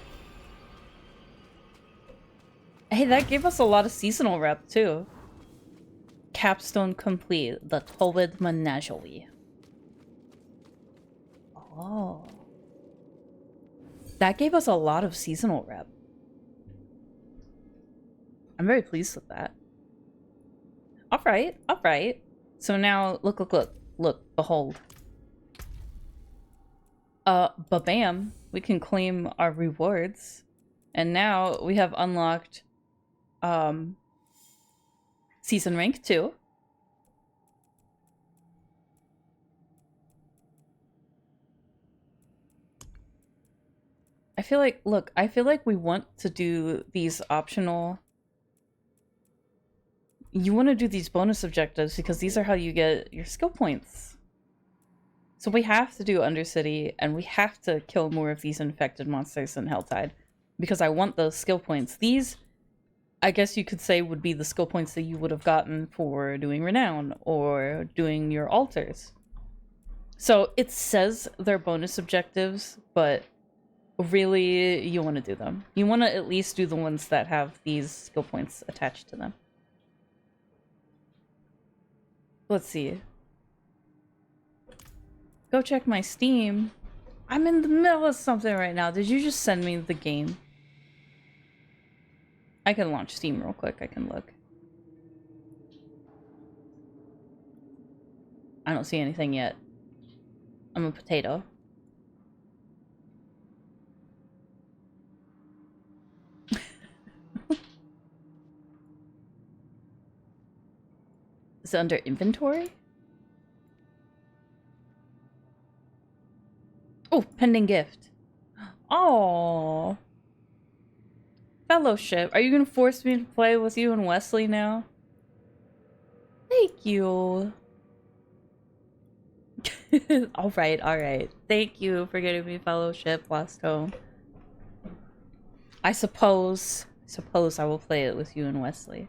Hey, that gave us a lot of seasonal rep too. Capstone complete. The Towed Menagerie. Oh. That gave us a lot of seasonal rep. I'm very pleased with that. Alright, alright. So now, look, behold. Ba-bam. We can claim our rewards. And now we have unlocked, Season Rank 2. I feel like, look, I feel like we want to do these optional... You want to do these bonus objectives because these are how you get your skill points. So we have to do Undercity, and we have to kill more of these infected monsters in Helltide. Because I want those skill points. These, I guess you could say, would be the skill points that you would have gotten for doing Renown, or doing your altars. So it says they're bonus objectives, but really, you want to do them. You want to at least do the ones that have these skill points attached to them. Let's see. Go check my Steam. I'm in the middle of something right now. Did you just send me the game? I can launch Steam real quick. I can look. I don't see anything yet. I'm a potato. Is it under inventory? Oh, pending gift. Oh. Fellowship. Are you gonna force me to play with you and Wesley now? Thank you. Alright, alright. Thank you for getting me fellowship, Lost Home. I suppose I will play it with you and Wesley.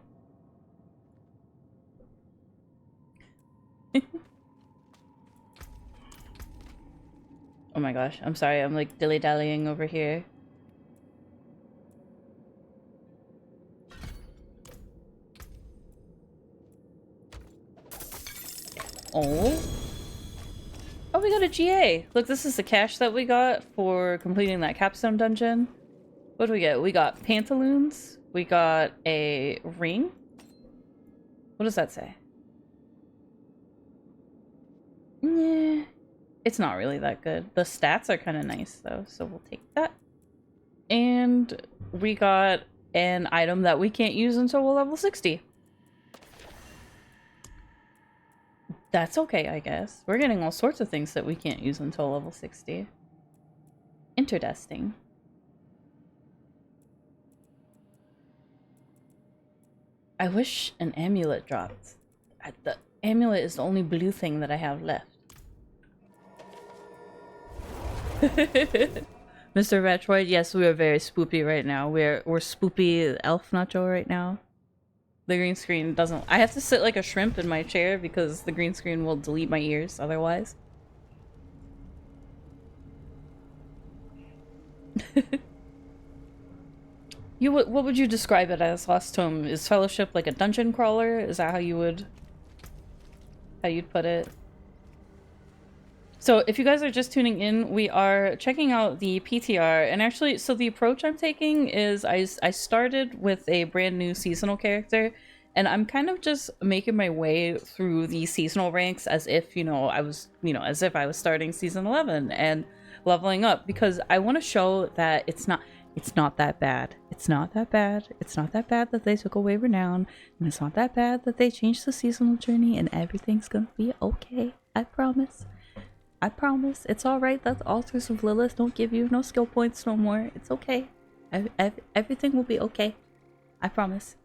Oh my gosh, I'm sorry, I'm like dilly-dallying over here. Oh. Oh, we got a GA! Look, this is the cash that we got for completing that capstone dungeon. What do we get? We got pantaloons. We got a ring. What does that say? Yeah, it's not really that good. The stats are kind of nice though, so we'll take that. And we got an item that we can't use until we're level 60. That's okay, I guess. We're getting all sorts of things that we can't use until level 60. Interesting. I wish an amulet dropped. The amulet is the only blue thing that I have left. Mr. Retroid, yes, we are very spoopy right now. We're spoopy elf nacho right now. The green screen doesn't... I have to sit like a shrimp in my chair because the green screen will delete my ears otherwise. What would you describe it as, Lost Home? Is Fellowship like a dungeon crawler? Is that how you'd put it? So if you guys are just tuning in, we are checking out the PTR, and actually, so the approach I'm taking is I started with a brand new seasonal character, and I'm kind of just making my way through the seasonal ranks as if, as if I was starting season 11 and leveling up, because I want to show that it's not that bad. It's not that bad. It's not that bad that they took away renown, and it's not that bad that they changed the seasonal journey, and everything's gonna be okay. I promise. I promise. It's alright that the Altars of Lilith don't give you no skill points no more. It's okay. Everything will be okay. I promise.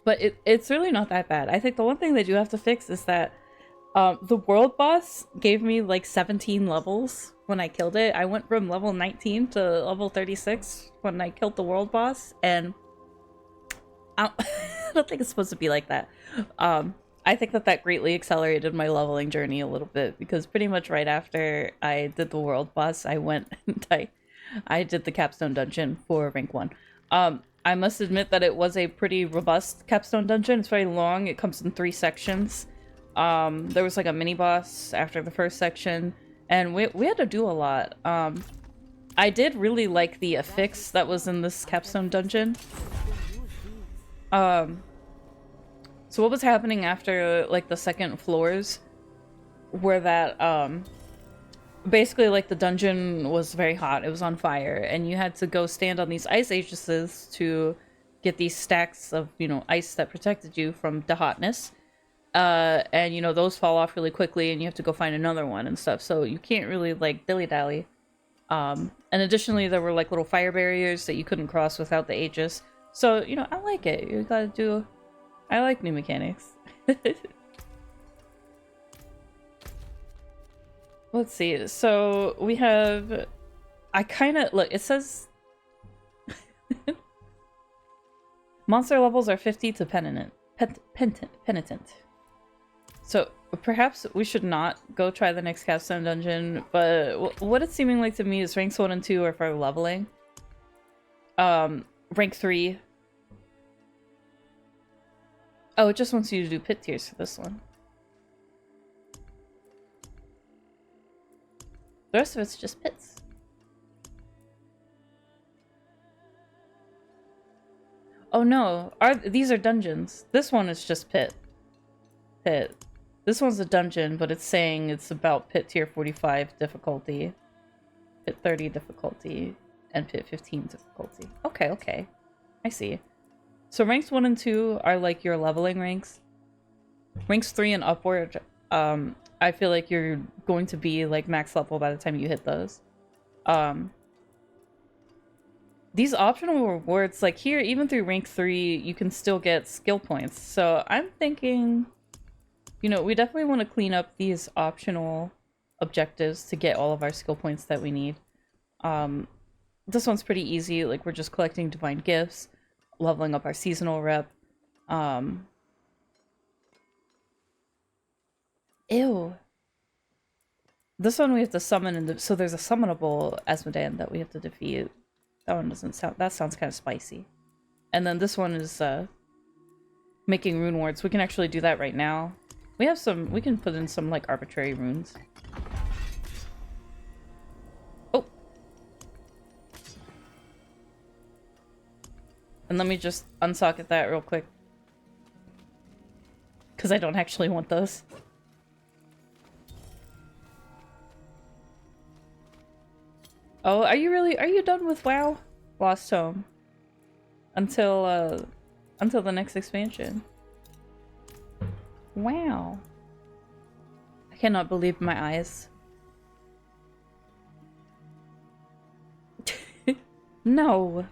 But it's really not that bad. I think the one thing they do have to fix is that the world boss gave me like 17 levels when I killed it. I went from level 19 to level 36 when I killed the world boss, and I don't think it's supposed to be like that. I think that greatly accelerated my leveling journey a little bit, because pretty much right after I did the world boss, I went and I did the capstone dungeon for rank 1. I must admit that it was a pretty robust capstone dungeon. It's very long. It comes in 3 sections. There was like a mini boss after the first section, and we had to do a lot. I did really like the affix that was in this capstone dungeon. So what was happening after like the second floors were that basically like the dungeon was very hot. It was on fire, and you had to go stand on these ice aegis to get these stacks of, ice that protected you from the hotness. And those fall off really quickly, and you have to go find another one and stuff, so you can't really like dilly-dally. And additionally, there were like little fire barriers that you couldn't cross without the aegis. So I like it. You gotta do... I like new mechanics. Let's see. So we have... I kind of... Look, it says... Monster levels are 50 to penitent. So perhaps we should not go try the next capstone dungeon, but what it's seeming like to me is ranks 1 and 2 are for leveling. Rank 3... Oh, it just wants you to do pit tiers for this one. The rest of it's just pits. Oh no, these are dungeons. This one is just pit. Pit. This one's a dungeon, but it's saying it's about pit tier 45 difficulty, pit 30 difficulty, and pit 15 difficulty. Okay. I see. So ranks 1 and 2 are like your leveling ranks. Ranks 3 and upward, I feel like you're going to be like max level by the time you hit those. These optional rewards, like here, even through rank 3, you can still get skill points. So I'm thinking You know, we definitely want to clean up these optional objectives to get all of our skill points that we need. This one's pretty easy. Like, we're just collecting divine gifts, leveling up our seasonal rep. Ew. This one we have to summon, so there's a summonable Azmodan that we have to defeat. That one doesn't sound, that sounds kind of spicy. And then this one is making rune wards. We can actually do that right now. We have some, we can put in some like arbitrary runes. Oh. And let me just unsocket that real quick. Because I don't actually want those. Oh, are you done with WoW? Lost Home. Until the next expansion. Wow. I cannot believe my eyes. No.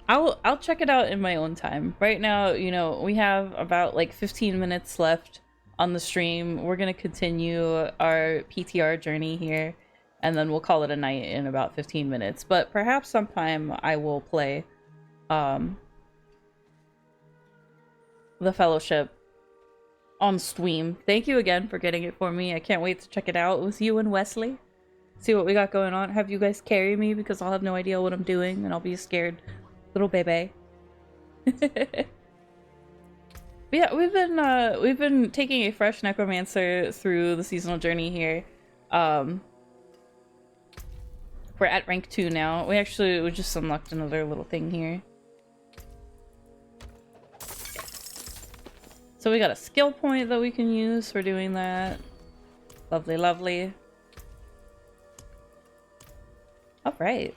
I'll check it out in my own time. Right now, you know, we have about like 15 minutes left on the stream. We're gonna continue our PTR journey here, and then we'll call it a night in about 15 minutes. But perhaps sometime I will play the Fellowship on stream. Thank you again for getting it for me. I can't wait to check it out with you and Wesley. See what we got going on. Have you guys carry me because I'll have no idea what I'm doing and I'll be a scared little baby. Yeah, we've been taking a fresh necromancer through the seasonal journey here. We're at rank 2 now. We just unlocked another little thing here. So we got a skill point that we can use for doing that. Lovely, lovely. Alright.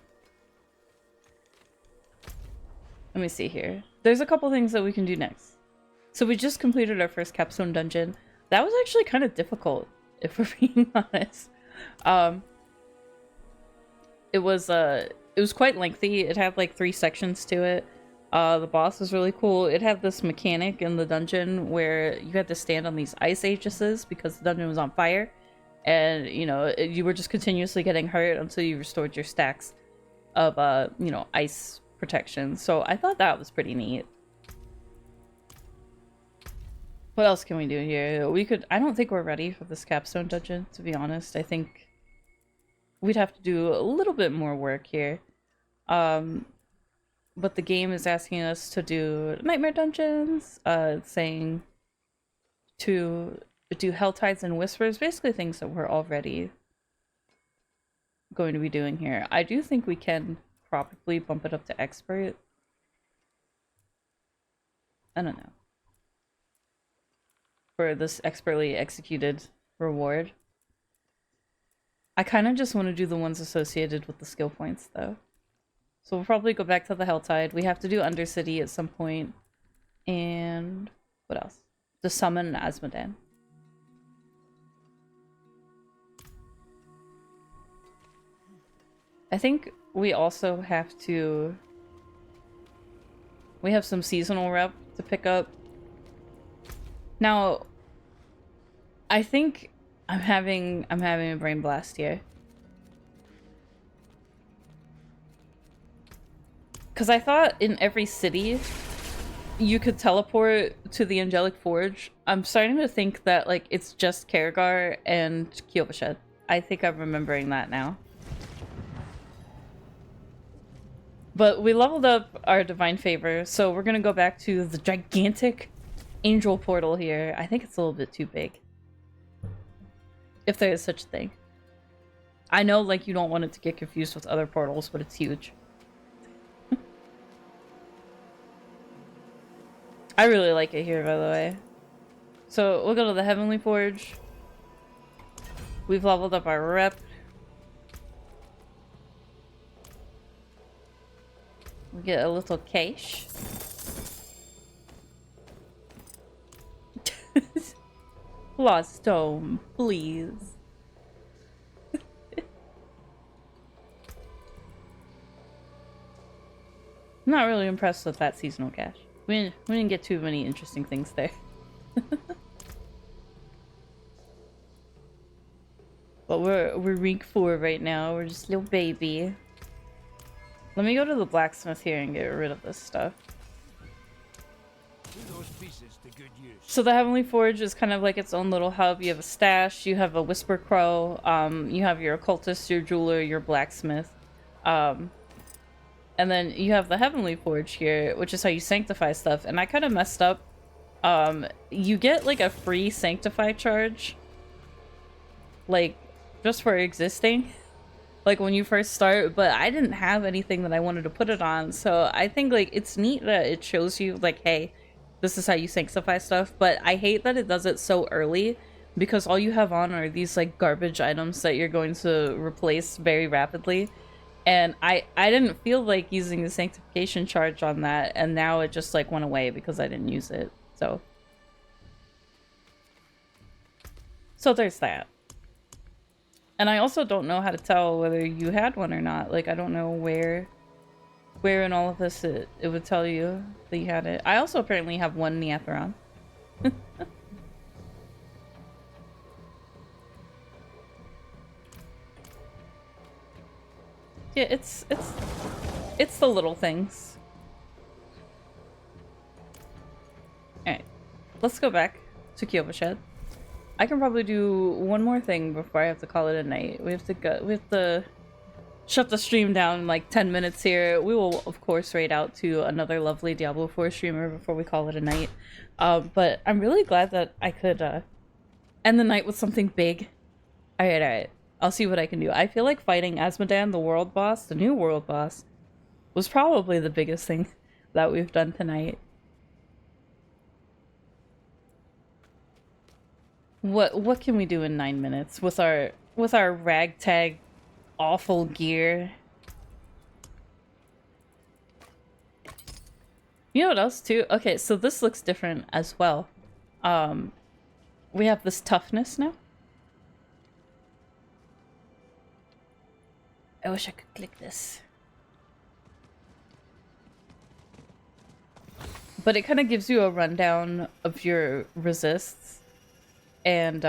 Let me see here. There's a couple things that we can do next. So we just completed our first capstone dungeon. That was actually kind of difficult, if we're being honest. It was quite lengthy. It had like 3 sections to it. The boss was really cool. It had this mechanic in the dungeon where you had to stand on these ice aegis because the dungeon was on fire. And, you know, you were just continuously getting hurt until you restored your stacks of, you know, ice protection. So I thought that was pretty neat. What else can we do here? I don't think we're ready for this capstone dungeon, to be honest. I think we'd have to do a little bit more work here. But the game is asking us to do nightmare dungeons, saying to do Helltides and Whispers, basically things that we're already going to be doing here. I do think we can probably bump it up to expert. I don't know. For this expertly executed reward. I kind of just want to do the ones associated with the skill points, though. So we'll probably go back to the Helltide. We have to do Undercity at some point. And what else? To summon Azmodan. I think we also have to... We have some seasonal rep to pick up. Now, I think I'm having a brain blast here. Because I thought in every city you could teleport to the Angelic Forge. I'm starting to think that like it's just Karagar and Kyovashed. I think I'm remembering that now. But we leveled up our Divine Favor, so we're gonna go back to the gigantic angel portal here. I think it's a little bit too big. If there is such a thing. I know like you don't want it to get confused with other portals, but it's huge. I really like it here, by the way. So we'll go to the Heavenly Forge. We've leveled up our rep. We get a little cache. Lost Home, please. I'm not really impressed with that seasonal cache. We didn't get too many interesting things there. But we're rank 4 right now. We're just a little baby. Let me go to the blacksmith here and get rid of this stuff. So the Heavenly Forge is kind of like its own little hub. You have a stash, you have a Whisper Crow, you have your occultist, your jeweler, your blacksmith. And then you have the Heavenly Forge here, which is how you sanctify stuff. And I kind of messed up. You get like a free sanctify charge, like just for existing, like when you first start, but I didn't have anything that I wanted to put it on. So I think like it's neat that it shows you like, hey, this is how you sanctify stuff, but I hate that it does it so early because all you have on are these like garbage items that you're going to replace very rapidly. And I didn't feel like using the sanctification charge on that, and now it just like went away because I didn't use it. So there's that. And I also don't know how to tell whether you had one or not. Like, I don't know where in all of this it would tell you that you had it. I also apparently have one Neatheron. Yeah, it's the little things. Alright, let's go back to Kyovashed. I can probably do one more thing before I have to call it a night. We have to shut the stream down in like 10 minutes here. We will of course raid out to another lovely Diablo 4 streamer before we call it a night. But I'm really glad that I could end the night with something big. Alright. I'll see what I can do. I feel like fighting Azmodan, the world boss, the new world boss, was probably the biggest thing that we've done tonight. What can we do in 9 minutes with our ragtag awful gear? You know what else too? Okay, so this looks different as well. We have this toughness now. I wish I could click this. But it kind of gives you a rundown of your resists. And,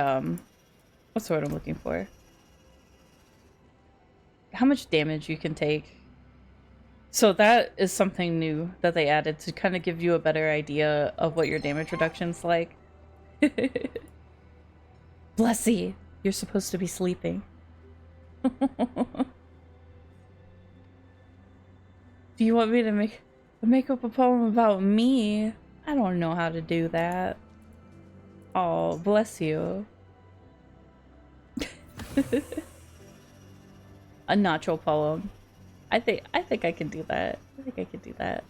what's the word I'm looking for? How much damage you can take. So that is something new that they added to kind of give you a better idea of what your damage reduction's like. Blessy, you're supposed to be sleeping. Do you want me to make up a poem about me? I don't know how to do that. Oh, bless you. A nacho poem. I think I can do that. I think I can do that.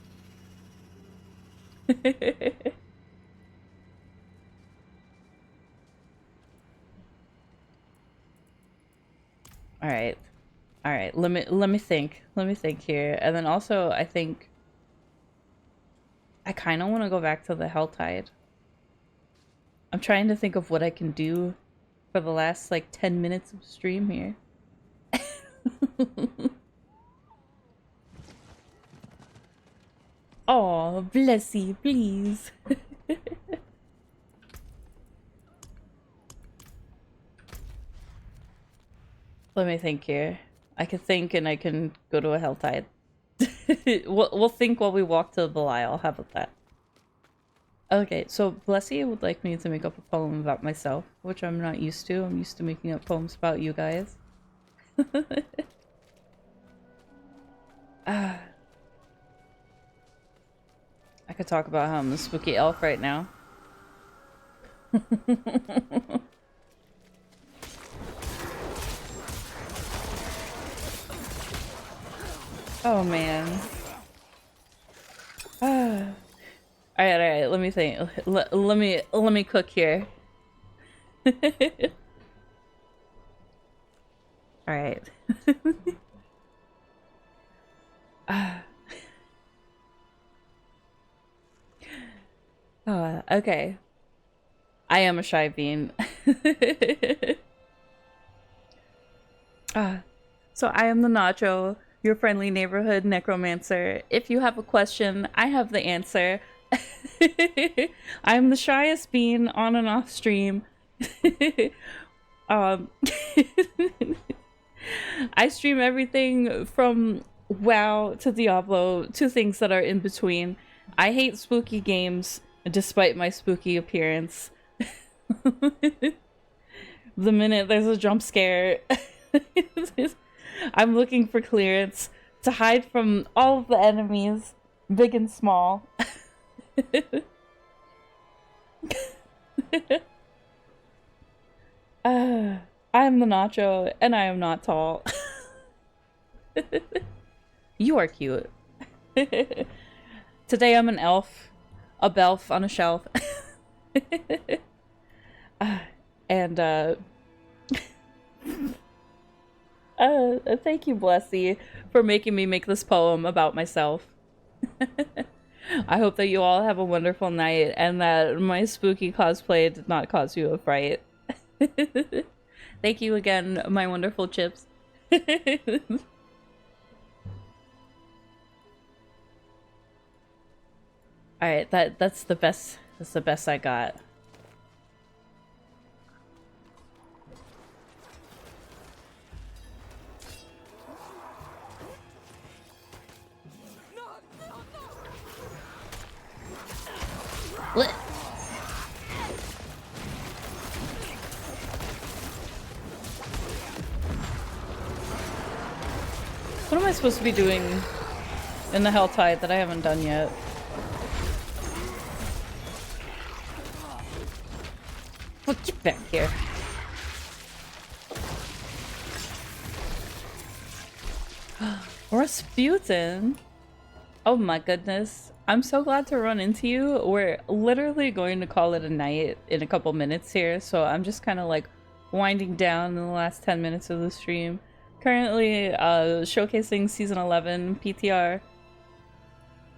All right. All right. Let me think. Let me think here. And then also I think I kind of want to go back to the Helltide. I'm trying to think of what I can do for the last like 10 minutes of stream here. Oh, bless you, please. Let me think here. I can think and I can go to a Helltide. We'll think while we walk to Belial. How about that? Okay, so Blessy would like me to make up a poem about myself, which I'm not used to. I'm used to making up poems about you guys. I could talk about how I'm a spooky elf right now. Oh man. Alright, let me think. Let me cook here. Alright. Okay. I am a shy bean. So I am the Nacho, your friendly neighborhood necromancer. If you have a question, I have the answer. I'm the shyest bean on and off stream. Um, I stream everything from WoW to Diablo to things that are in between. I hate spooky games despite my spooky appearance. The minute there's a jump scare, I'm looking for clearance to hide from all of the enemies, big and small. I am the nacho, and I am not tall. You are cute. Today I'm an elf. A belf on a shelf. And, thank you, Blessy, for making me make this poem about myself. I hope that you all have a wonderful night, and that my spooky cosplay did not cause you a fright. Thank you again, my wonderful chips. Alright, that's the best I got. What? What am I supposed to be doing in the Helltide that I haven't done yet? Well, get back here. Rasputin? Oh my goodness. I'm so glad to run into you. We're literally going to call it a night in a couple minutes here, so I'm just kind of like winding down in the last 10 minutes of the stream. Currently showcasing Season 11 PTR.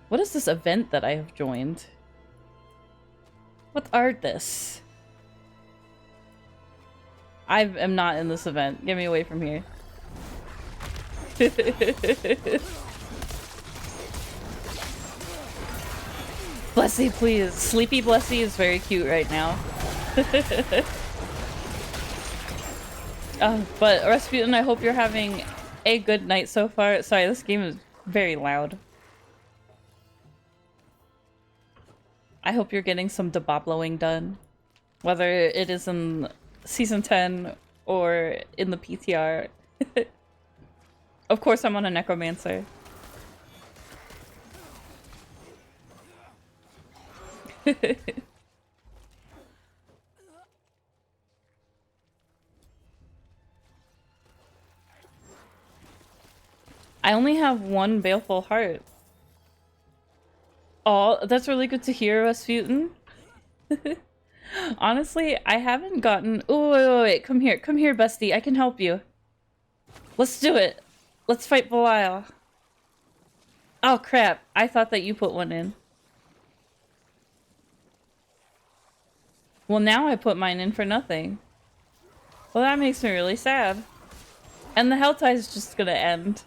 What is this event that I have joined? What are this? I am not in this event. Get me away from here. Blessy, please. Sleepy Blessy is very cute right now. But Rasputin, I hope you're having a good night so far. Sorry, this game is very loud. I hope you're getting some debobloing done. Whether it is in Season 10 or in the PTR. Of course, I'm on a necromancer. I only have one baleful heart. Oh, that's really good to hear, Rasputin. Honestly, I haven't gotten... Oh, wait, come here, bestie. I can help you. Let's do it. Let's fight Belial. Oh, crap. I thought that you put one in. Well, now I put mine in for nothing. Well, that makes me really sad. And the Helltide is just gonna end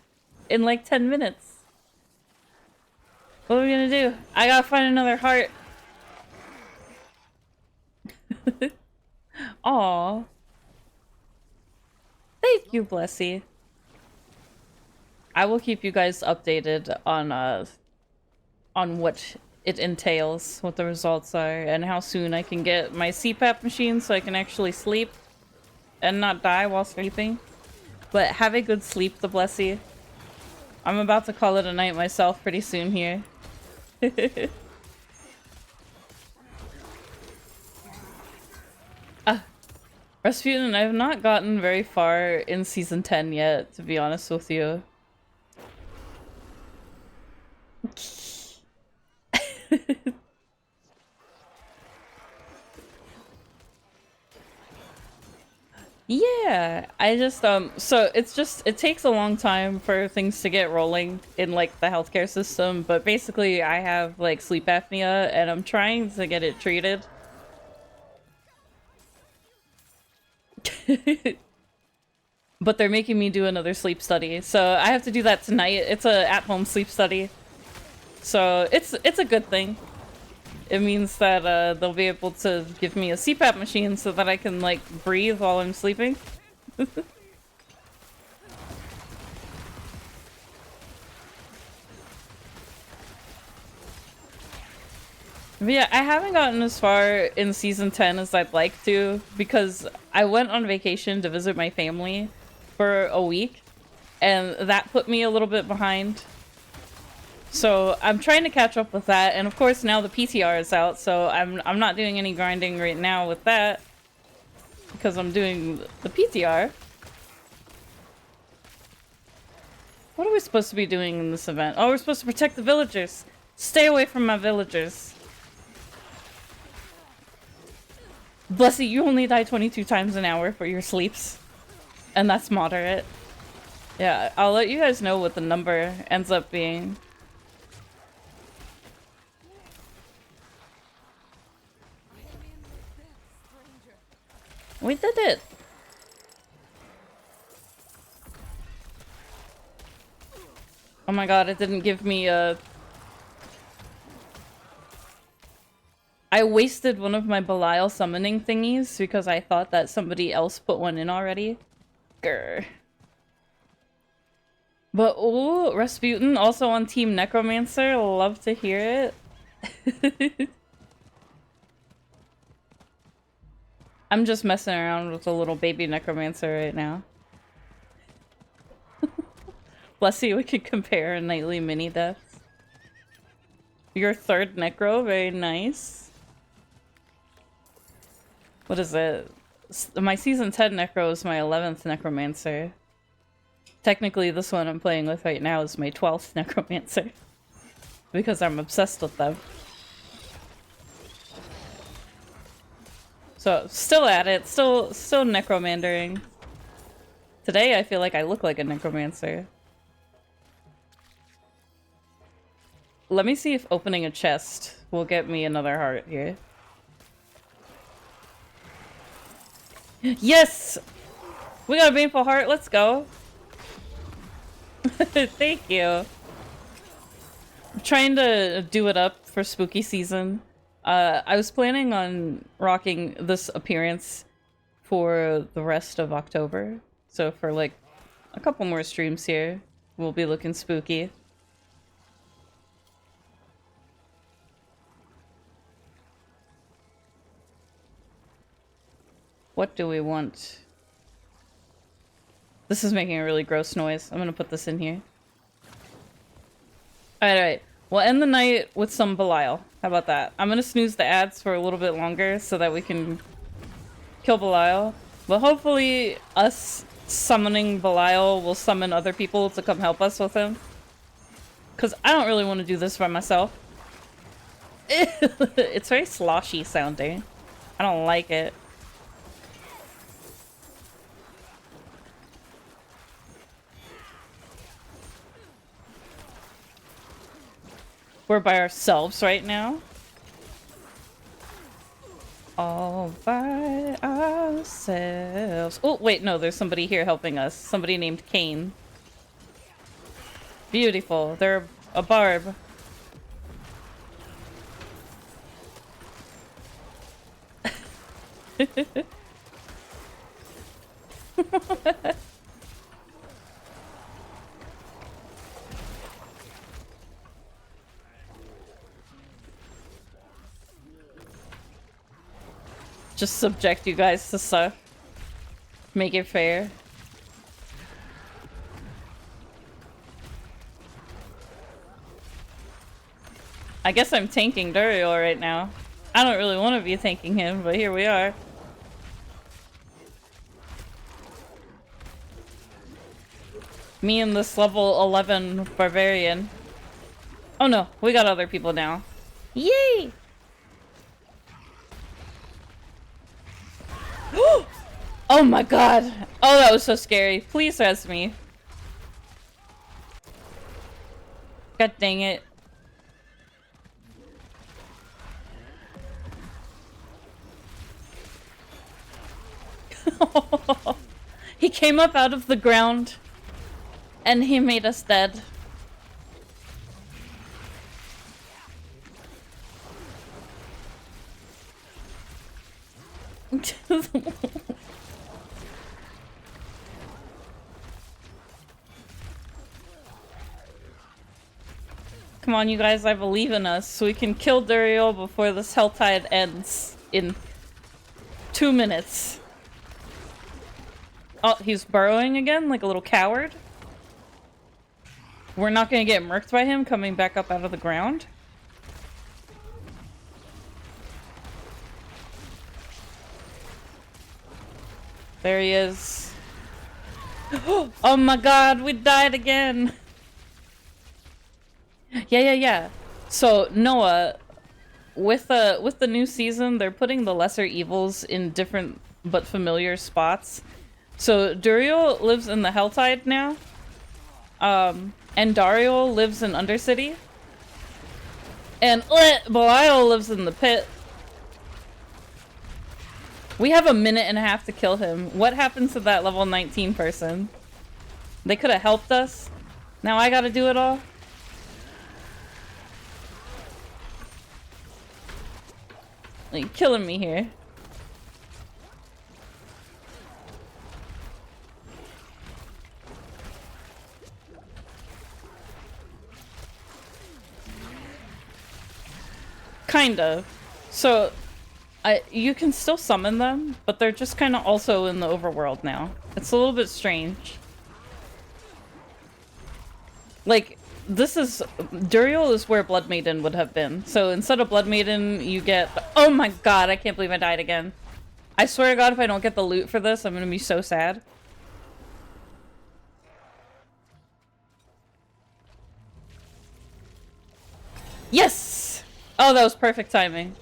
in like 10 minutes. What are we gonna do? I gotta find another heart. Aw. Thank you, Blessy. I will keep you guys updated on what it entails, what the results are, and how soon I can get my CPAP machine so I can actually sleep and not die while sleeping. But have a good sleep, the Blessy. I'm about to call it a night myself pretty soon here. Rasputin, I have not gotten very far in Season 10 yet, to be honest with you. Yeah, I just so it takes a long time for things to get rolling in like the healthcare system, but basically I have like sleep apnea and I'm trying to get it treated. But they're making me do another sleep study, so I have to do that tonight. It's a at-home sleep study. So it's a good thing. it means that they'll be able to give me a CPAP machine so that I can like breathe while I'm sleeping. But yeah, I haven't gotten as far in season 10 as I'd like to because I went on vacation to visit my family for a week and that put me a little bit behind. So I'm trying to catch up with that, and of course now the PTR is out, so I'm not doing any grinding right now with that because I'm doing the PTR. What are we supposed to be doing in this event? Oh, we're supposed to protect the villagers. Stay away from my villagers. Bless you only die 22 times an hour for your sleeps. And that's moderate. Yeah, I'll let you guys know what the number ends up being. We did it! Oh my god, it didn't give me a... I wasted one of my Belial summoning thingies because I thought that somebody else put one in already. Grr. But ooh, Rasputin also on Team Necromancer. Love to hear it. I'm just messing around with a little baby Necromancer right now. Bless you, we could compare a nightly mini deaths. Your third Necro, very nice. What is it? My season 10 Necro is my 11th Necromancer. Technically, this one I'm playing with right now is my 12th Necromancer. Because I'm obsessed with them. So, still at it. Still necromandering. Today, I feel like I look like a necromancer. Let me see if opening a chest will get me another heart here. Yes! We got a baneful heart, let's go. Thank you. I'm trying to do it up for spooky season. I was planning on rocking this appearance for the rest of October. So for like a couple more streams here, we'll be looking spooky. What do we want? This is making a really gross noise. I'm gonna put this in here. Alright. We'll end the night with some Belial. How about that? I'm gonna snooze the ads for a little bit longer so that we can kill Belial. But hopefully us summoning Belial will summon other people to come help us with him. Because I don't really want to do this by myself. It's very sloshy sounding. I don't like it. We're by ourselves right now. All by ourselves. Oh, wait, no, there's somebody here helping us. Somebody named Kane. Beautiful. They're a barb. Just subject you guys to stuff. Make it fair. I guess I'm tanking Duriel right now. I don't really want to be tanking him, but here we are. Me and this level 11 barbarian. Oh no, we got other people now. Yay! Oh my god! Oh, that was so scary. Please res me. God dang it. He came up out of the ground and he made us dead. Come on, you guys, I believe in us, so we can kill Duriel before this Helltide ends in 2 minutes. Oh, he's burrowing again, like a little coward. We're not gonna get murked by him coming back up out of the ground. There he is. Oh my god, we died again. Yeah. So Noah, with the new season, they're putting the lesser evils in different but familiar spots. So Duriel lives in the Helltide now. And Dariel lives in Undercity. And Belial lives in the pit. We have a minute and a half to kill him. What happened to that level 19 person? They could have helped us. Now I gotta do it all. Like, killing me here. Kind of. So, you can still summon them, but they're just kind of also in the overworld now. It's a little bit strange. Like, this is... Duriel is where Blood Maiden would have been. So instead of Blood Maiden, you get... Oh my god, I can't believe I died again. I swear to god, if I don't get the loot for this, I'm gonna be so sad. Yes! Oh, that was perfect timing.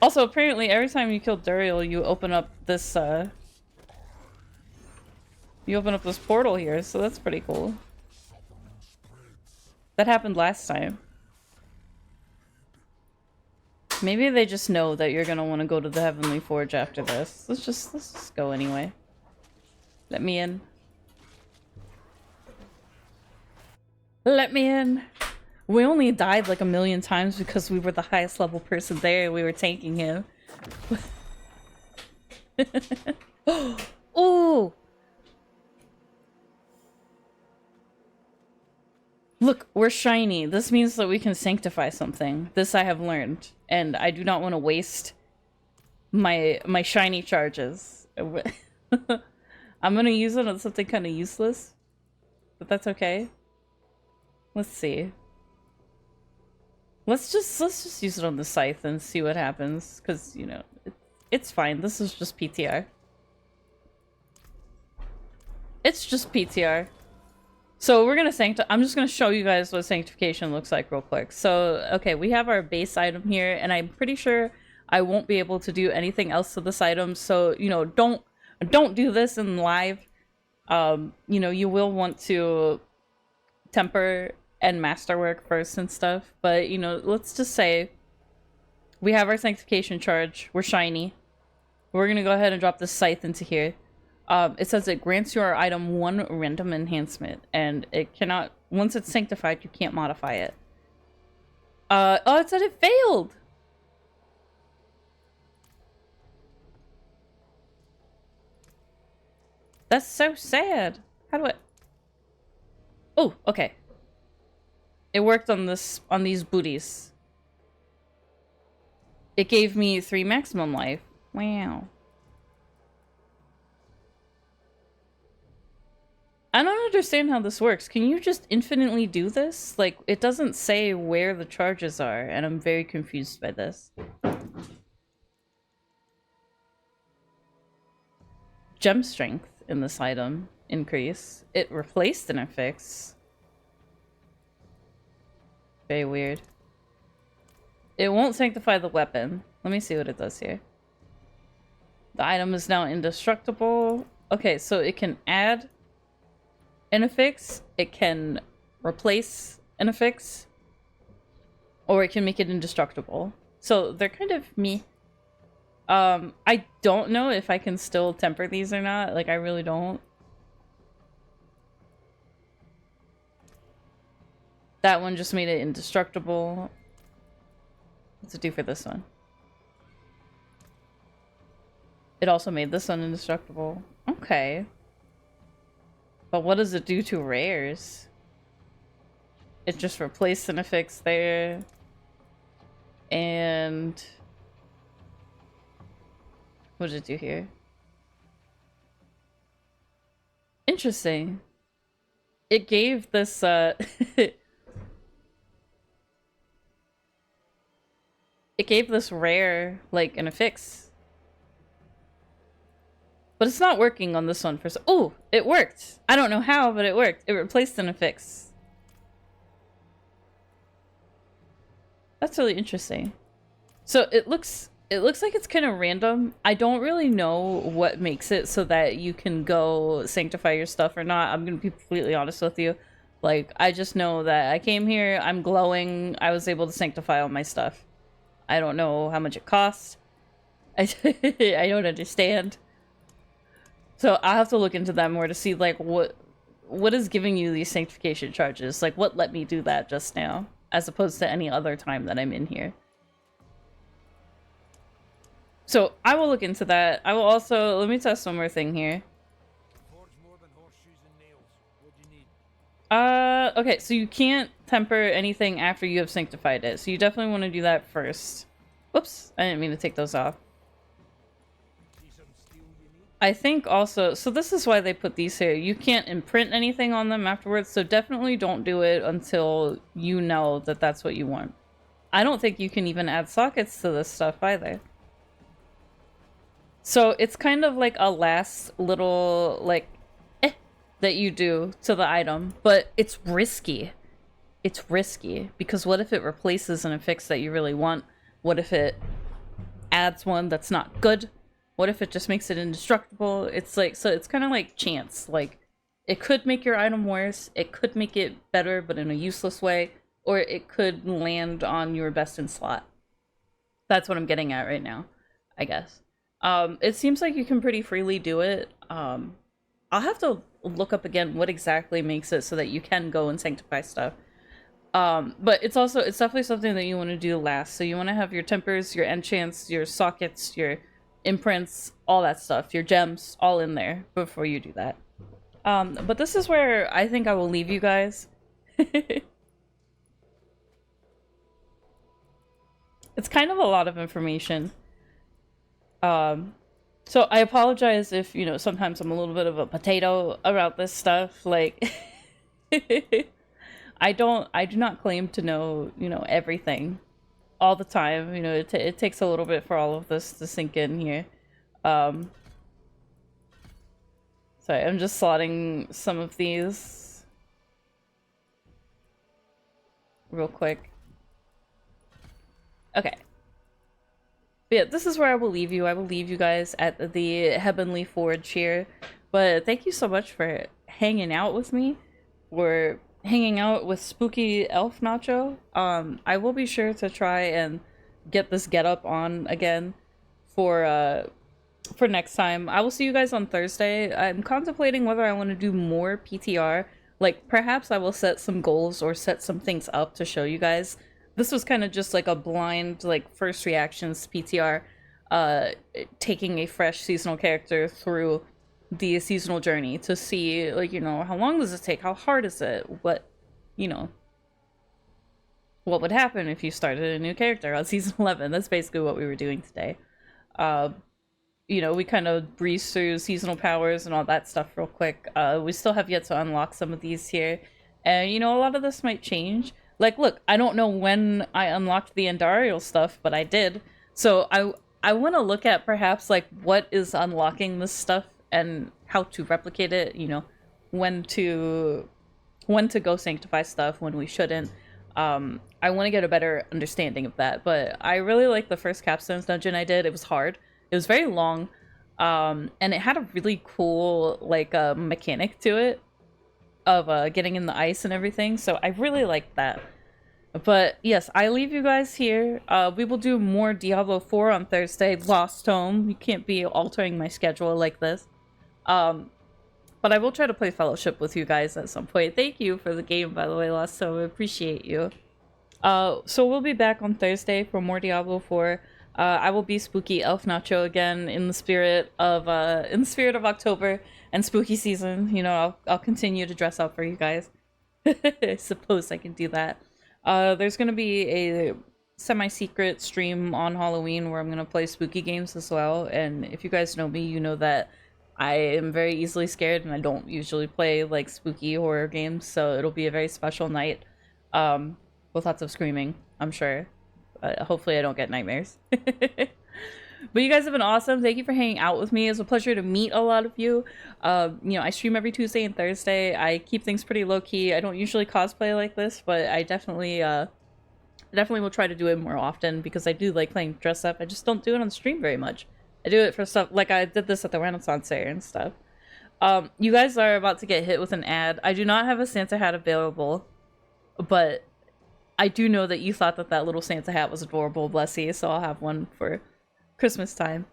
Also, apparently, every time you kill Duriel, you open up this, You open up this portal here, so that's pretty cool. That happened last time. Maybe they just know that you're gonna want to go to the Heavenly Forge after this. Let's just go anyway. Let me in. Let me in. We only died like 1,000,000 times because we were the highest level person there and we were tanking him. Ooh! Look, we're shiny. This means that we can sanctify something. This I have learned. And I do not want to waste my shiny charges. I'm gonna use it on something kind of useless. But that's okay. Let's see. Let's just use it on the scythe and see what happens. Because, you know, it's fine. This is just PTR. It's just PTR. So we're gonna I'm just gonna show you guys what sanctification looks like real quick. So, okay, we have our base item here, and I'm pretty sure I won't be able to do anything else to this item. So, you know, don't do this in live. You know, you will want to temper and masterwork first and stuff. But, you know, let's just say we have our sanctification charge. We're shiny. We're gonna go ahead and drop this scythe into here. It says it grants your item 1 random enhancement, and it cannot, once it's sanctified, you can't modify it. Oh, it said it failed! That's so sad. How do I... Oh, okay. It worked on these booties. It gave me 3 maximum life. Wow. I don't understand how this works. Can you just infinitely do this? Like, it doesn't say where the charges are, and I'm very confused by this. Gem strength in this item increase. It replaced an affix. Very weird. It won't sanctify the weapon. Let me see what it does here. The item is now indestructible. Okay, so it can add an affix, it can replace an affix, or it can make it indestructible. So they're kind of meh. I don't know if I can still temper these or not. Like, I really don't. That one just made it indestructible. What's it do for this one? It also made this one indestructible. Okay. But what does it do to rares? It just replaced an affix there. And... what did it do here? Interesting. It gave this, it gave this rare, like, an affix. But it's not working on this one for so- oh! It worked! I don't know how, but it worked. It replaced an affix. That's really interesting. So it looks like it's kind of random. I don't really know what makes it so that you can go sanctify your stuff or not. I'm gonna be completely honest with you. Like, I just know that I came here, I'm glowing, I was able to sanctify all my stuff. I don't know how much it costs. I don't understand. So I'll have to look into that more to see, like, what is giving you these sanctification charges? Like, what let me do that just now, as opposed to any other time that I'm in here. So I will look into that. I will also, let me test one more thing here. Okay, so you can't temper anything after you have sanctified it. So you definitely want to do that first. Whoops, I didn't mean to take those off. I think also, so this is why they put these here. You can't imprint anything on them afterwards, so definitely don't do it until you know that that's what you want. I don't think you can even add sockets to this stuff either. So it's kind of like a last little, like, that you do to the item, but it's risky. It's risky, because what if it replaces an affix that you really want? What if it adds one that's not good? What if it just makes it indestructible? It's like, so it's kind of like chance. Like, it could make your item worse, it could make it better, but in a useless way, or it could land on your best in slot. That's what I'm getting at right now, I guess. It seems like you can pretty freely do it. I'll have to look up again what exactly makes it so that you can go and sanctify stuff. But it's definitely something that you want to do last. So you want to have your tempers, your enchants, your sockets, your imprints, all that stuff, your gems, all in there before you do that. But this is where I think I will leave you guys. It's kind of a lot of information. So I apologize if, you know, sometimes I'm a little bit of a potato about this stuff. Like, I do not claim to know, you know, everything all the time. You know, it takes a little bit for all of this to sink in here. Sorry, I'm just slotting some of these real quick. Okay. But yeah, this is where I will leave you. I will leave you guys at the Heavenly Forge here. But thank you so much for hanging out with me. We're hanging out with Spooky Elf Nacho. I will be sure to try and get this getup on again for next time. I will see you guys on Thursday. I'm contemplating whether I want to do more PTR. Like, perhaps I will set some goals or set some things up to show you guys. This was kind of just like a blind, like, first reactions to PTR, taking a fresh seasonal character through the seasonal journey to see, like, you know, how long does it take? How hard is it? What, you know, what would happen if you started a new character on season 11? That's basically what we were doing today. You know, we kind of breezed through seasonal powers and all that stuff real quick. We still have yet to unlock some of these here. And, you know, a lot of this might change. Like, look, I don't know when I unlocked the Andariel stuff, but I did. So I want to look at perhaps, like, what is unlocking this stuff and how to replicate it, you know, when to go sanctify stuff, when we shouldn't. I want to get a better understanding of that, but I really like the first Capstones dungeon I did. It was hard. It was very long, and it had a really cool, like, mechanic to it of getting in the ice and everything, so I really liked that. But yes, I leave you guys here. We will do more Diablo 4 on Thursday. Lost Home. You can't be altering my schedule like this. But I will try to play Fellowship with you guys at some point. Thank you for the game, by the way, Lost Home. I appreciate you. So we'll be back on Thursday for more Diablo 4. I will be spooky elf nacho again in the spirit of October and spooky season. You know, I'll continue to dress up for you guys. I suppose I can do that. There's gonna be a semi-secret stream on Halloween where I'm gonna play spooky games as well. And if you guys know me, you know that I am very easily scared and I don't usually play like spooky horror games. So it'll be a very special night, with lots of screaming, I'm sure. Hopefully I don't get nightmares. But you guys have been awesome. Thank you for hanging out with me. It was a pleasure to meet a lot of you. You know, I stream every Tuesday and Thursday. I keep things pretty low-key. I don't usually cosplay like this, but I definitely will try to do it more often because I do like playing dress up. I just don't do it on stream very much. I do it for stuff like I did this at the Renaissance Fair and stuff. You guys are about to get hit with an ad. I do not have a Santa hat available, but I do know that you thought that that little Santa hat was adorable, bless you, so I'll have one for Christmas time.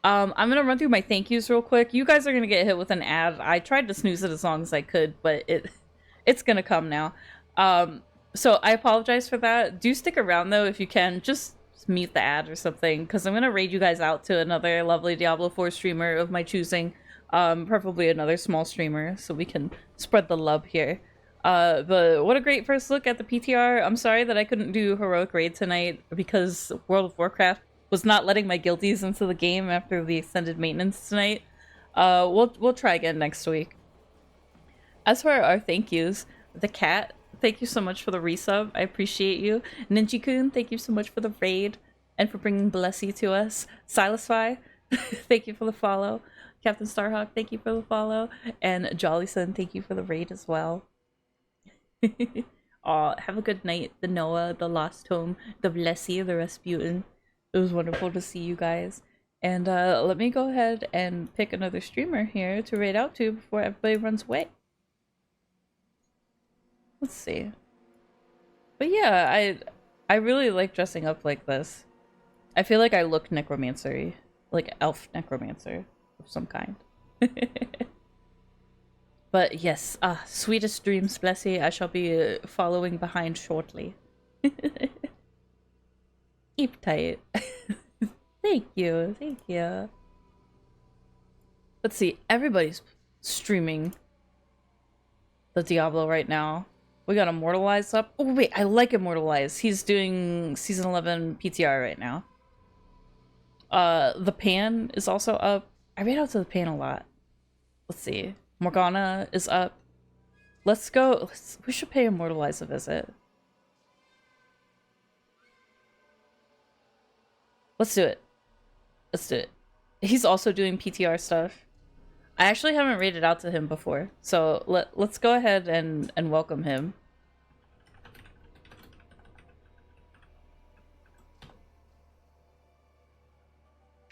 I'm gonna run through my thank yous real quick. You guys are gonna get hit with an ad. I tried to snooze it as long as I could, but it's gonna come now. So I apologize for that. Do stick around though if you can. Just mute the ad or something, because I'm gonna raid you guys out to another lovely Diablo 4 streamer of my choosing. Preferably another small streamer, so we can spread the love here. But what a great first look at the PTR. I'm sorry that I couldn't do Heroic Raid tonight because World of Warcraft was not letting my guilties into the game after the extended maintenance tonight. We'll try again next week. As for our thank yous, the cat, thank you so much for the resub. I appreciate you. Ninji-kun, thank you so much for the raid and for bringing Blessy to us. Silasfy, thank you for the follow. Captain Starhawk, thank you for the follow. And Jollyson, thank you for the raid as well. Aw, have a good night, the Noah, the Lost Home, the Blessy, the Rasputin. It was wonderful to see you guys. And let me go ahead and pick another streamer here to raid out to before everybody runs away. Let's see. But yeah, I really like dressing up like this. I feel like I look necromancer-y. Like elf necromancer of some kind. But yes, sweetest dreams, Blessy. I shall be following behind shortly. Keep tight. Thank you, thank you. Let's see, everybody's streaming the Diablo right now. We got Immortalized up. Oh wait, I like Immortalized. He's doing season 11 PTR right now. The Pan is also up. I read out to the Pan a lot. Let's see. Morgana is up. Let's go. We should pay Immortalized a visit. Let's do it. Let's do it. He's also doing PTR stuff. I actually haven't raided out to him before, so let's go ahead and welcome him.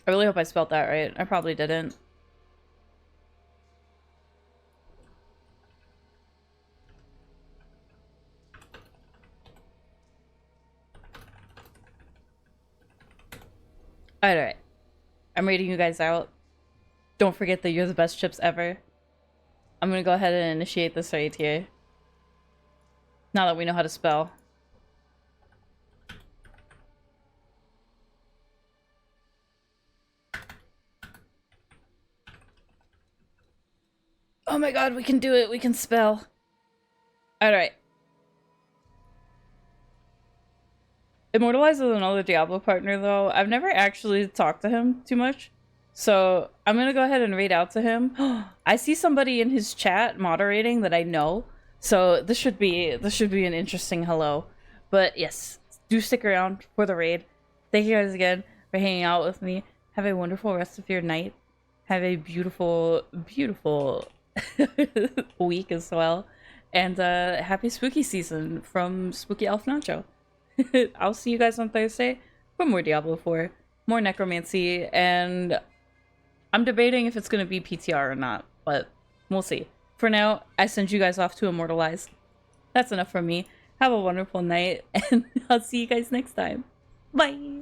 I really hope I spelled that right. I probably didn't. Alright. I'm rating you guys out. Don't forget that you're the best chips ever. I'm gonna go ahead and initiate this right here. Now that we know how to spell. Oh my god, we can do it. We can spell. Alright. Immortalized is another Diablo partner, though. I've never actually talked to him too much. So I'm gonna go ahead and raid out to him. I see somebody in his chat moderating that I know. So this should be an interesting hello. But yes, do stick around for the raid. Thank you guys again for hanging out with me. Have a wonderful rest of your night. Have a beautiful, beautiful week as well. And happy spooky season from Spooky Elf Nacho. I'll see you guys on Thursday for more Diablo 4, more necromancy, and I'm debating if it's going to be PTR or not, but we'll see. For now, I send you guys off to Immortalize. That's enough from me. Have a wonderful night, and I'll see you guys next time. Bye!